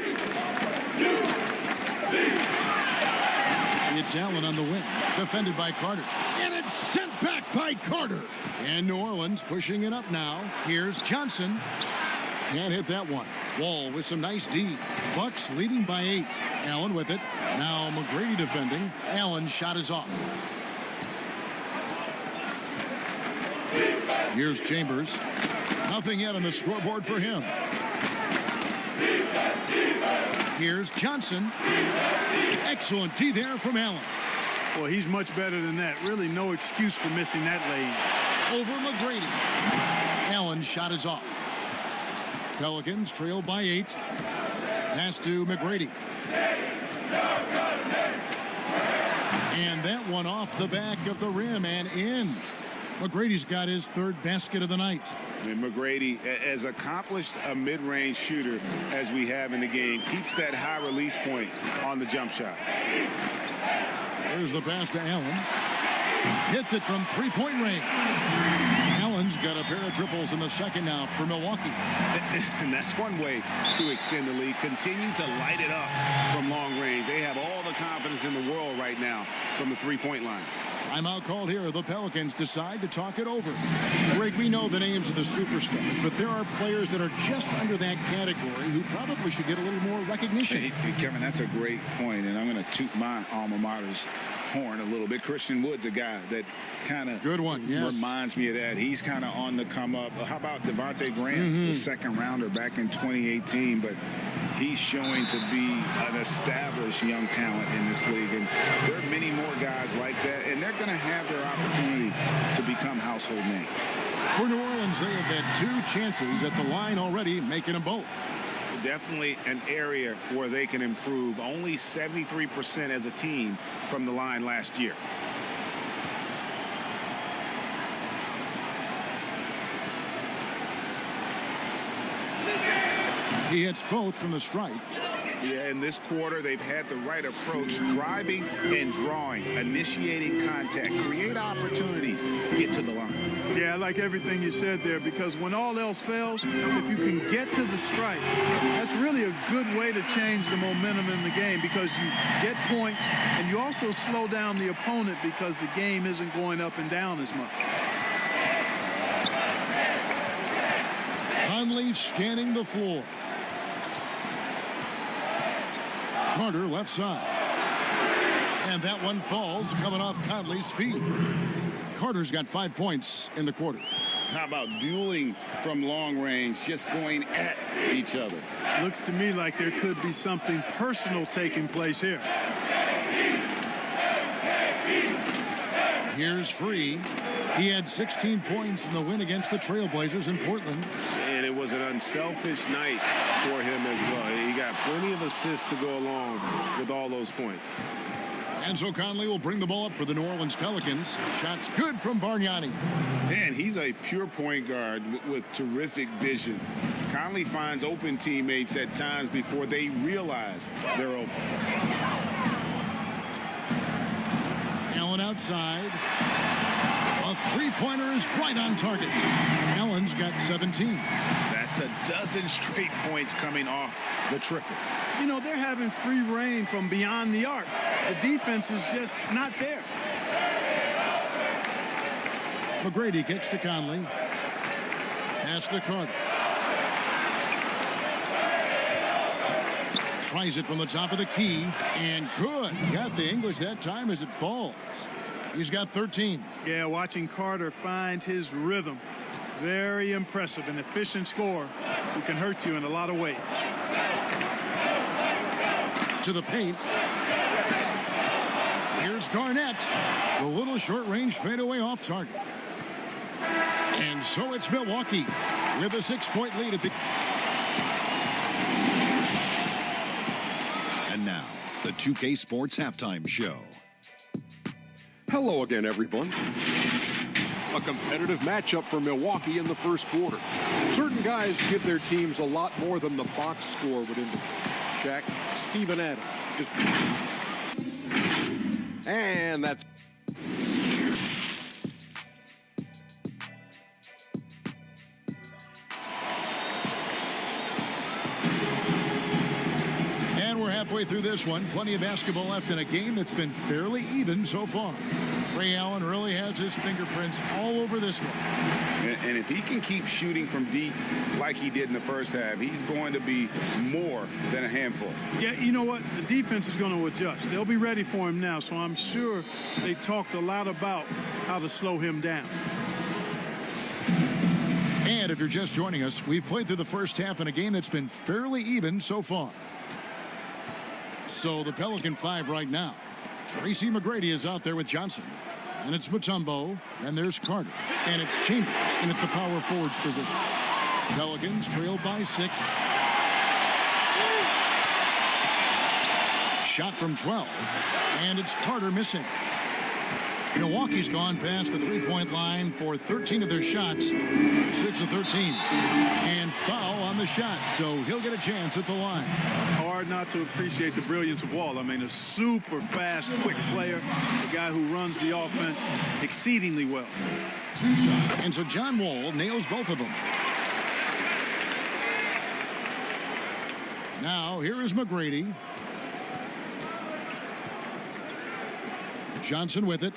It's Allen on the wing, defended by Carter. And it's sent back by Carter. And New Orleans pushing it up now. Here's Johnson. Can't hit that one. Wall with some nice D. Bucks leading by 8. Allen with it. Now McGrady defending. Allen's shot is off. Here's Chambers. Nothing yet on the scoreboard for him. Here's Johnson. Excellent D there from Allen. Well, he's much better than that. Really no excuse for missing that lane. Over McGrady. Allen's shot is off. Pelicans trail by 8. Pass to McGrady. And that one off the back of the rim and in. McGrady's got his 3rd basket of the night. And McGrady, as accomplished a mid-range shooter as we have in the game, keeps that high release point on the jump shot. There's the pass to Allen. Hits it from 3-point range. Allen's got a pair of triples in the second now for Milwaukee. And that's one way to extend the lead. Continue to light it up from long range. They have all the confidence in the world right now from the 3-point line. Timeout called here. The Pelicans decide to talk it over. Greg, we know the names of the superstars, but there are players that are just under that category who probably should get a little more recognition. Hey, Kevin, that's a great point, and I'm going to toot my alma mater's horn a little bit. Christian Wood's a guy that kind of reminds me of that. He's kind of on the come up. How about Devontae Graham, the 2nd rounder back in 2018, but he's showing to be an established young talent in this league, and there are many more guys like that, and they're going to have their opportunity to become household names. For New Orleans, they have had 2 chances at the line already, making them both. Definitely an area where they can improve. Only 73% as a team from the line last year. He hits both from the stripe. Yeah, in this quarter, they've had the right approach, driving and drawing, initiating contact, create opportunities, get to the line. Yeah, I like everything you said there, because when all else fails, if you can get to the stripe, that's really a good way to change the momentum in the game, because you get points and you also slow down the opponent because the game isn't going up and down as much. Conley scanning the floor. Carter left side. And that one falls coming off Conley's feet. Carter's got 5 points in the quarter. How about dueling from long range, just going at each other? Looks to me like there could be something personal taking place here. Here's Free. He had 16 points in the win against the Trailblazers in Portland. And it was an unselfish night for him as well. He got plenty of assists to go along with all those points. And so Conley will bring the ball up for the New Orleans Pelicans. Shots good from Bargnani. Man, he's a pure point guard with terrific vision. Conley finds open teammates at times before they realize they're open. Allen outside. A three-pointer is right on target. Allen's got 17. That's a dozen straight points coming off the triple. You know, they're having free reign from beyond the arc. The defense is just not there. McGrady kicks to Conley. Pass to Carter. Tries it from the top of the key, and good. Got the English that time as it falls. He's got 13. Yeah, watching Carter find his rhythm. Very impressive, an efficient scorer who can hurt you in a lot of ways. To the paint. Here's Garnett. The little short-range fadeaway off target. And so it's Milwaukee with a 6-point lead at the... And now, the 2K Sports Halftime Show. Hello again, everyone. A competitive matchup for Milwaukee in the first quarter. Certain guys give their teams a lot more than the box score would indicate. Shaq, Steven Adams. And that's... Halfway through this one, plenty of basketball left in a game that's been fairly even so far. Ray Allen really has his fingerprints all over this one. And if he can keep shooting from deep like he did in the first half, he's going to be more than a handful. Yeah, you know what? The defense is going to adjust. They'll be ready for him now, so I'm sure they talked a lot about how to slow him down. And if you're just joining us, we've played through the first half in a game that's been fairly even so far. So the Pelican 5 right now. Tracy McGrady is out there with Johnson. And it's Mutombo. And there's Carter. And it's Chambers in at the power forwards position. Pelicans trailed by 6. Shot from 12. And it's Carter missing. Milwaukee's gone past the three-point line for 13 of their shots. 6 of 13. And foul on the shot, so he'll get a chance at the line. Hard not to appreciate the brilliance of Wall. I mean, a super fast, quick player. A guy who runs the offense exceedingly well. And so John Wall nails both of them. Now, here is McGrady. Johnson with it.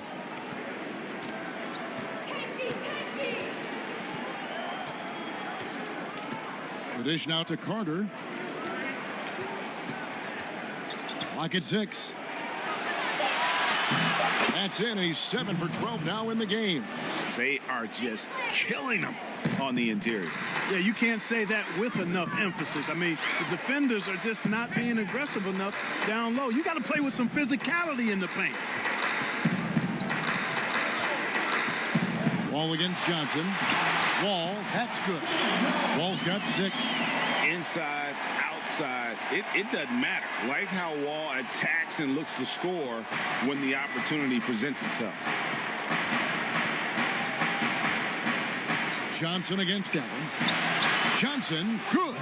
The dish now to Carter. Clock at 6. That's in, and he's 7 for 12 now in the game. They are just killing him on the interior. Yeah, you can't say that with enough emphasis. I mean, the defenders are just not being aggressive enough down low. You got to play with some physicality in the paint. Wall against Johnson. Wall, that's good. Wall's got 6. Inside, outside, it doesn't matter. Like how Wall attacks and looks to score when the opportunity presents itself. Johnson against Allen. Johnson, good.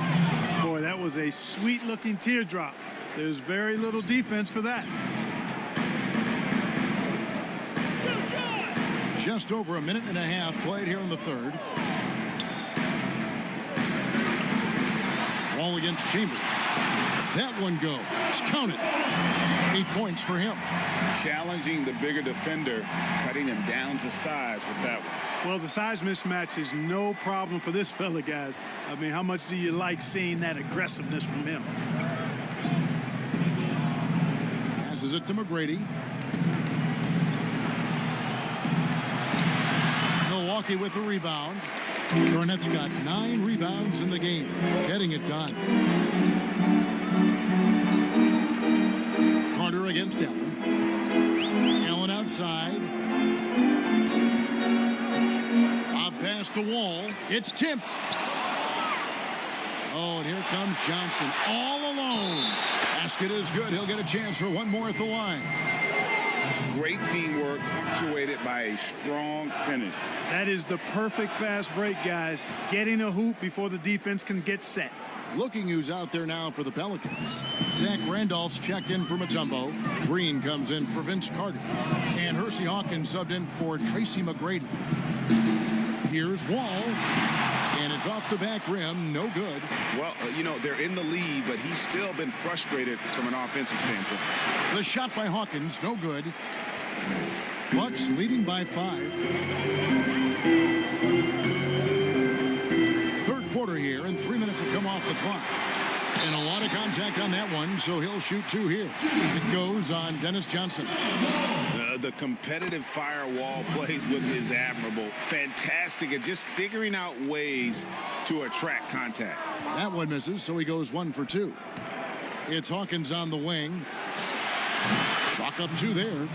Boy, that was a sweet-looking teardrop. There's very little defense for that. Just over a minute and a half played here in the third. Wall against Chambers. That one goes. Count it. 8 points for him. Challenging the bigger defender, cutting him down to size with that one. Well, the size mismatch is no problem for this fella, guys. I mean, how much do you like seeing that aggressiveness from him? Passes it to McGrady. Milwaukee with the rebound. Garnett's got 9 rebounds in the game, getting it done. Carter against Allen. Allen outside. Lob pass to Wall. It's tipped. Oh, and here comes Johnson all alone. Basket is good. He'll get a chance for one more at the line. Great teamwork, punctuated by a strong finish. That is the perfect fast break, guys. Getting a hoop before the defense can get set. Looking who's out there now for the Pelicans. Zach Randolph's checked in for Mutombo. Green comes in for Vince Carter. And Hersey Hawkins subbed in for Tracy McGrady. Here's Wall. And it's off the back rim. No good. Well, they're in the lead, but he's still been frustrated from an offensive standpoint. The shot by Hawkins. No good. Bucks leading by 5. Third quarter here, and 3 minutes have come off the clock. And a lot of contact on that one, so he'll shoot 2 here. It goes on Dennis Johnson. The competitive firewall plays with is admirable. Fantastic at just figuring out ways to attract contact. That one misses, so he goes 1 for 2. It's Hawkins on the wing. Chalk up 2 there.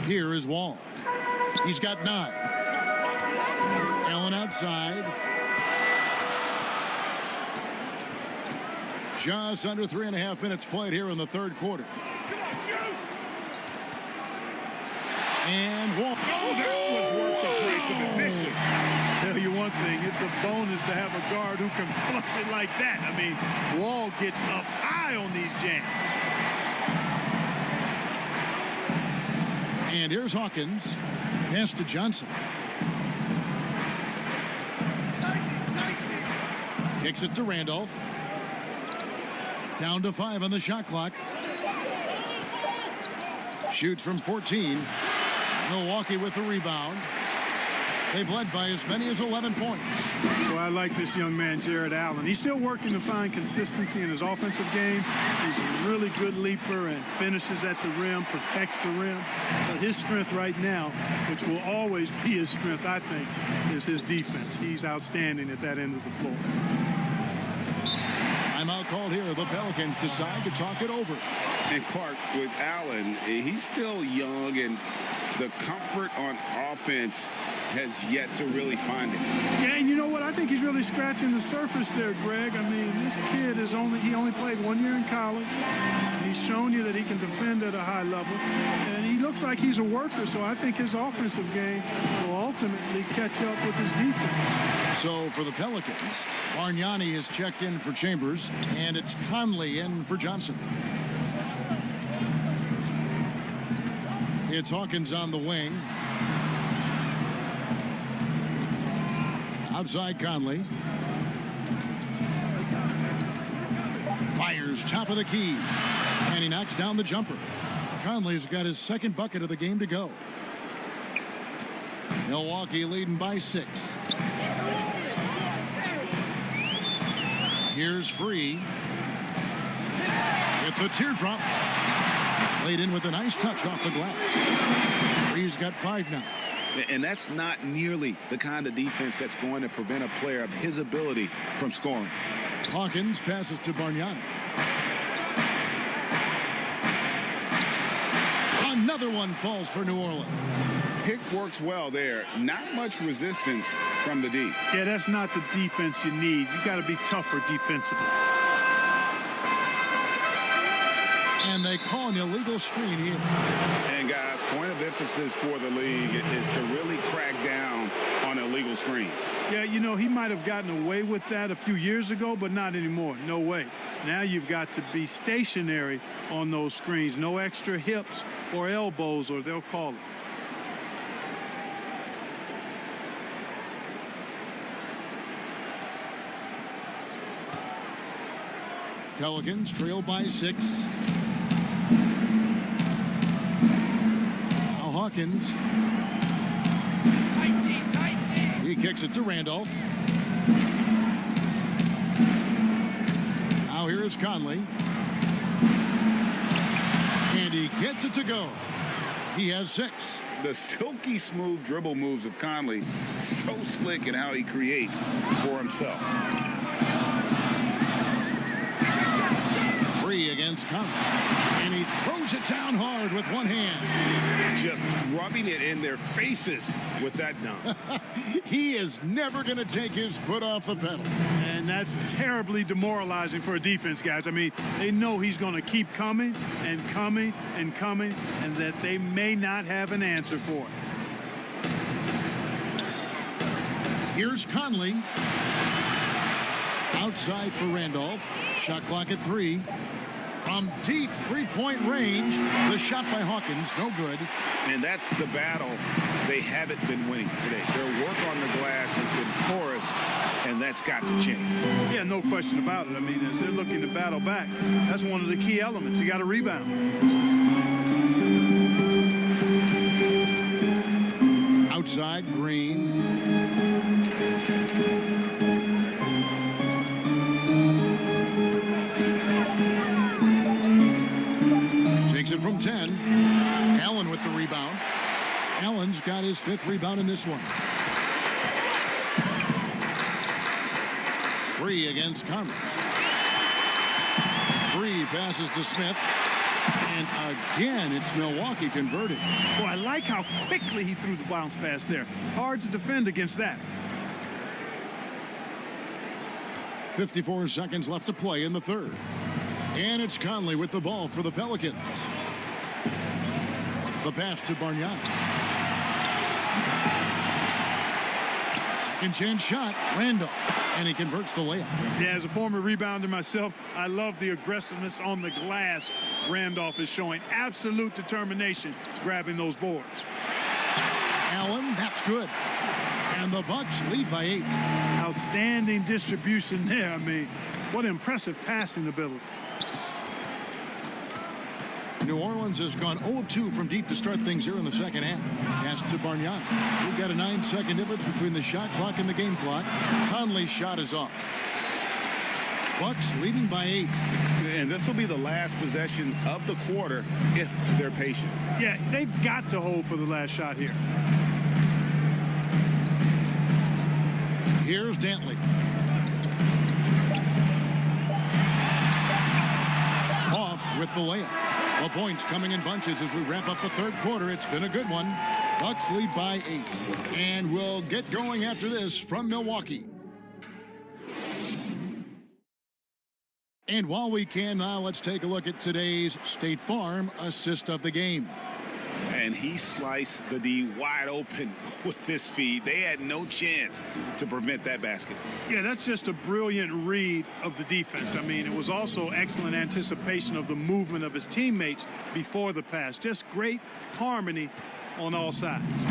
Here is Wall. He's got 9. Allen outside. Just under 3.5 minutes played here in the third quarter. And Wall. Oh, that was worth the price of admission. Tell you one thing, it's a bonus to have a guard who can flush it like that. I mean, Wall gets up high on these jams. And here's Hawkins. Pass to Johnson. Kicks it to Randolph. Down to 5 on the shot clock. Shoots from 14. Milwaukee with the rebound. They've led by as many as 11 points. Well, I like this young man, Jared Allen. He's still working to find consistency in his offensive game. He's a really good leaper and finishes at the rim, protects the rim. But his strength right now, which will always be his strength, I think, is his defense. He's outstanding at that end of the floor. Timeout called here. The Pelicans decide to talk it over. And Clark, with Allen, he's still young, and the comfort on offense has yet to really find it. Yeah, and you know what? I think he's really scratching the surface there, Greg. I mean, this kid is only played 1 year in college. He's shown you that he can defend at a high level. And he looks like he's a worker, so I think his offensive game will ultimately catch up with his defense. So for the Pelicans, Bargnani is checked in for Chambers, and it's Conley in for Johnson. It's Hawkins on the wing. Outside Conley. Fires top of the key. And he knocks down the jumper. Conley's got his second bucket of the game to go. Milwaukee leading by 6. Here's Free. With the teardrop. Laid in with a nice touch off the glass. Free's got 5 now. And that's not nearly the kind of defense that's going to prevent a player of his ability from scoring. Hawkins passes to Bargnani. Another one falls for New Orleans. Pick works well there. Not much resistance from the D. Yeah, that's not the defense you need. You got to be tougher defensively. And they call an illegal screen here. And guys, point of emphasis for the league is to really crack down on illegal screens. Yeah, you know, he might have gotten away with that a few years ago, but not anymore. No way. Now you've got to be stationary on those screens. No extra hips or elbows, or they'll call it. Pelicans trail by 6. Now Hawkins. He kicks it to Randolph. Now here is Conley. And he gets it to go. He has 6. The silky smooth dribble moves of Conley, so slick in how he creates for himself. Free against Conley. And he throws it down hard with one hand. Just rubbing it in their faces with that dunk. He is never going to take his foot off the pedal. And that's terribly demoralizing for a defense, guys. I mean, they know he's going to keep coming and coming and coming, and that they may not have an answer for it. Here's Conley. Outside for Randolph. Shot clock at 3. From deep three-point range, the shot by Hawkins, no good. And that's the battle they haven't been winning today. Their work on the glass has been porous, and that's got to change. Yeah, no question about it. I mean, as they're looking to battle back, that's one of the key elements. You got to rebound. Outside, Green. Takes it from 10. Allen with the rebound. Allen's got his 5th rebound in this one. Free against Conley. Free passes to Smith. And again, it's Milwaukee converting. Boy, I like how quickly he threw the bounce pass there. Hard to defend against that. 54 seconds left to play in the third. And it's Conley with the ball for the Pelicans. The pass to Bargnani. Second chance shot, Randolph. And he converts the layup. Yeah, as a former rebounder myself, I love the aggressiveness on the glass Randolph is showing. Absolute determination grabbing those boards. Allen, that's good. And the Bucks lead by 8. Outstanding distribution there. I mean, what impressive passing ability. New Orleans has gone 0 of 2 from deep to start things here in the second half. Pass to Bargnani. We've got a 9-second difference between the shot clock and the game clock. Conley's shot is off. Bucks leading by 8. And this will be the last possession of the quarter if they're patient. Yeah, they've got to hold for the last shot here. Here's Dantley. Off with the layup. The points coming in bunches as we wrap up the third quarter. It's been a good one. Bucks lead by 8. And we'll get going after this from Milwaukee. And while we can now, let's take a look at today's State Farm assist of the game. And he sliced the D wide open with this feed. They had no chance to prevent that basket. Yeah, that's just a brilliant read of the defense. I mean, it was also excellent anticipation of the movement of his teammates before the pass. Just great harmony on all sides.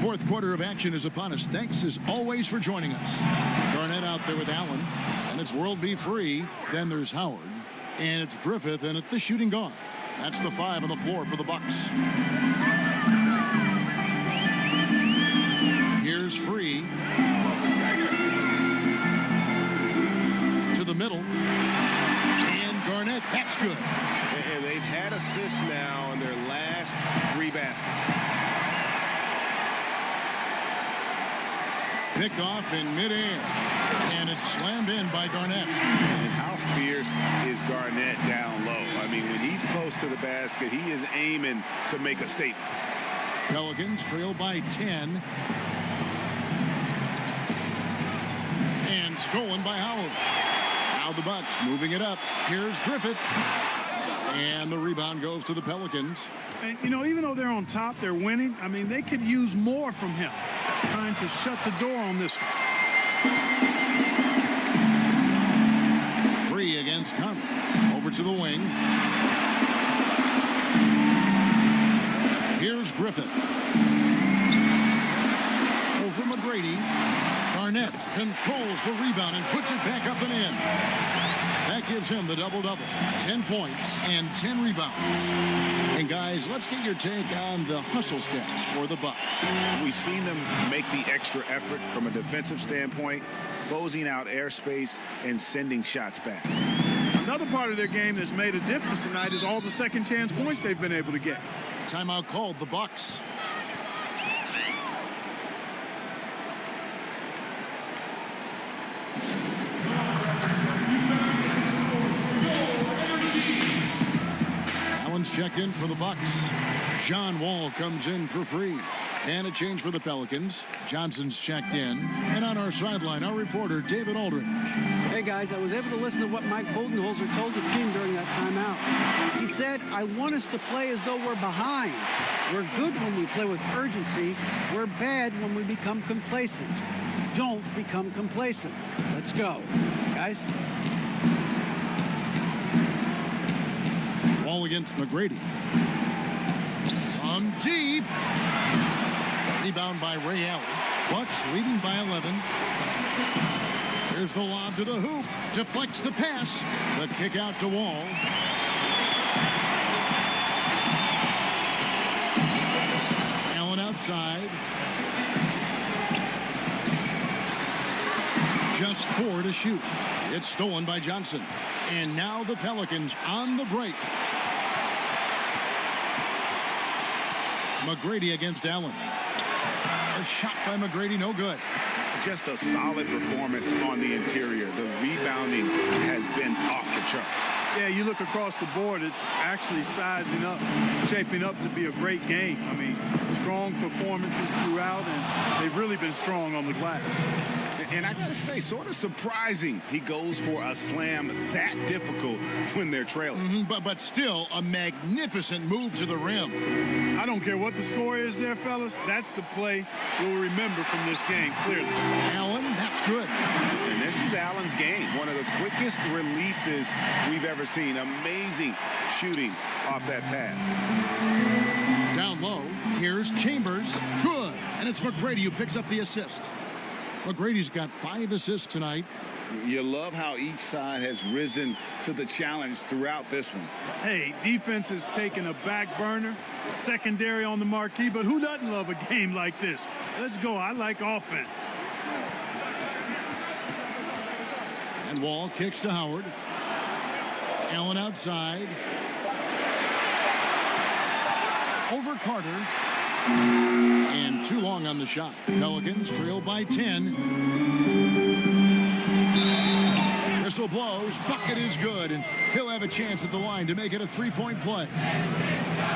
Fourth quarter of action is upon us. Thanks as always for joining us. Garnett out there with Allen. And it's World B. Free. Then there's Howard. And it's Griffith and at the shooting guard. That's the 5 on the floor for the Bucks. Here's Free. To the middle. And Garnett, that's good. And they've had assists now in their last 3 baskets. Pick off in midair. And it's slammed in by Garnett. And how fierce is Garnett down low? I mean, when he's close to the basket, he is aiming to make a statement. Pelicans trail by 10. And stolen by Howard. Now the Bucks moving it up. Here's Griffith. And the rebound goes to the Pelicans. And, you know, even though they're on top, they're winning. I mean, they could use more from him. Trying to shut the door on this one. Free against Conley. Over to the wing. Here's Griffith. Over McGrady. Garnett controls the rebound and puts it back up and in. That gives him the double-double. 10 points and 10 rebounds. And guys, let's get your take on the hustle stats for the Bucks. We've seen them make the extra effort from a defensive standpoint, closing out airspace and sending shots back. Another part of their game that's made a difference tonight is all the second chance points they've been able to get. Timeout called, the Bucks. Allen's checked in for the Bucks. John Wall comes in for Free. And a change for the Pelicans. Johnson's checked in. And on our sideline, our reporter, David Aldridge. Hey, guys, I was able to listen to what Mike Budenholzer told his team during that timeout. He said, I want us to play as though we're behind. We're good when we play with urgency. We're bad when we become complacent. don't become complacent. Let's go, guys. Ball against McGrady. From deep. Rebound by Ray Allen. Bucks leading by 11. Here's the lob to the hoop. Deflects the pass. The kick out to Wall. Allen outside. Just 4 to shoot. It's stolen by Johnson. And now the Pelicans on the break. McGrady against Allen. A shot by McGrady, no good. Just a solid performance on the interior. The rebounding has been off the charts. Yeah, you look across the board, it's actually sizing up, shaping up to be a great game. I mean, strong performances throughout, and they've really been strong on the glass. And I got to say, sort of surprising he goes for a slam that difficult when they're trailing. But still a magnificent move to the rim. I don't care what the score is there, fellas. That's the play we'll remember from this game, clearly. Allen, that's good. And this is Allen's game. One of the quickest releases we've ever seen. Amazing shooting off that pass. Down low, here's Chambers. Good. And it's McGrady who picks up the assist. McGrady's got 5 assists tonight. You love how each side has risen to the challenge throughout this one. Hey, defense is taking a back burner, secondary on the marquee, but who doesn't love a game like this? Let's go. I like offense. And Wall kicks to Howard. Allen outside. Over Carter. And too long on the shot. Pelicans trail by 10. Whistle blows. Bucket is good. And he'll have a chance at the line to make it a 3-point play.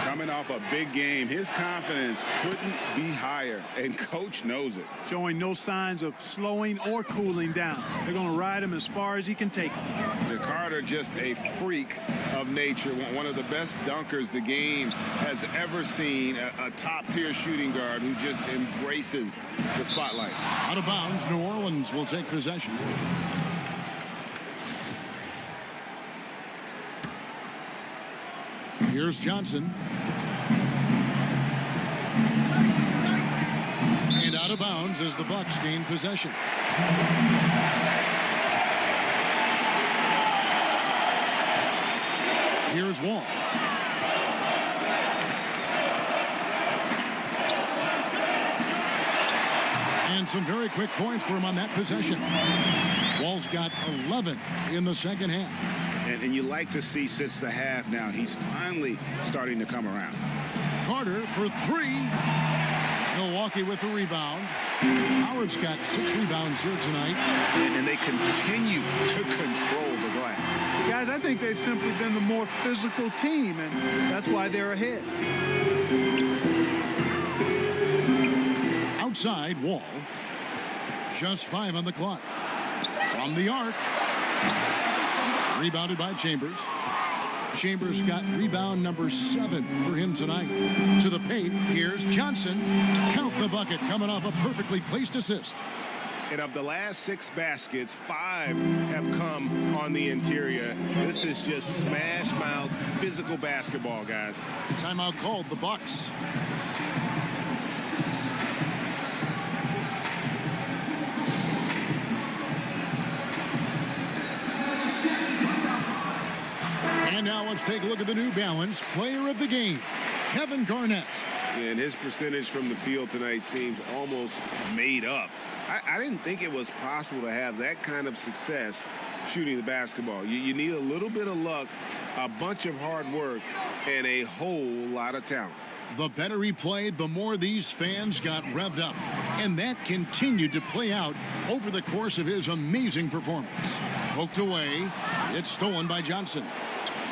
Coming off a big game, his confidence couldn't be higher. And coach knows it. Showing no signs of slowing or cooling down. They're going to ride him as far as he can take him. Carter, just a freak of nature. One of the best dunkers the game has ever seen. A top-tier shooting guard who just embraces the spotlight. Out of bounds, New Orleans will take possession. Here's Johnson. And out of bounds as the Bucks gain possession. Here's Wall. And some very quick points for him on that possession. Wall's got 11 in the second half. And you like to see since the half now, he's finally starting to come around. Carter for 3. Milwaukee with the rebound. Howard's got 6 rebounds here tonight. And they continue to control the glass. Guys, I think they've simply been the more physical team, and that's why they're ahead. Outside, Wall. Just 5 on the clock. From the arc. Rebounded by Chambers. Chambers got rebound number 7 for him tonight. To the paint, here's Johnson. Count the bucket, coming off a perfectly placed assist. And of the last 6 baskets, 5 have come on the interior. This is just smash mouth physical basketball, guys. Timeout called, the Bucks. And now let's take a look at the New Balance player of the game, Kevin Garnett. And his percentage from the field tonight seems almost made up. I didn't think it was possible to have that kind of success shooting the basketball. You need a little bit of luck, a bunch of hard work, and a whole lot of talent. The better he played, the more these fans got revved up. And that continued to play out over the course of his amazing performance. Poked away. It's stolen by Johnson.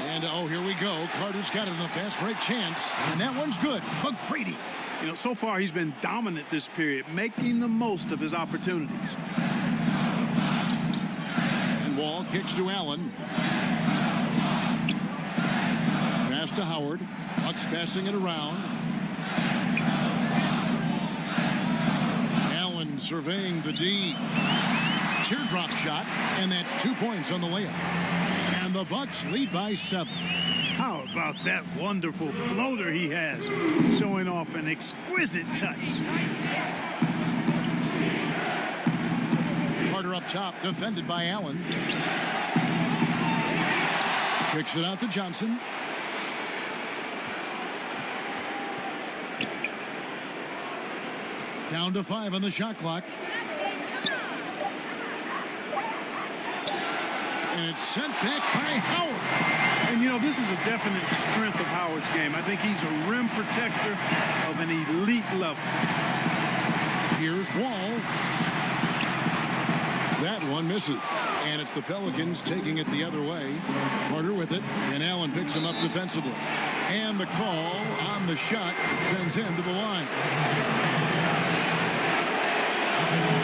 And, oh, here we go. Carter's got it in the fast break chance. And that one's good. McGrady. You know, so far he's been dominant this period, making the most of his opportunities. And Wall kicks to Allen. Pass to Howard. Bucks passing it around. Allen Allen surveying the D. Teardrop shot, and that's 2 points on the layup. And the Bucks lead by 7. How about that wonderful floater he has, showing off an exquisite touch. Carter up top, defended by Allen. Kicks it out to Johnson. Down to 5 on the shot clock. And it's sent back by Howard. And, you know, this is a definite strength of Howard's game. I think he's a rim protector of an elite level. Here's Wall. That one misses. And it's the Pelicans taking it the other way. Carter with it, and Allen picks him up defensively. And the call on the shot sends him to the line.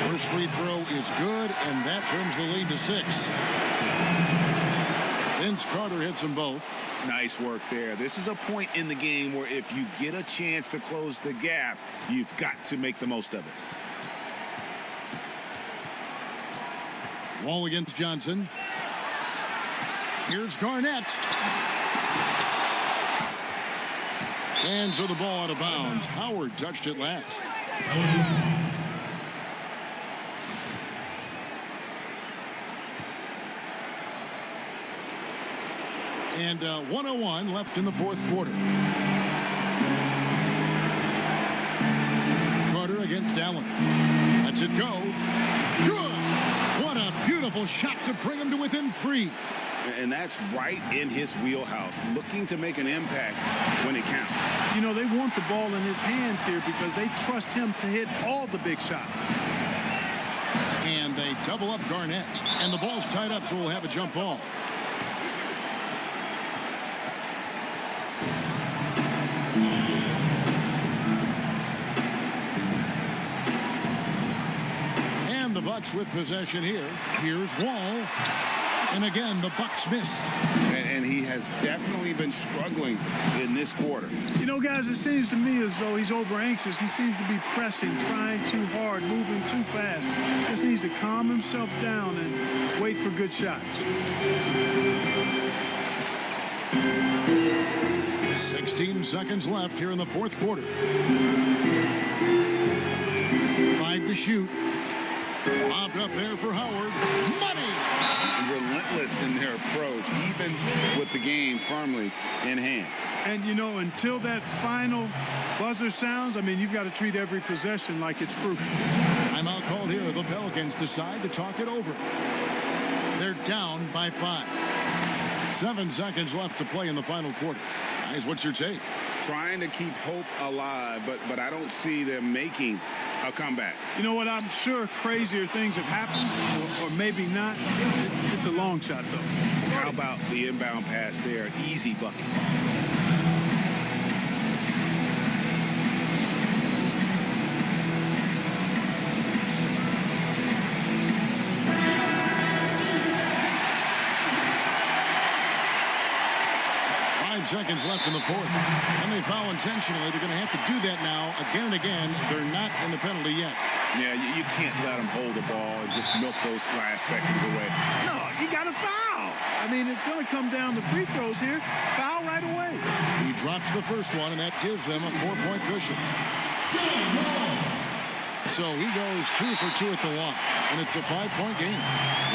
First free throw is good, and that trims the lead to 6. Vince Carter hits them both. Nice work there. This is a point in the game where if you get a chance to close the gap, you've got to make the most of it. Wall against Johnson. Here's Garnett. And so the ball out of bounds. Howard touched it last. And 1:01 left in the fourth quarter. Carter against Allen. Lets it go. Good. What a beautiful shot to bring him to within 3. And that's right in his wheelhouse, looking to make an impact when it counts. You know, they want the ball in his hands here because they trust him to hit all the big shots. And they double up Garnett. And the ball's tied up, so we'll have a jump ball. And the Bucks with possession here. Here's Wall. And again, the Bucks miss. And he has definitely been struggling in this quarter. You know, guys, it seems to me as though he's over anxious. He seems to be pressing, trying too hard, moving too fast. Just needs to calm himself down and wait for good shots. 16 seconds left here in the fourth quarter. 5 to shoot. Lobbed up there for Howard. Money! Relentless in their approach, even with the game firmly in hand. And, you know, until that final buzzer sounds, I mean, you've got to treat every possession like it's crucial. Timeout called here. The Pelicans decide to talk it over. They're down by 5. 7 seconds left to play in the final quarter. Guys, what's your take? Trying to keep hope alive, but I don't see them making a comeback. You know what? I'm sure crazier things have happened, or maybe not. It's a long shot, though. How about the inbound pass there? Easy bucket. 5 seconds left in the fourth. And they foul intentionally. They're going to have to do that now again and again. They're not in the penalty yet. Yeah, you can't let them hold the ball and just milk those last seconds away. No, you got to foul. I mean, it's going to come down to free throws here. Foul right away. He drops the first one, and that gives them a 4-point cushion. So he goes 2 for 2 at the line, and it's a 5-point game.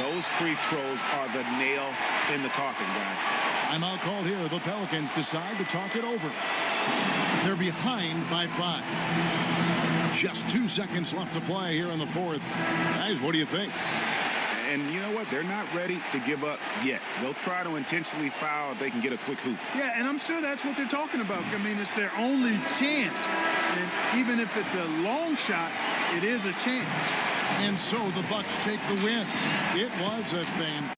Those free throws are the nail in the coffin, guys. Timeout called here. The Pelicans decide to talk it over. They're behind by 5. Just 2 seconds left to play here in the fourth. Guys, what do you think? And you know what? They're not ready to give up yet. They'll try to intentionally foul if they can get a quick hoop. Yeah, and I'm sure that's what they're talking about. I mean, it's their only chance. And even if it's a long shot, it is a chance. And so the Bucks take the win. It was a fan.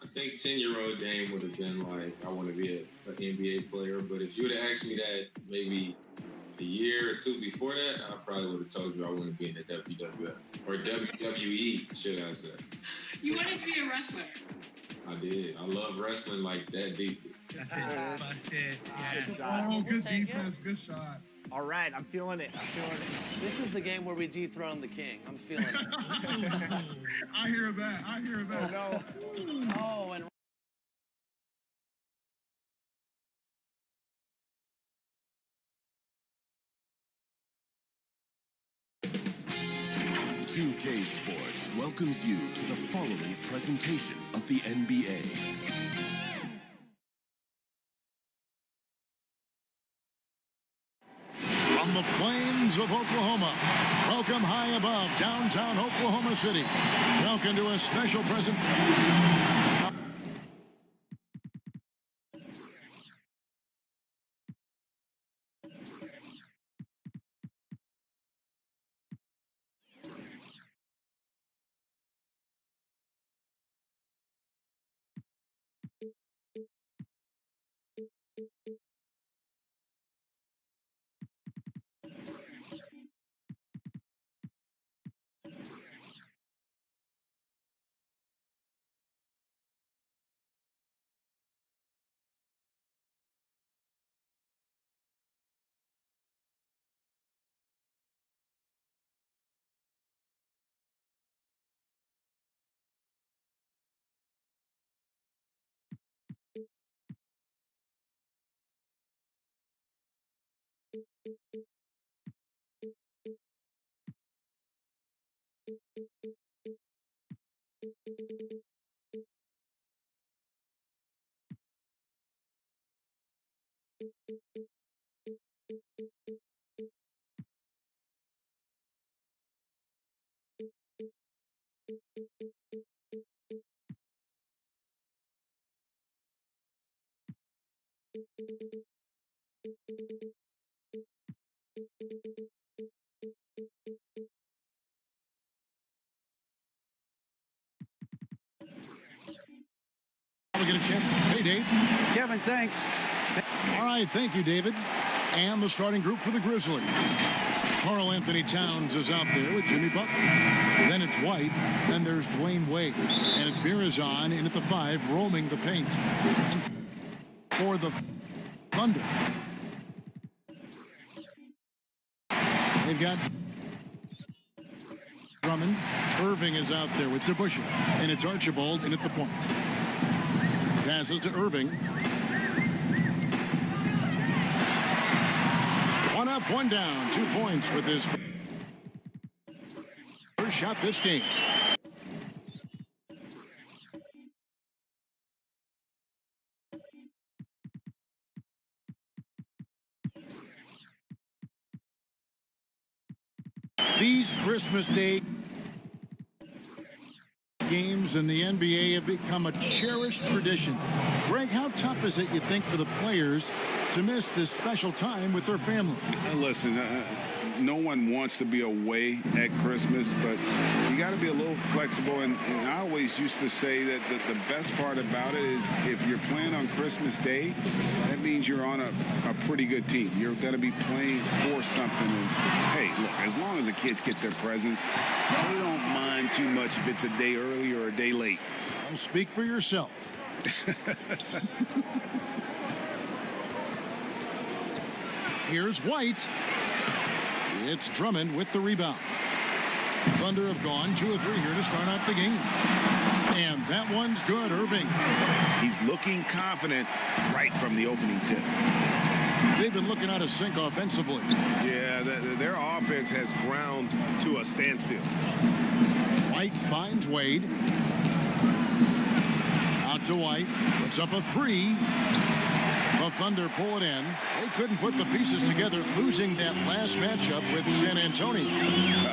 I think 10-year-old Dame would have been like, I want to be an NBA player. But if you would have asked me that maybe a year or two before that, I probably would have told you I want to be in the WWF or WWE, should I say. You wanted to be a wrestler. I did. I love wrestling like that deeply. Busted. Oh, good defense. Good shot. All right, I'm feeling it. This is the game where we dethrone the king. I'm feeling it. I hear that. Oh, no. Oh, and 2K Sports welcomes you to the following presentation of the NBA. From the plains of Oklahoma, welcome high above downtown Oklahoma City. Welcome to a special present. We get a chance. Hey, Dave. Kevin, thanks. All right, thank you, David. And the starting group for the Grizzlies. Karl Anthony Towns is out there with Jimmy Butler. Then it's White. Then there's Dwayne Wade. And it's Mirazon in at the 5, roaming the paint. And for the Thunder, They've got Drummond. Irving is out there with DeBusschere. And it's Archibald in at the point. Passes to Irving. One up, one down. 2 points for this first shot this game. These Christmas Day games in the NBA have become a cherished tradition. Greg, how tough is it, you think, for the players to miss this special time with their family? Listen, no one wants to be away at Christmas, but you got to be a little flexible. And I always used to say that the best part about it is if you're playing on Christmas Day, that means you're on a pretty good team. You're going to be playing for something. And, hey, look, as long as the kids get their presents, they don't mind too much if it's a day early or a day late. Well, speak for yourself. Here's White. It's Drummond with the rebound. Thunder have gone 2 of 3 here to start out the game. And that one's good, Irving. He's looking confident right from the opening tip. They've been looking out of sync offensively. Yeah, their offense has ground to a standstill. White finds Wade. Out to White. Puts up a 3. The Thunder pull it in. They couldn't put the pieces together, losing that last matchup with San Antonio.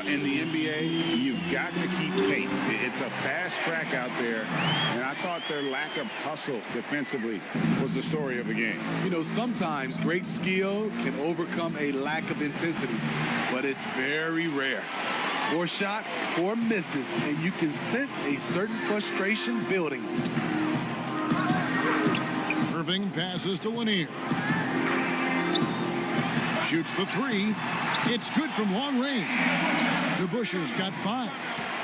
In the NBA, you've got to keep pace. It's a fast track out there, and I thought their lack of hustle defensively was the story of the game. You know, sometimes great skill can overcome a lack of intensity, but it's very rare. 4 shots, 4 misses, and you can sense a certain frustration building. Irving passes to Lanier. Shoots the 3. It's good from long range. DeBusschere's got 5.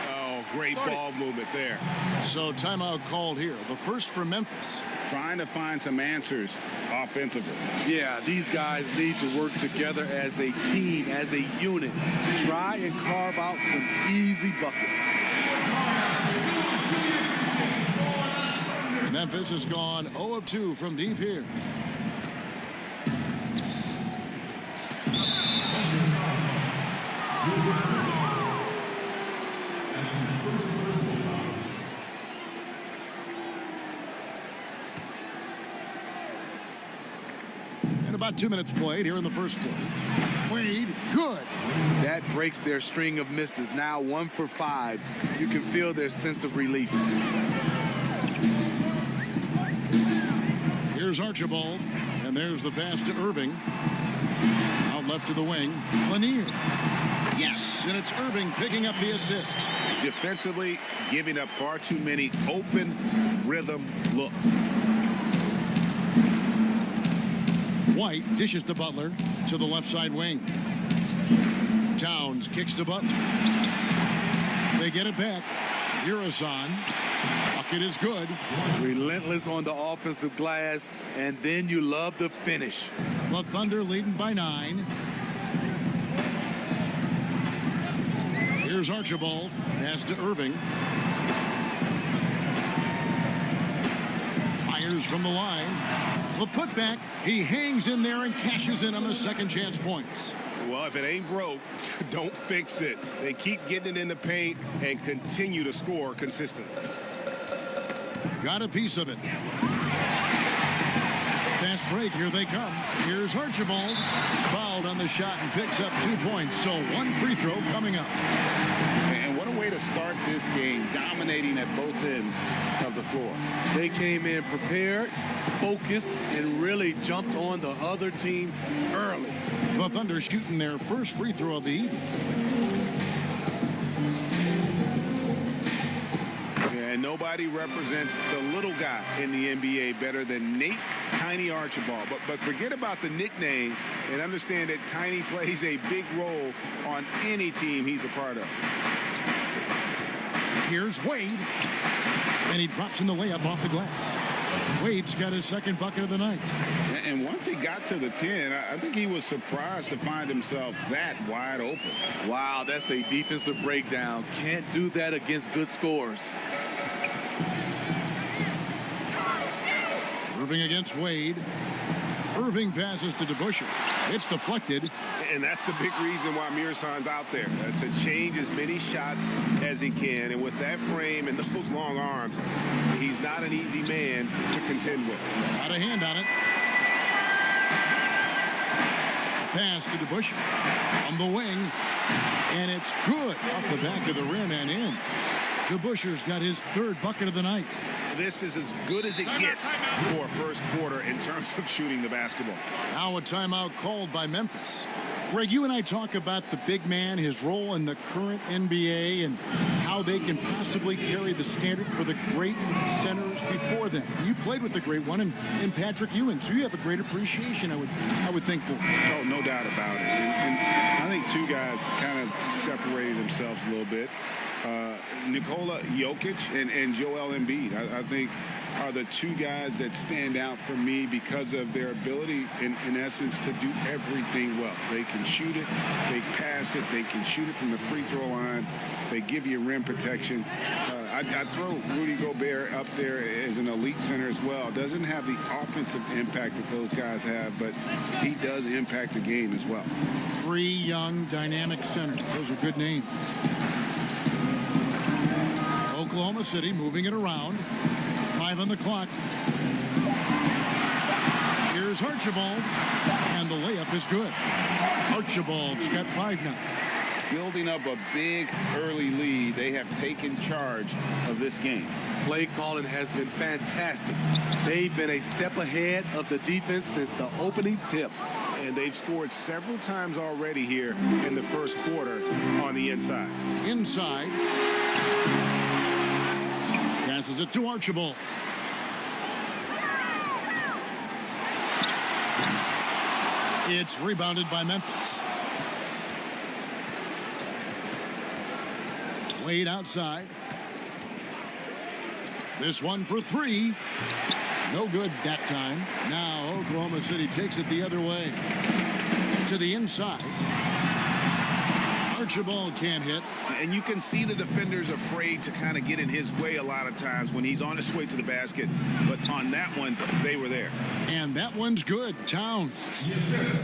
Oh, great ball movement there. So timeout called here. The first for Memphis. Trying to find some answers offensively. Yeah, these guys need to work together as a team, as a unit. Try and carve out some easy buckets. Memphis has gone 0 of 2 from deep here. And about 2 minutes played here in the first quarter. Wade, good. That breaks their string of misses. Now 1 for 5. You can feel their sense of relief. Here's Archibald, and there's the pass to Irving. Out left to the wing, Lanier. Yes, and it's Irving picking up the assist. Defensively, giving up far too many open rhythm looks. White dishes to Butler to the left side wing. Towns kicks to Butler. They get it back. Urasan. Bucket is good. Relentless on the offensive glass, and then you love the finish. The Thunder leading by 9. Here's Archibald. Pass to Irving. Fires from the line. The putback. He hangs in there and cashes in on the second chance points. Well, if it ain't broke, don't fix it. They keep getting it in the paint and continue to score consistently. Got a piece of it. Fast break, here they come. Here's Archibald. Fouled on the shot and picks up 2 points. So 1 free throw coming up. And what a way to start this game, dominating at both ends of the floor. They came in prepared, focused, and really jumped on the other team early. The Thunder shooting their first free throw of the evening. And nobody represents the little guy in the NBA better than Nate Tiny Archibald. But forget about the nickname and understand that Tiny plays a big role on any team he's a part of. Here's Wade. And he drops in the layup off the glass. Wade's got his second bucket of the night. And once he got to the 10, I think he was surprised to find himself that wide open. Wow, that's a defensive breakdown. Can't do that against good scores. Irving against Wade. Irving passes to DeBusschere. It's deflected. And that's the big reason why Mirsan's out there, to change as many shots as he can. And with that frame and those long arms, he's not an easy man to contend with. Got a hand on it. Pass to DeBusschere on the wing. And it's good off the back of the rim and in. DeBusschere's got his third bucket of the night. This is as good as it gets for a first quarter in terms of shooting the basketball. Now a timeout called by Memphis. Greg, you and I talk about the big man, his role in the current NBA, and how they can possibly carry the standard for the great centers before them. You played with the great one in Patrick Ewing, so you have a great appreciation, I would think, for it. Oh, no doubt about it. And I think two guys kind of separated themselves a little bit. Nikola Jokic and Joel Embiid, I think, are the two guys that stand out for me because of their ability, in essence, to do everything well. They can shoot it, they pass it, they can shoot it from the free throw line, they give you rim protection. I throw Rudy Gobert up there as an elite center as well. Doesn't have the offensive impact that those guys have, but he does impact the game as well. Three young, dynamic centers. Those are good names. Oklahoma City moving it around. 5 on the clock. Here's Archibald, and the layup is good. Archibald's got 5 now. Building up a big early lead, they have taken charge of this game. Play calling has been fantastic. They've been a step ahead of the defense since the opening tip. And they've scored several times already here in the first quarter on the inside. Inside. Passes it to Archibald. It's rebounded by Memphis. Wade outside. This one for 3. No good that time. Now Oklahoma City takes it the other way. To the inside. Archibald can't hit. And you can see the defenders afraid to kind of get in his way a lot of times when he's on his way to the basket. But on that one, they were there. And that one's good. Towns.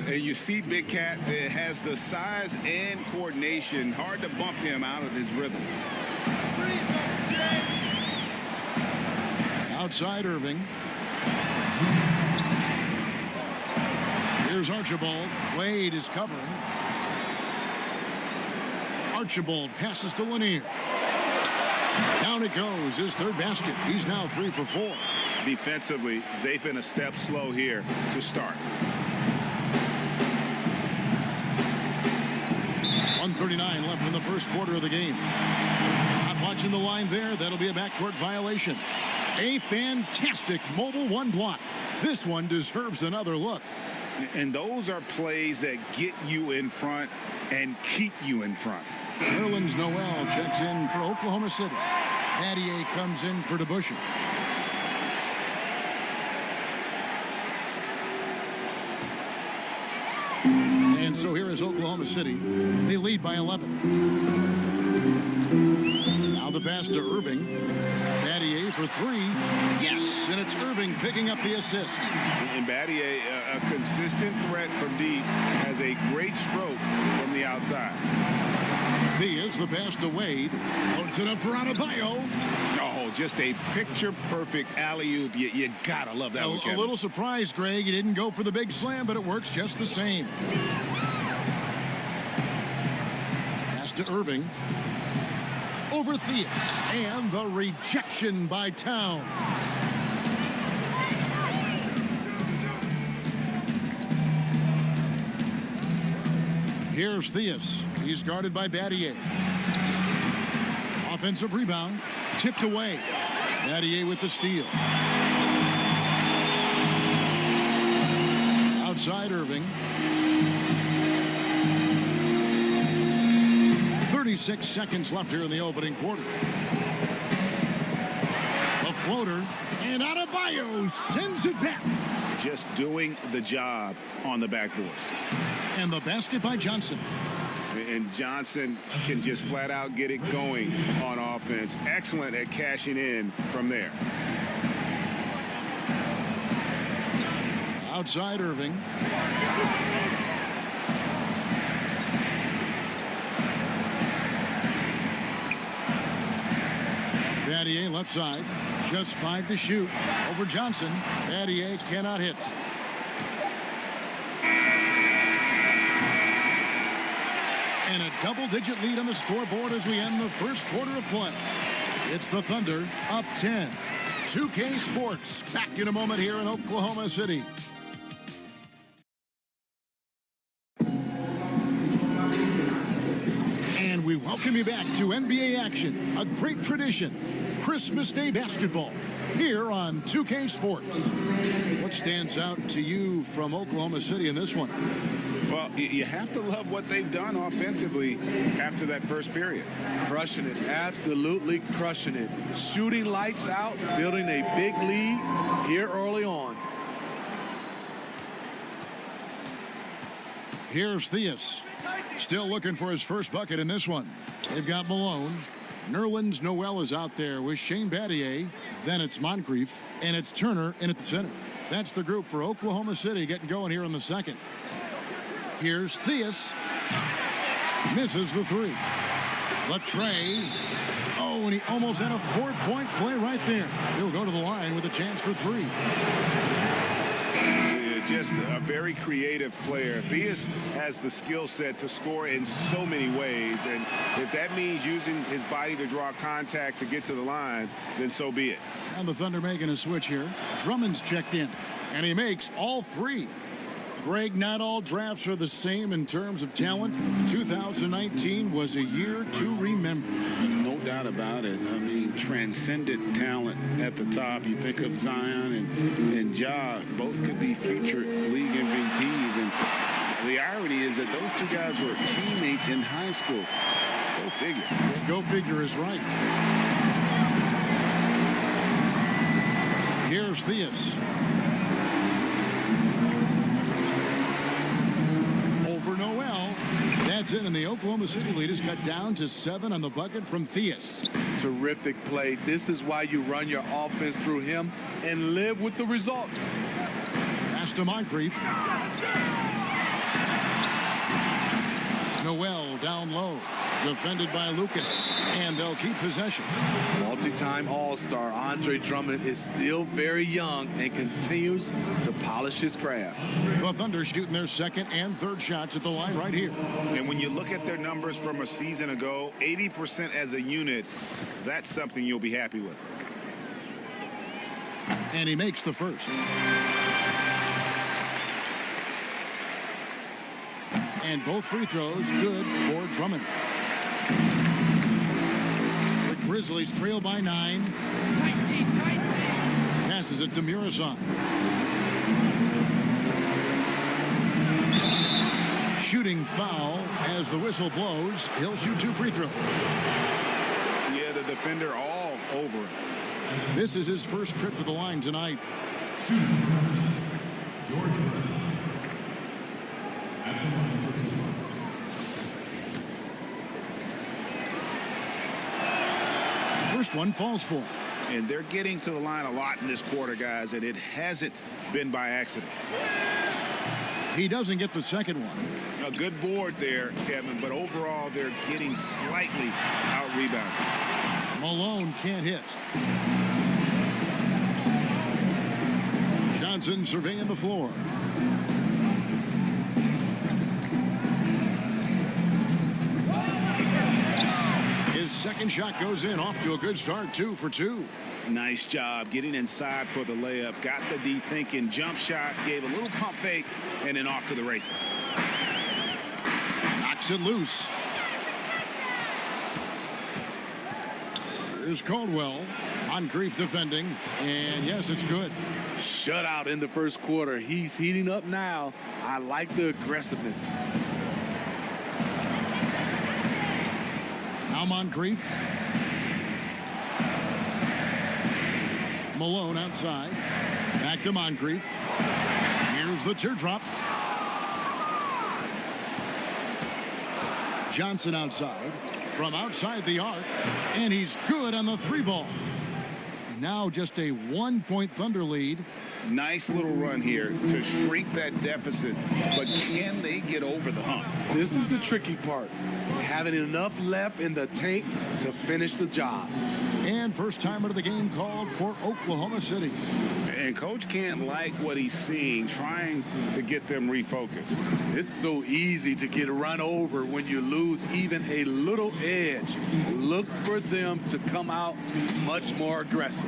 And you see Big Cat has the size and coordination. Hard to bump him out of his rhythm. Outside Irving. Here's Archibald. Wade is covering. Archibald passes to Lanier. Down it goes, his third basket. He's now 3 for 4. Defensively, they've been a step slow here to start. 1:39 left in the first quarter of the game. Not watching the line there. That'll be a backcourt violation. A fantastic mobile 1 block. This one deserves another look. And those are plays that get you in front and keep you in front. Nerlens Noel checks in for Oklahoma City. Battier comes in for DeBusschere. And so here is Oklahoma City. They lead by 11. Now the pass to Irving. Battier for 3. Yes, and it's Irving picking up the assist. And Battier, a consistent threat from deep, has a great stroke from the outside. Thea's the pass to Wade. Loads it up for Adebayo. Oh, just a picture-perfect alley-oop. You gotta love that one, Kevin. A little surprised, Greg. He didn't go for the big slam, but it works just the same. Pass to Irving. Over Theus. And the rejection by Towns. Here's Theus. He's guarded by Battier. Offensive rebound. Tipped away. Battier with the steal. Outside Irving. 36 seconds left here in the opening quarter. The Floater, and Adebayo sends it back. Just doing the job on the backboard. And the basket by Johnson. And Johnson can just flat out get it going on offense. Excellent at cashing in from there. Outside Irving. Battier left side. Just 5 to shoot. Over Johnson. Battier cannot hit. And a double-digit lead on the scoreboard as we end the first quarter of play. It's the Thunder up 10. 2K Sports back in a moment here in Oklahoma City. And we welcome you back to NBA action, a great tradition, Christmas Day basketball, here on 2K Sports. What stands out to you from Oklahoma City in this one? Well, you have to love what they've done offensively after that first period. Crushing it, absolutely crushing it. Shooting lights out, building a big lead here early on. Here's Theus. Still looking for his first bucket in this one. They've got Malone. Nerlens Noel is out there with Shane Battier. Then it's Moncrief. And it's Turner in at the center. That's the group for Oklahoma City getting going here in the second. Here's Theus. Misses the three. Latrey. Oh, and he almost had a 4-point play right there. He'll go to the line with a chance for three. Just a very creative player. Theus has the skill set to score in so many ways, and if that means using his body to draw contact to get to the line, then so be it. And the Thunder making a switch here. Drummond's checked in, and he makes all three. Greg, not all drafts are the same in terms of talent. 2019 was a year to remember. No doubt about it. I mean, transcendent talent at the top. You pick up Zion and Ja, both could be future league MVPs. And the irony is that those two guys were teammates in high school. Go figure. Yeah, go figure is right. Here's Theus. Over Noel. That's it, and the Oklahoma City lead is cut down to 7 on the bucket from Theus. Terrific play. This is why you run your offense through him and live with the results. Pass to Moncrief. Noel down low. Defended by Lucas, and they'll keep possession. Multi-time All-Star Andre Drummond is still very young and continues to polish his craft. The Thunder shooting their second and third shots at the line right here. And when you look at their numbers from a season ago, 80% as a unit, that's something you'll be happy with. And he makes the first. And both free throws good for Drummond. The Grizzlies trail by 9. Passes it to Murison. Shooting foul as the whistle blows. He'll shoot 2 free throws. Yeah, the defender all over it. This is his first trip to the line tonight. George Preston. First one falls for him. And they're getting to the line a lot in this quarter, guys, and it hasn't been by accident. He doesn't get the second one. A good board there, Kevin, but overall they're getting slightly out-rebounded. Malone can't hit. Johnson surveying the floor. His second shot goes in, off to a good start, 2 for 2. Nice job getting inside for the layup. Got the D thinking, jump shot, gave a little pump fake, and then off to the races. Knocks it loose. Here's Caldwell. Moncrief defending, and yes, it's good. Shutout in the first quarter. He's heating up now. I like the aggressiveness. Now Moncrief. Malone outside. Back to Moncrief. Here's the teardrop. Johnson outside. From outside the arc. And he's good on the 3-ball. Now just a 1-point Thunder lead. Nice little run here to shrink that deficit, but can they get over the hump? This is the tricky part. Having enough left in the tank to finish the job. And first timer of the game called for Oklahoma City. And Coach can't like what he's seeing, trying to get them refocused. It's so easy to get run over when you lose even a little edge. Look for them to come out much more aggressive.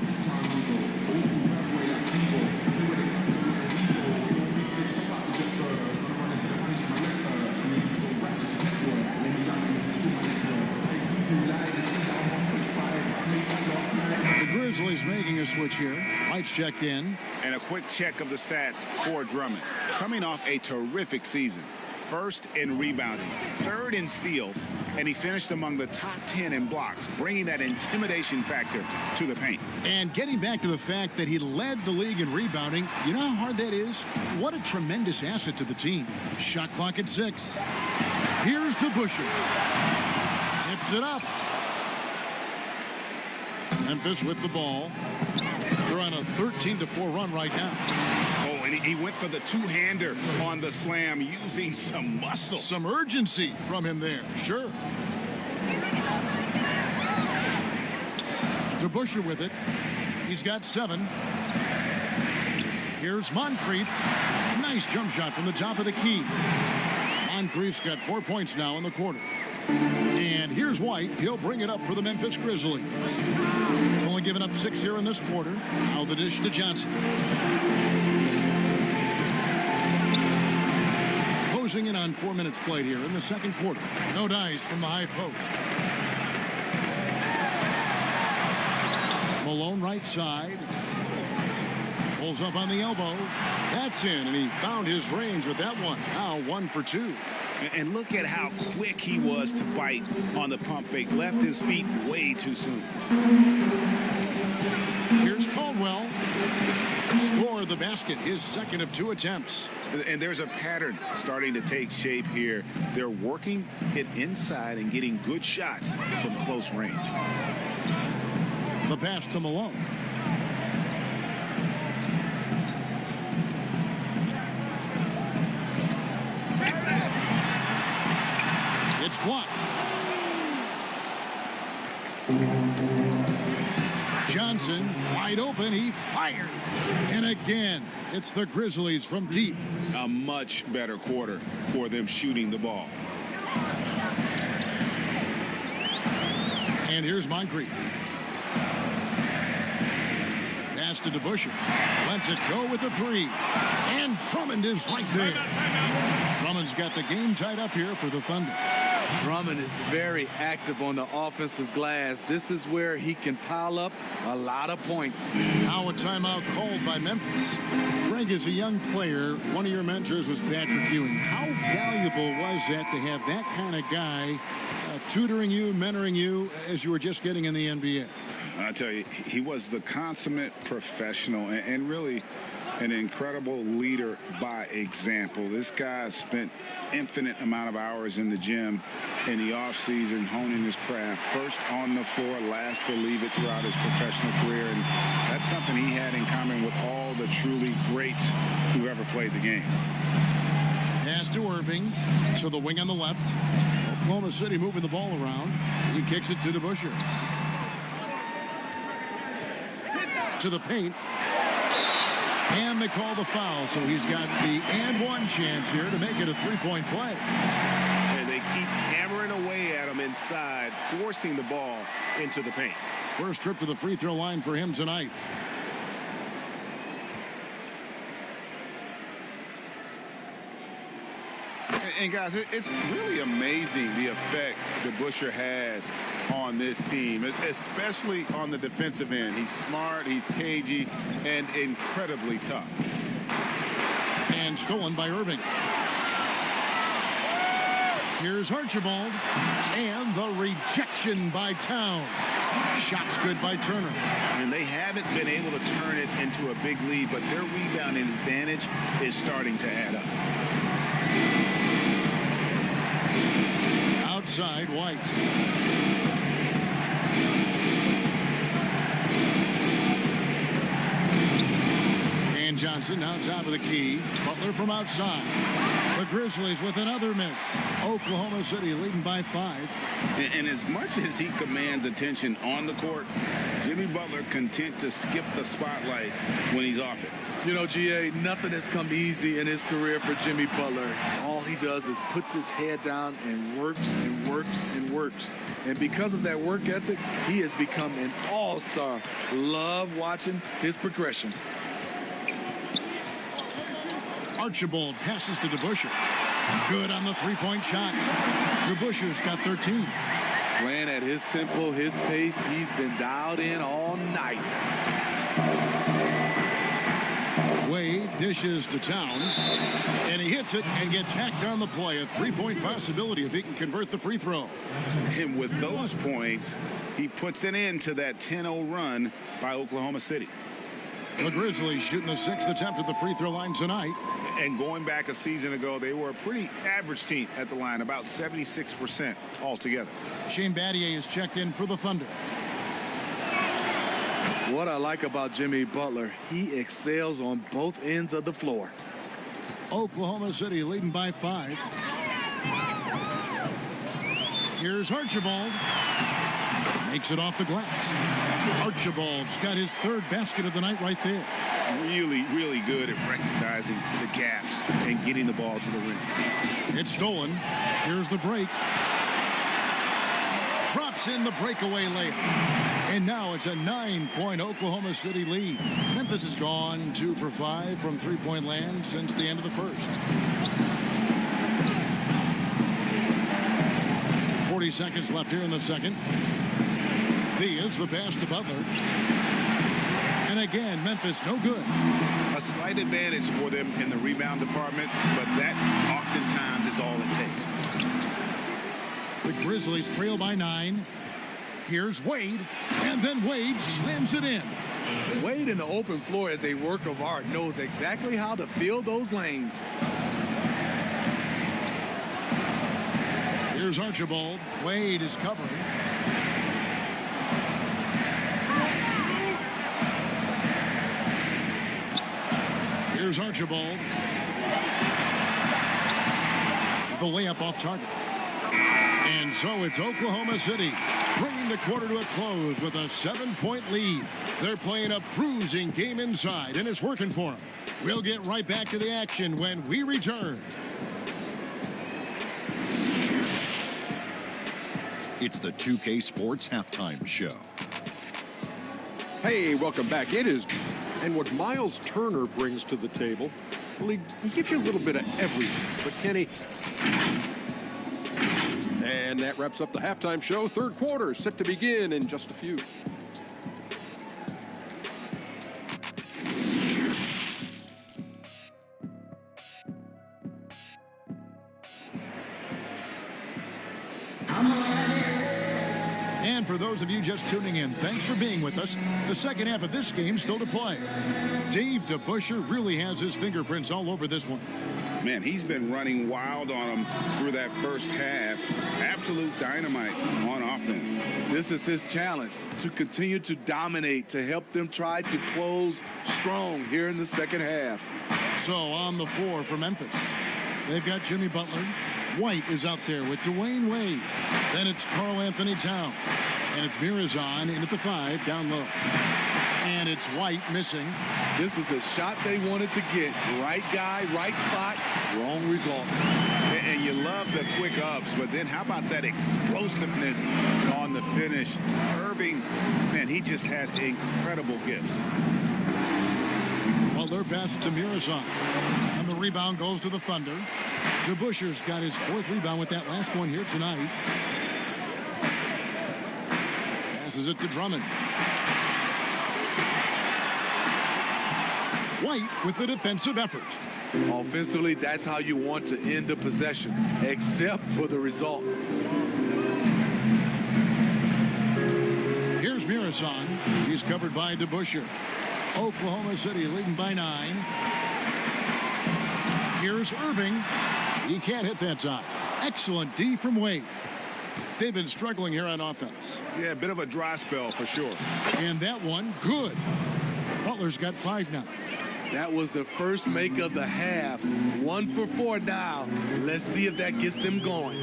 Grizzlies making a switch here. Lights checked in. And a quick check of the stats for Drummond. Coming off a terrific season. First in rebounding, third in steals, and he finished among the top 10 in blocks, bringing that intimidation factor to the paint. And getting back to the fact that he led the league in rebounding, you know how hard that is? What a tremendous asset to the team. Shot clock at 6. Here's DeBusschere. Tips it up. Memphis with the ball. They're on a 13-4 run right now. Oh, and he went for the two-hander on the slam, using some muscle. Some urgency from him there, sure. DeBusschere with it. He's got 7. Here's Moncrief. Nice jump shot from the top of the key. Moncrief's got 4 points now in the quarter. And here's White. He'll bring it up for the Memphis Grizzlies. Only giving up 6 here in this quarter. Now the dish to Johnson. Closing in on 4 minutes played here in the second quarter. No dice from the high post. Malone right side. Pulls up on the elbow. That's in, and he found his range with that one. Now 1 for 2. And look at how quick he was to bite on the pump fake. Left his feet way too soon. Here's Caldwell. Score the basket, his second of 2 attempts. And there's a pattern starting to take shape here. They're working it inside and getting good shots from close range. The pass to Malone. It's blocked. Johnson wide open. He fires. And again, it's the Grizzlies from deep. A much better quarter for them shooting the ball. And here's Moncrief. Pass to DeBusschere. Lets it go with the 3. And Drummond is right there. Drummond's got the game tied up here for the Thunder. Drummond is very active on the offensive glass. This is where he can pile up a lot of points. Now a timeout called by Memphis. Greg, as a young player, one of your mentors was Patrick Ewing. How valuable was that to have that kind of guy tutoring you, mentoring you as you were just getting in the NBA? I tell you, he was the consummate professional and really an incredible leader by example. This guy spent infinite amount of hours in the gym in the offseason honing his craft. First on the floor, last to leave it throughout his professional career. And that's something he had in common with all the truly greats who ever played the game. Pass to Irving. So the wing on the left. Oklahoma City moving the ball around. He kicks it to DeBusschere. To the paint. And they call the foul, so he's got the and one chance here to make it a 3-point play. And they keep hammering away at him inside, forcing the ball into the paint. First trip to the free throw line for him tonight. And guys, it's really amazing the effect DeBusschere has on this team, especially on the defensive end. He's smart, he's cagey, and incredibly tough. And stolen by Irving. Here's Archibald. And the rejection by Town. Shots good by Turner. And they haven't been able to turn it into a big lead, but their rebounding advantage is starting to add up. Outside, White. And Johnson now top of the key. Butler from outside. The Grizzlies with another miss. Oklahoma City leading by 5. And as much as he commands attention on the court, Jimmy Butler content to skip the spotlight when he's off it. You know, GA, nothing has come easy in his career for Jimmy Butler. All he does is puts his head down and works and works and works. And because of that work ethic, he has become an all-star. Love watching his progression. Archibald passes to DeBusschere. Good on the three-point shot. DeBusschere's got 13. Playing at his tempo, his pace, he's been dialed in all night. Wade dishes to Towns, and he hits it and gets hacked on the play. A three-point possibility if he can convert the free throw. And with those points, he puts an end to that 10-0 run by Oklahoma City. The Grizzlies shooting the 6th attempt at the free throw line tonight. And going back a season ago, they were a pretty average team at the line, about 76% altogether. Shane Battier is checked in for the Thunder. What I like about Jimmy Butler, he excels on both ends of the floor. Oklahoma City leading by 5. Here's Archibald. Makes it off the glass. Archibald's got his 3rd basket of the night right there. Really, really good at recognizing the gaps and getting the ball to the rim. It's stolen. Here's the break. Drops in the breakaway layup. And now it's a 9-point Oklahoma City lead. Memphis has gone 2 for 5 from three-point land since the end of the first. 40 seconds left here in the second. Thea's the pass to Butler. And again, Memphis no good. A slight advantage for them in the rebound department, but that oftentimes is all it takes. The Grizzlies trail by 9. Here's Wade, and then Wade slams it in. Wade in the open floor is a work of art, knows exactly how to fill those lanes. Here's Archibald. Wade is covering. Here's Archibald. The layup off target. And so it's Oklahoma City bringing the quarter to a close with a 7-point lead. They're playing a bruising game inside, and it's working for them. We'll get right back to the action when we return. It's the 2K Sports Halftime Show. Hey, welcome back. It is. And what Miles Turner brings to the table, well, he gives you a little bit of everything. But Kenny, and that wraps up the halftime show. Third quarter set to begin in just a few. And for those of you just tuning in, thanks for being with us. The second half of this game still to play. Dave DeBusschere really has his fingerprints all over this one. Man, he's been running wild on them through that first half. Absolute dynamite on offense. This is his challenge, to continue to dominate, to help them try to close strong here in the second half. So on the floor for Memphis, they've got Jimmy Butler. White is out there with Dwayne Wade. Then it's Karl Anthony Towns. And it's Mirazon in at the 5, down low. And it's White missing. This is the shot they wanted to get. Right guy, right spot, wrong result. And you love the quick ups, but then how about that explosiveness on the finish? Irving, man, he just has incredible gifts. Butler passes to Mirazon. And the rebound goes to the Thunder. DeBusschere's got his 4th rebound with that last one here tonight. Passes it to Drummond. White with the defensive effort. Offensively, that's how you want to end the possession, except for the result. Here's Mirasan. He's covered by DeBusschere. Oklahoma City leading by 9. Here's Irving. He can't hit that time. Excellent D from Wade. They've been struggling here on offense. Yeah, a bit of a dry spell for sure. And that one, good. Butler's got 5 now. That was the first make of the half. 1 for 4 now. Let's see if that gets them going.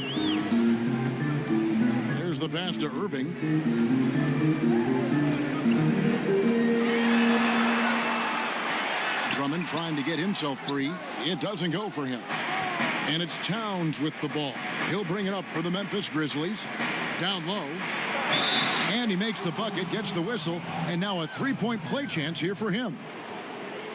There's the pass to Irving. Drummond trying to get himself free. It doesn't go for him. And it's Towns with the ball. He'll bring it up for the Memphis Grizzlies. Down low. And he makes the bucket, gets the whistle, and now a 3-point play chance here for him.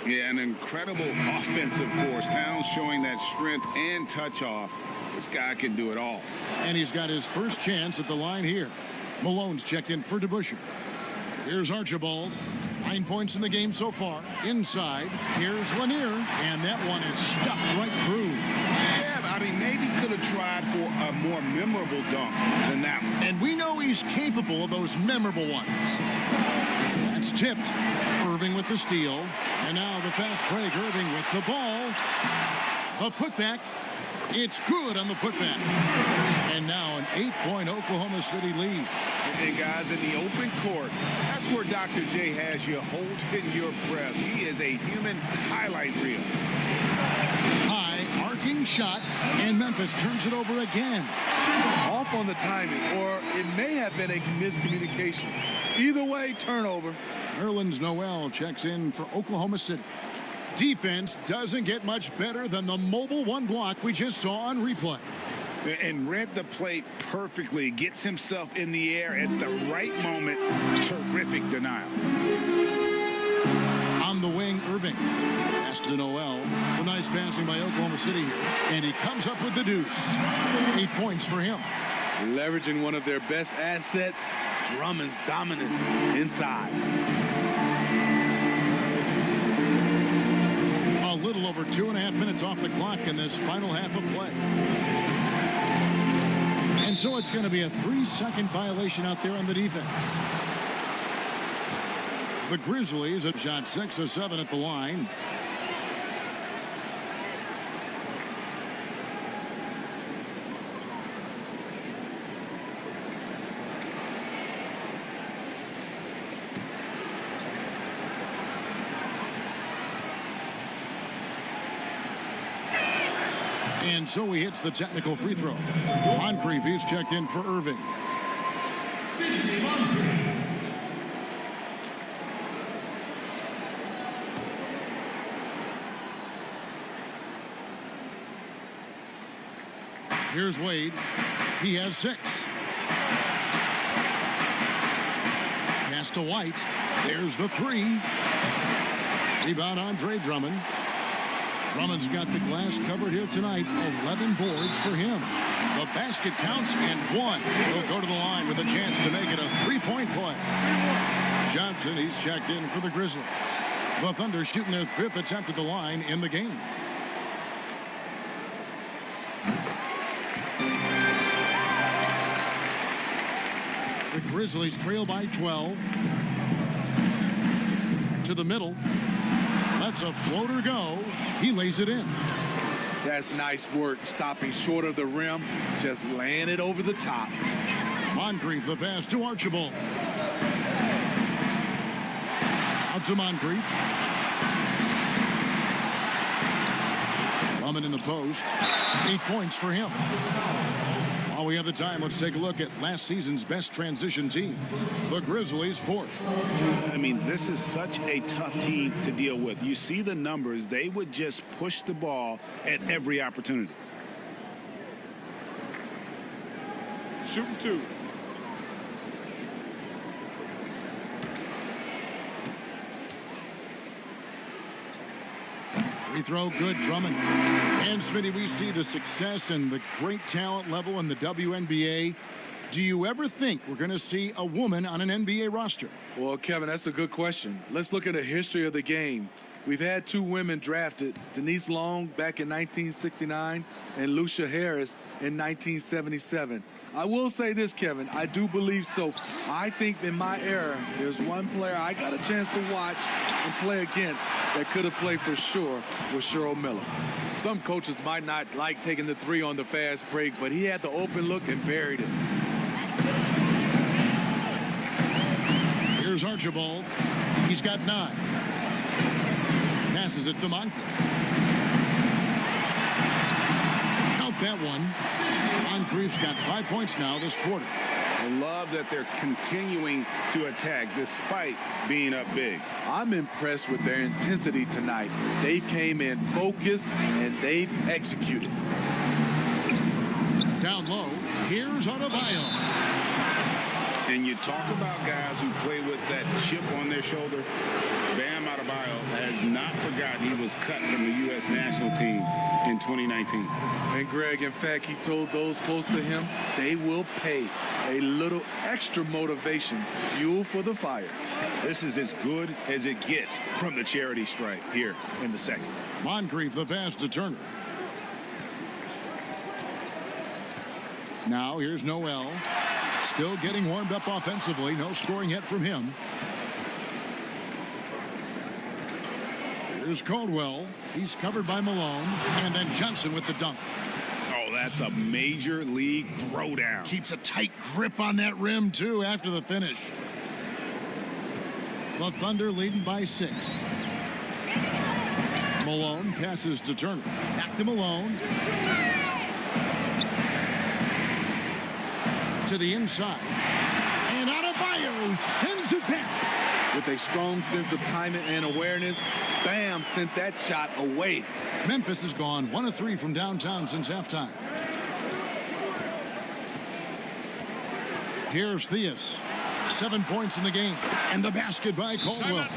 Yeah, an incredible offensive force. Towns showing that strength and touch off. This guy can do it all. And he's got his first chance at the line here. Malone's checked in for DeBusschere. Here's Archibald. 9 points in the game so far. Inside, here's Lanier, and that one is stuffed right through. Yeah, I mean, maybe could have tried for a more memorable dunk than that one. And we know he's capable of those memorable ones. It's tipped. Irving with the steal. And now the fast break. Irving with the ball. A putback. It's good on the putback. And now an 8-point Oklahoma City lead. And guys, in the open court, that's where Dr. J has you holding your breath. He is a human highlight reel. High arcing shot, and Memphis turns it over again. Off on the timing, or it may have been a miscommunication. Either way, turnover. Nerlens Noel checks in for Oklahoma City. Defense doesn't get much better than the mobile one block we just saw on replay. And read the play perfectly. Gets himself in the air at the right moment. Terrific denial. On the wing, Irving. Pass to Noel. Some nice passing by Oklahoma City here. And he comes up with the deuce. 8 points for him. Leveraging one of their best assets, Drummond's dominance inside. A little over 2.5 minutes off the clock in this final half of play. And so it's going to be a 3-second violation out there on the defense. The Grizzlies have shot 6 of 7 at the line. And so he hits the technical free throw. Moncrief is checked in for Irving. Here's Wade. He has 6. Pass to White. There's the 3. Rebound Andre Drummond. Drummond's got the glass covered here tonight. 11 boards for him. The basket counts and 1. He'll go to the line with a chance to make it a 3-point play. Johnson, he's checked in for the Grizzlies. The Thunder shooting their 5th attempt at the line in the game. The Grizzlies trail by 12. To the middle. That's a floater go. He lays it in. That's nice work, stopping short of the rim, just laying it over the top. Moncrief, the pass to Archibald. Out to Moncrief. Drummond in the post. 8 points for him. While we have the time, let's take a look at last season's best transition teams. The Grizzlies 4th. I mean, this is such a tough team to deal with. You see the numbers. They would just push the ball at every opportunity. Shooting 2. Free throw, good, Drummond. And Smitty, we see the success and the great talent level in the WNBA. Do you ever think we're going to see a woman on an NBA roster? Well, Kevin, that's a good question. Let's look at the history of the game. We've had two women drafted, Denise Long back in 1969 and Lucia Harris in 1977. I will say this, Kevin, I do believe so. I think in my era, there's one player I got a chance to watch and play against that could have played for sure was Cheryl Miller. Some coaches might not like taking the three on the fast break, but he had the open look and buried it. Here's Archibald. He's got 9. Passes it to Moncrief. Count that one. Moncrief's got 5 points now this quarter. I love that they're continuing to attack despite being up big. I'm impressed with their intensity tonight. They came in focused and they've executed. Down low, here's Adebayo. And you talk about guys who play with that chip on their shoulder. Bam Adebayo has not forgotten he was cut from the U.S. national team in 2019. And Greg, in fact, he told those close to him they will pay a little extra motivation, fuel for the fire. This is as good as it gets from the charity stripe here in the second. Moncrief the pass to Turner. Now here's Noel. Still getting warmed up offensively. No scoring yet from him. Here's Caldwell. He's covered by Malone. And then Johnson with the dunk. Oh, that's a major league throwdown. Keeps a tight grip on that rim, too, after the finish. The Thunder leading by 6. Malone passes to Turner. Back to Malone. To the inside. And Adebayo sends it back. With a strong sense of timing and awareness, Bam sent that shot away. Memphis has gone 1 of 3 from downtown since halftime. Here's Theus. 7 points in the game. And the basket by Caldwell.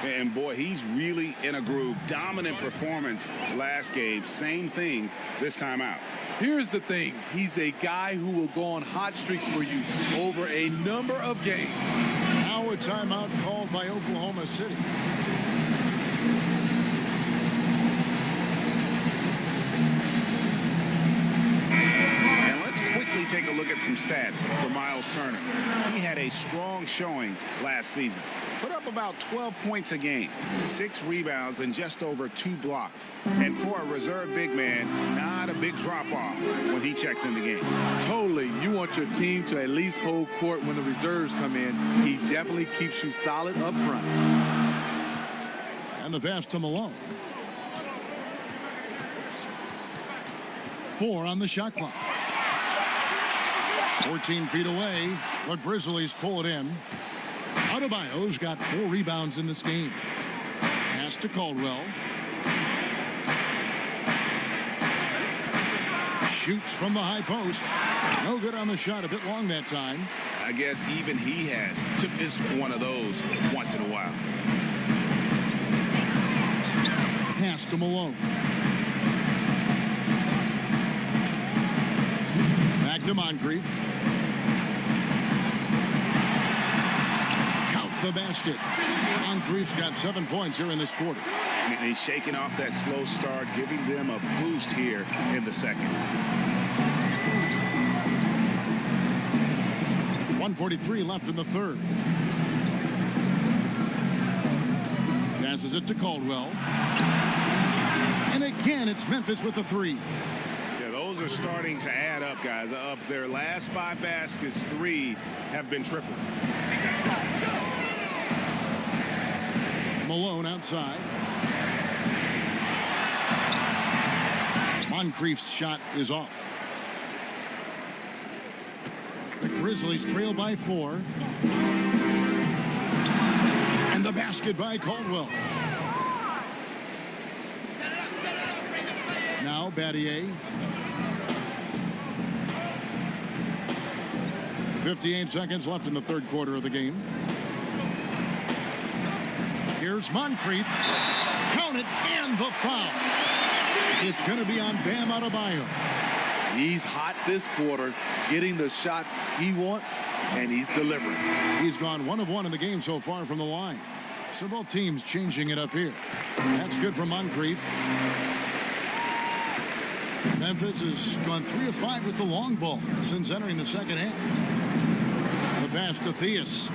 And boy, he's really in a groove. Dominant performance last game. Same thing this time out. Here's the thing. He's a guy who will go on hot streaks for you over a number of games. Now a timeout called by Oklahoma City. And let's quickly take a look at some stats for Miles Turner. He had a strong showing last season. Put up about 12 points a game, 6 rebounds, and just over 2 blocks. And for a reserve big man, not a big drop-off when he checks in the game. Totally. You want your team to at least hold court when the reserves come in. He definitely keeps you solid up front. And the pass to Malone. 4 on the shot clock. 14 feet away. The Grizzlies pull it in. Adebayo's got 4 rebounds in this game. Pass to Caldwell. Shoots from the high post. No good on the shot. A bit long that time. I guess even he has to miss one of those once in a while. Pass to Malone. Back to Moncrief. The basket. Moncrief's got 7 points here in this quarter. And he's shaking off that slow start, giving them a boost here in the second. 1:43 left in the third. Passes it to Caldwell. And again, it's Memphis with the 3. Yeah, those are starting to add up, guys. Of their last 5 baskets, 3 have been triples. Malone outside. Moncrief's shot is off. The Grizzlies trail by 4. And the basket by Caldwell. Now Battier. 58 seconds left in the third quarter of the game. Here's Moncrief. Count it, and the foul. It's going to be on Bam Adebayo. He's hot this quarter, getting the shots he wants, and he's delivering. He's gone 1 of 1 in the game so far from the line. So both teams changing it up here. That's good for Moncrief. Memphis has gone 3 of 5 with the long ball since entering the second half. The pass to Theus.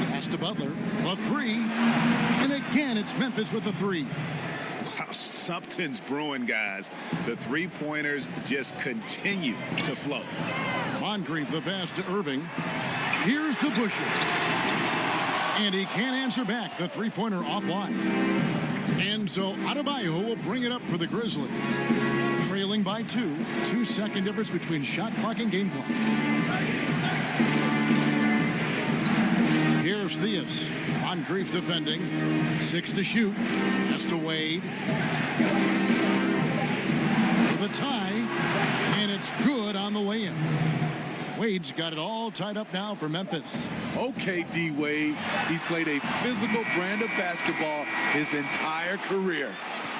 Pass to Butler. The 3. And again, it's Memphis with the 3. Wow, something's brewing, guys. The three-pointers just continue to flow. Moncrief, the pass to Irving. Here's to Busher. And he can't answer back. The three-pointer offline. And so Adebayo will bring it up for the Grizzlies. Trailing by 2. 2-second difference between shot clock and game clock. Here's Theus. Moncrief defending. 6 to shoot. Pass to Wade. For the tie. And it's good on the way in. Wade's got it all tied up now for Memphis. Okay, D. Wade. He's played a physical brand of basketball his entire career.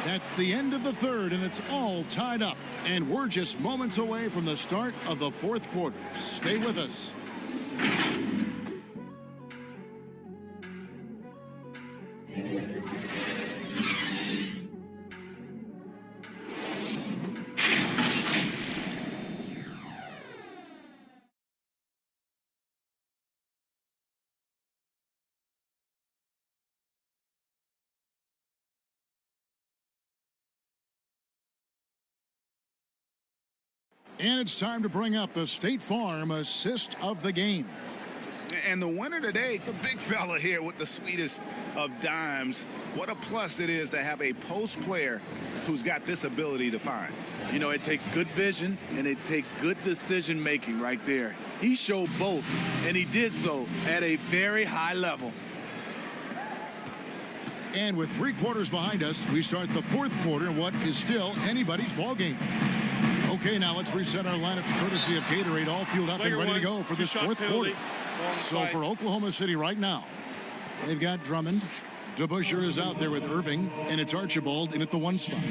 That's the end of the third, and it's all tied up. And we're just moments away from the start of the fourth quarter. Stay with us. And it's time to bring up the State Farm assist of the game. And the winner today, the big fella here with the sweetest of dimes. What a plus it is to have a post player who's got this ability to find. You know, it takes good vision and it takes good decision making right there. He showed both, and he did so at a very high level. And with 3 quarters behind us, we start the fourth quarter in what is still anybody's ball game. Okay, now let's reset our lineups courtesy of Gatorade, all fueled up and ready to go for this fourth quarter. So for Oklahoma City right now, they've got Drummond. DeBusschere is out there with Irving, and it's Archibald in at the 1 spot.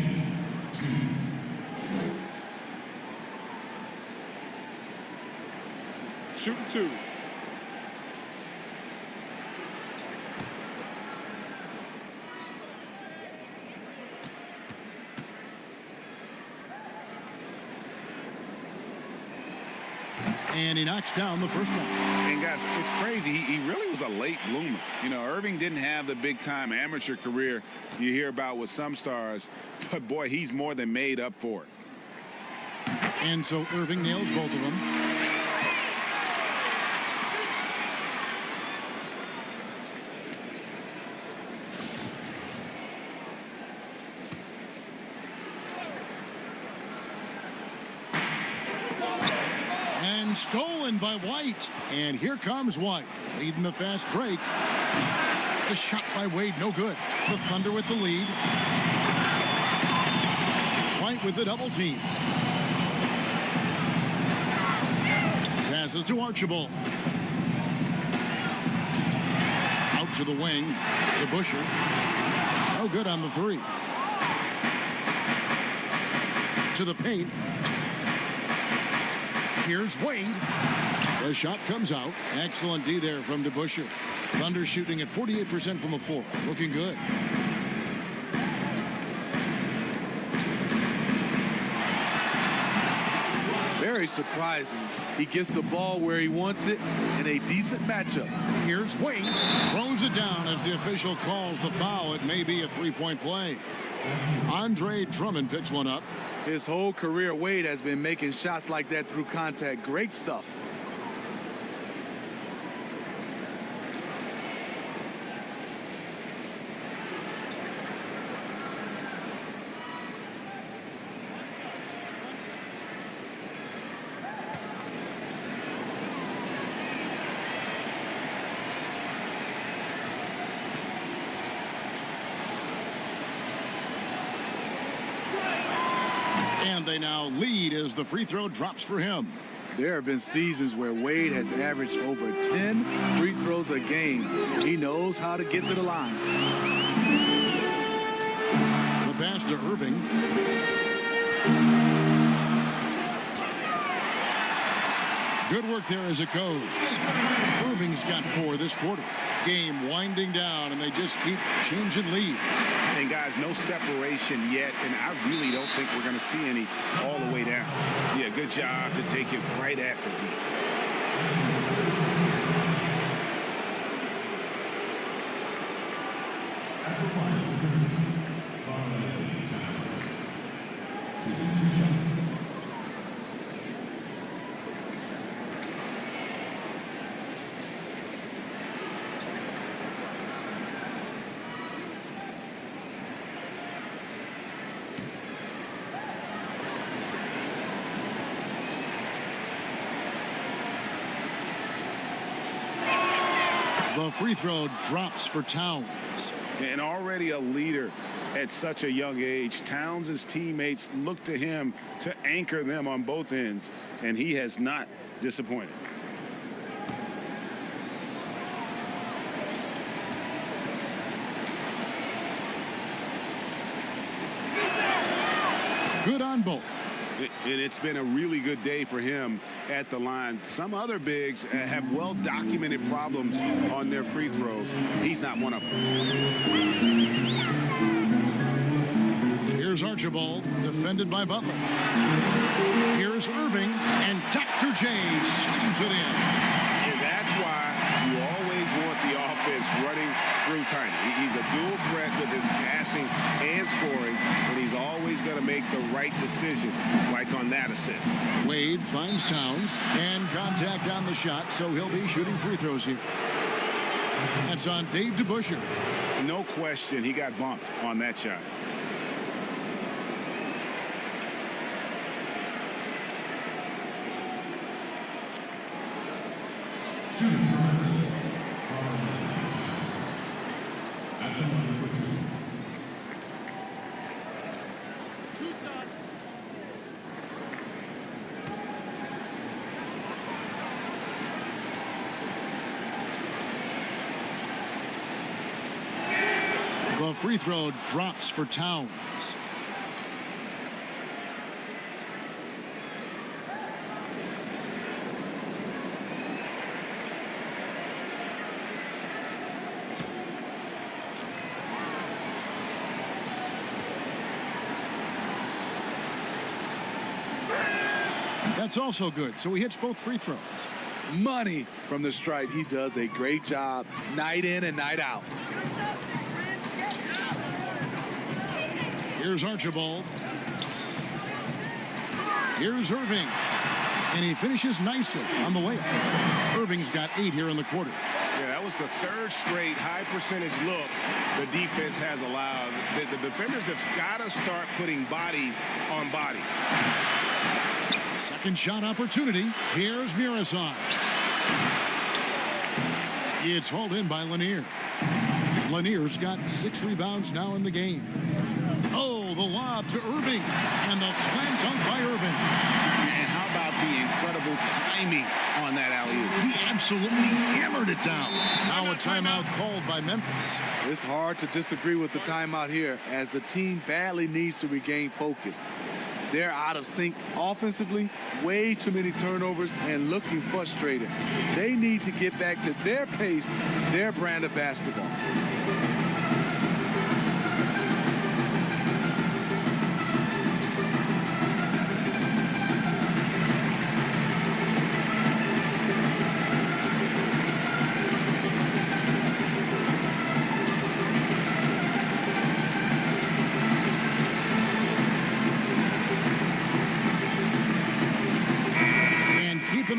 Shooting 2. And he knocks down the first one. And guys, it's crazy. He really was a late bloomer. You know, Irving didn't have the big-time amateur career you hear about with some stars, but boy, he's more than made up for it. And so Irving nails both of them. Stolen by White. And here comes White, leading the fast break. The shot by Wade, no good. The Thunder with the lead. White with the double team. Passes to Archibald. Out to the wing to Busher. No good on the 3. To the paint. Here's Wade. The shot comes out. Excellent D there from DeBusschere. Thunder shooting at 48% from the floor. Looking good. Very surprising. He gets the ball where he wants it in a decent matchup. Here's Wade. Throws it down as the official calls the foul. It may be a 3-point play. Andre Drummond picks one up. His whole career, Wade has been making shots like that through contact. Great stuff. And they now lead as the free throw drops for him. There have been seasons where Wade has averaged over 10 free throws a game. He knows how to get to the line. The pass to Irving. Good work there as it goes. Irving's got 4 this quarter. Game winding down, and they just keep changing lead. And guys, no separation yet, and I really don't think we're going to see any all the way down. Yeah, good job to take it right at the D. The free throw drops for Towns. And already a leader at such a young age. Towns' teammates look to him to anchor them on both ends, and he has not disappointed. Good on both. It's been a really good day for him at the line. Some other bigs have well-documented problems on their free throws. He's not one of them. Here's Archibald, defended by Butler. Here's Irving, and Dr. J slams it in. And that's why you always want the offense running through Tiny. He's a dual threat with his passing and scoring, and he's always going to make the right decision, like on that assist. Wade finds Towns, and contact on the shot, so he'll be shooting free throws here. That's on Dave DeBusschere. No question, he got bumped on that shot. The free throw drops for Towns. That's also good, so he hits both free throws. Money from the stripe. He does a great job night in and night out. Here's Archibald. Here's Irving. And he finishes nicely on the layup. Irving's got 8 here in the quarter. Yeah, that was the 3rd straight high percentage look the defense has allowed. The defenders have got to start putting bodies on bodies. Second shot opportunity. Here's Muresan. It's hauled in by Lanier. Lanier's got 6 rebounds now in the game. Oh, the lob to Irving. And the slam dunk by Irving. And how about the incredible timing on that alley-oop? He absolutely hammered it down. Now a timeout called by Memphis. It's hard to disagree with the timeout here, as the team badly needs to regain focus. They're out of sync offensively, way too many turnovers, and looking frustrated. They need to get back to their pace, their brand of basketball.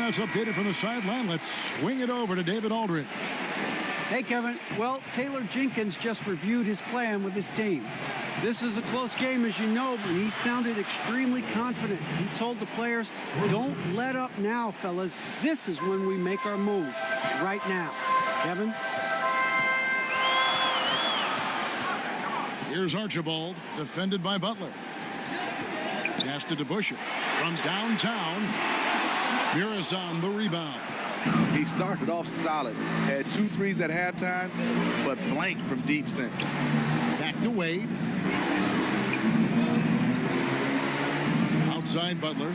Us updated from the sideline. Let's swing it over to David Aldridge. Hey, Kevin. Well, Taylor Jenkins just reviewed his plan with his team. This is a close game, as you know, but he sounded extremely confident. He told the players, don't let up now, fellas. This is when we make our move. Right now. Kevin? Here's Archibald, defended by Butler. Pass to DeBusschere from downtown. Muresan the rebound. He started off solid. Had 2 threes at halftime, but blank from deep since. Back to Wade. Outside Butler.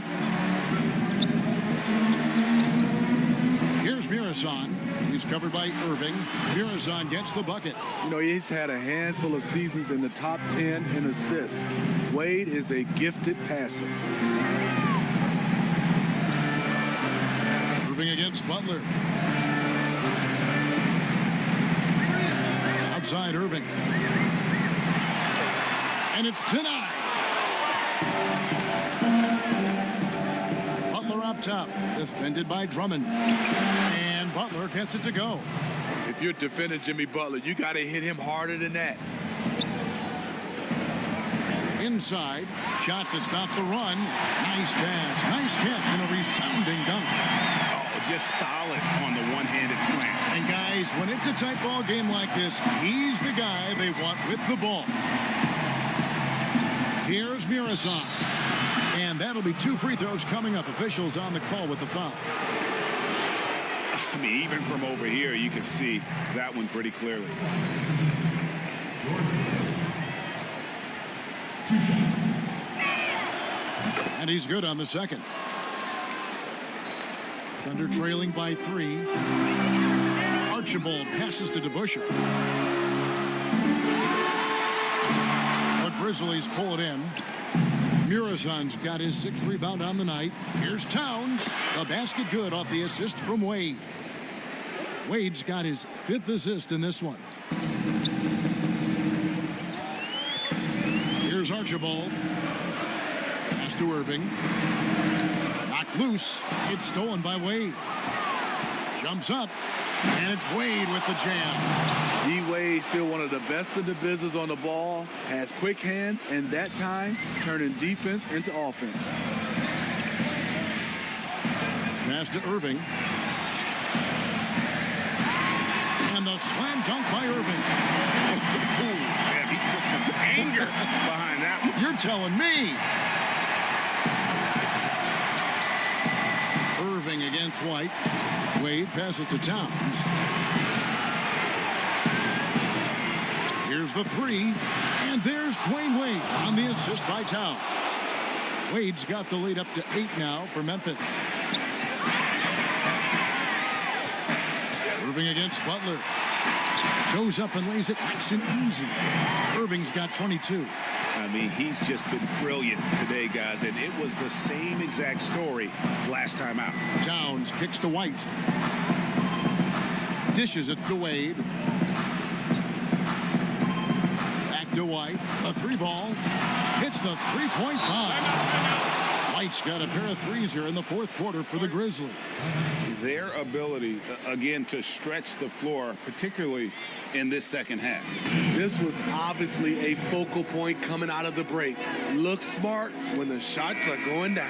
Mirazon. He's covered by Irving. Mirazon gets the bucket. You know, he's had a handful of seasons in the top 10 in assists. Wade is a gifted passer. Irving against Butler. Outside Irving. And it's denied. Butler up top, defended by Drummond. And Butler gets it to go. If you're defending Jimmy Butler, you got to hit him harder than that. Inside, shot to stop the run. Nice pass, nice catch, and a resounding dunk. Oh, just solid on the one-handed slam. And guys, when it's a tight ball game like this, he's the guy they want with the ball. Here's Mirazon. And that'll be 2 free throws coming up. Officials on the call with the foul. I mean, even from over here, you can see that one pretty clearly. And he's good on the second. Thunder trailing by 3. Archibald passes to DeBusschere. The Grizzlies pull it in. Mirazon's got his 6th rebound on the night. Here's Towns. The basket good off the assist from Wade. Wade's got his 5th assist in this one. Here's Archibald. Pass to Irving. Knocked loose. It's stolen by Wade. Jumps up. And it's Wade with the jam. D-Wade still one of the best in the business on the ball. Has quick hands, and that time turning defense into offense. Pass to Irving. And the slam dunk by Irving. Man, he put some anger behind that one. You're telling me. Irving against White. Wade passes to Towns. Here's the 3. And there's Dwayne Wade on the assist by Towns. Wade's got the lead up to 8 now for Memphis. Irving against Butler. Goes up and lays it nice and easy. Irving's got 22. I mean, he's just been brilliant today, guys, and it was the same exact story last time out. Towns kicks to White. Dishes it to Wade. Back to White. A 3-ball. Hits the 3-point bomb. White's got a pair of 3s here in the 4th quarter for the Grizzlies. Their ability, again, to stretch the floor, particularly in this second half. This was obviously a focal point coming out of the break. Looks smart when the shots are going down.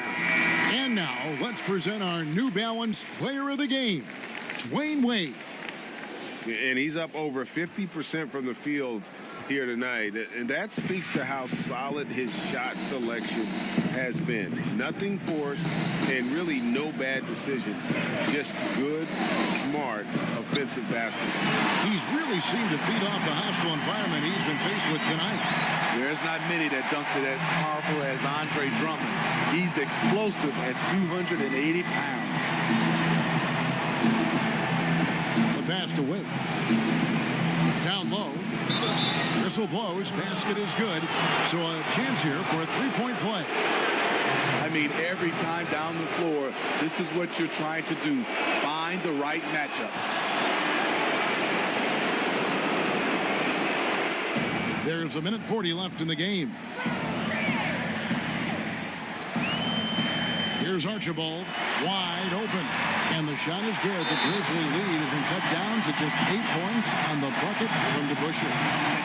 And now, let's present our New Balance Player of the Game, Dwayne Wade. And he's up over 50% from the field here tonight. And that speaks to how solid his shot selection has been. Nothing forced and really no bad decisions. Just good, smart, offensive basketball. He's really seemed to feed off the hostile environment he's been faced with tonight. There's not many that dunks it as powerful as Andre Drummond. He's explosive at 280 pounds. The pass to Wade. Down low. Whistle blows. Basket is good. So a chance here for a 3-point play. I mean, every time down the floor, this is what you're trying to do. Find the right matchup. There's 1:40 left in the game. Here's Archibald, wide open. And the shot is good. The Grizzly lead has been cut down to just 8 points on the bucket from DeBusschere.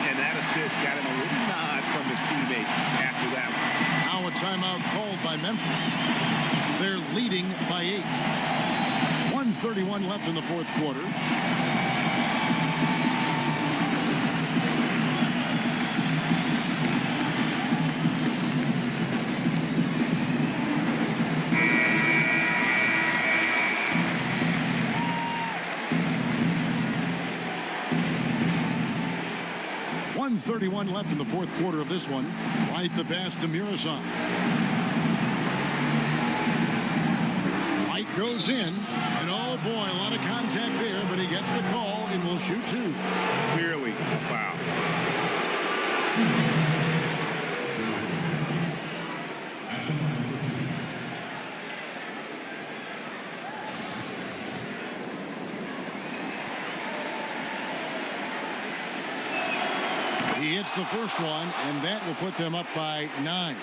And that assist got him a little nod from his teammate after that one. Now a timeout called by Memphis. They're leading by 8. 1:31 left in the 4th quarter. .31 left in the 4th quarter of this one. White the pass to Mirazon. White goes in. And oh boy, a lot of contact there, but he gets the call and will shoot two. Clearly a foul. He hits the first one, and that will put them up by 9.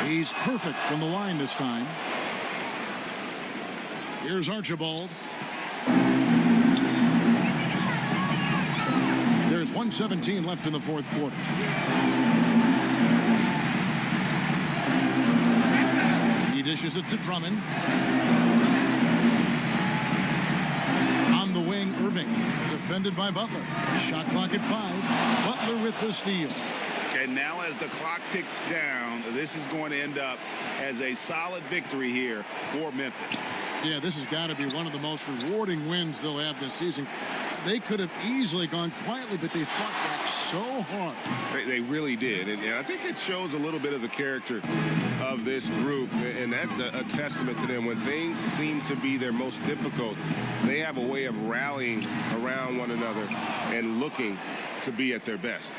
He's perfect from the line this time. Here's Archibald. There's 1:17 left in the fourth quarter. He dishes it to Drummond. On the wing, Irving. Defended by Butler. Shot clock at 5. Butler with the steal. And now as the clock ticks down, this is going to end up as a solid victory here for Memphis. Yeah, this has got to be one of the most rewarding wins they'll have this season. They could have easily gone quietly, but they fought back so hard. They really did. And I think it shows a little bit of the character of this group. And that's a testament to them. When things seem to be their most difficult, they have a way of rallying around one another and looking to be at their best.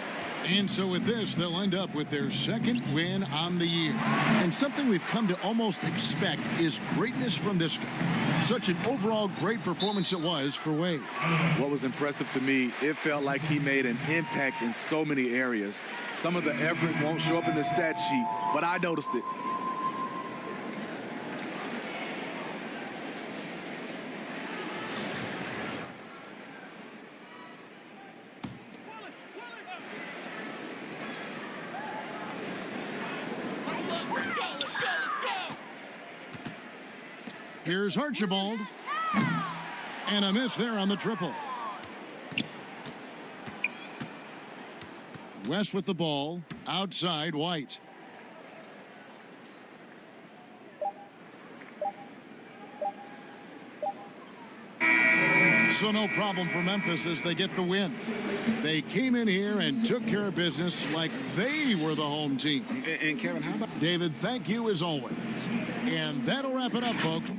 And so with this, they'll end up with their second win on the year. And something we've come to almost expect is greatness from this guy. Such an overall great performance it was for Wade. What was impressive to me, it felt like he made an impact in so many areas. Some of the effort won't show up in the stat sheet, but I noticed it. Here's Archibald. And a miss there on the triple. West with the ball. Outside, White. So no problem for Memphis as they get the win. They came in here and took care of business like they were the home team. And Kevin, how about... David, thank you as always. And that'll wrap it up, folks.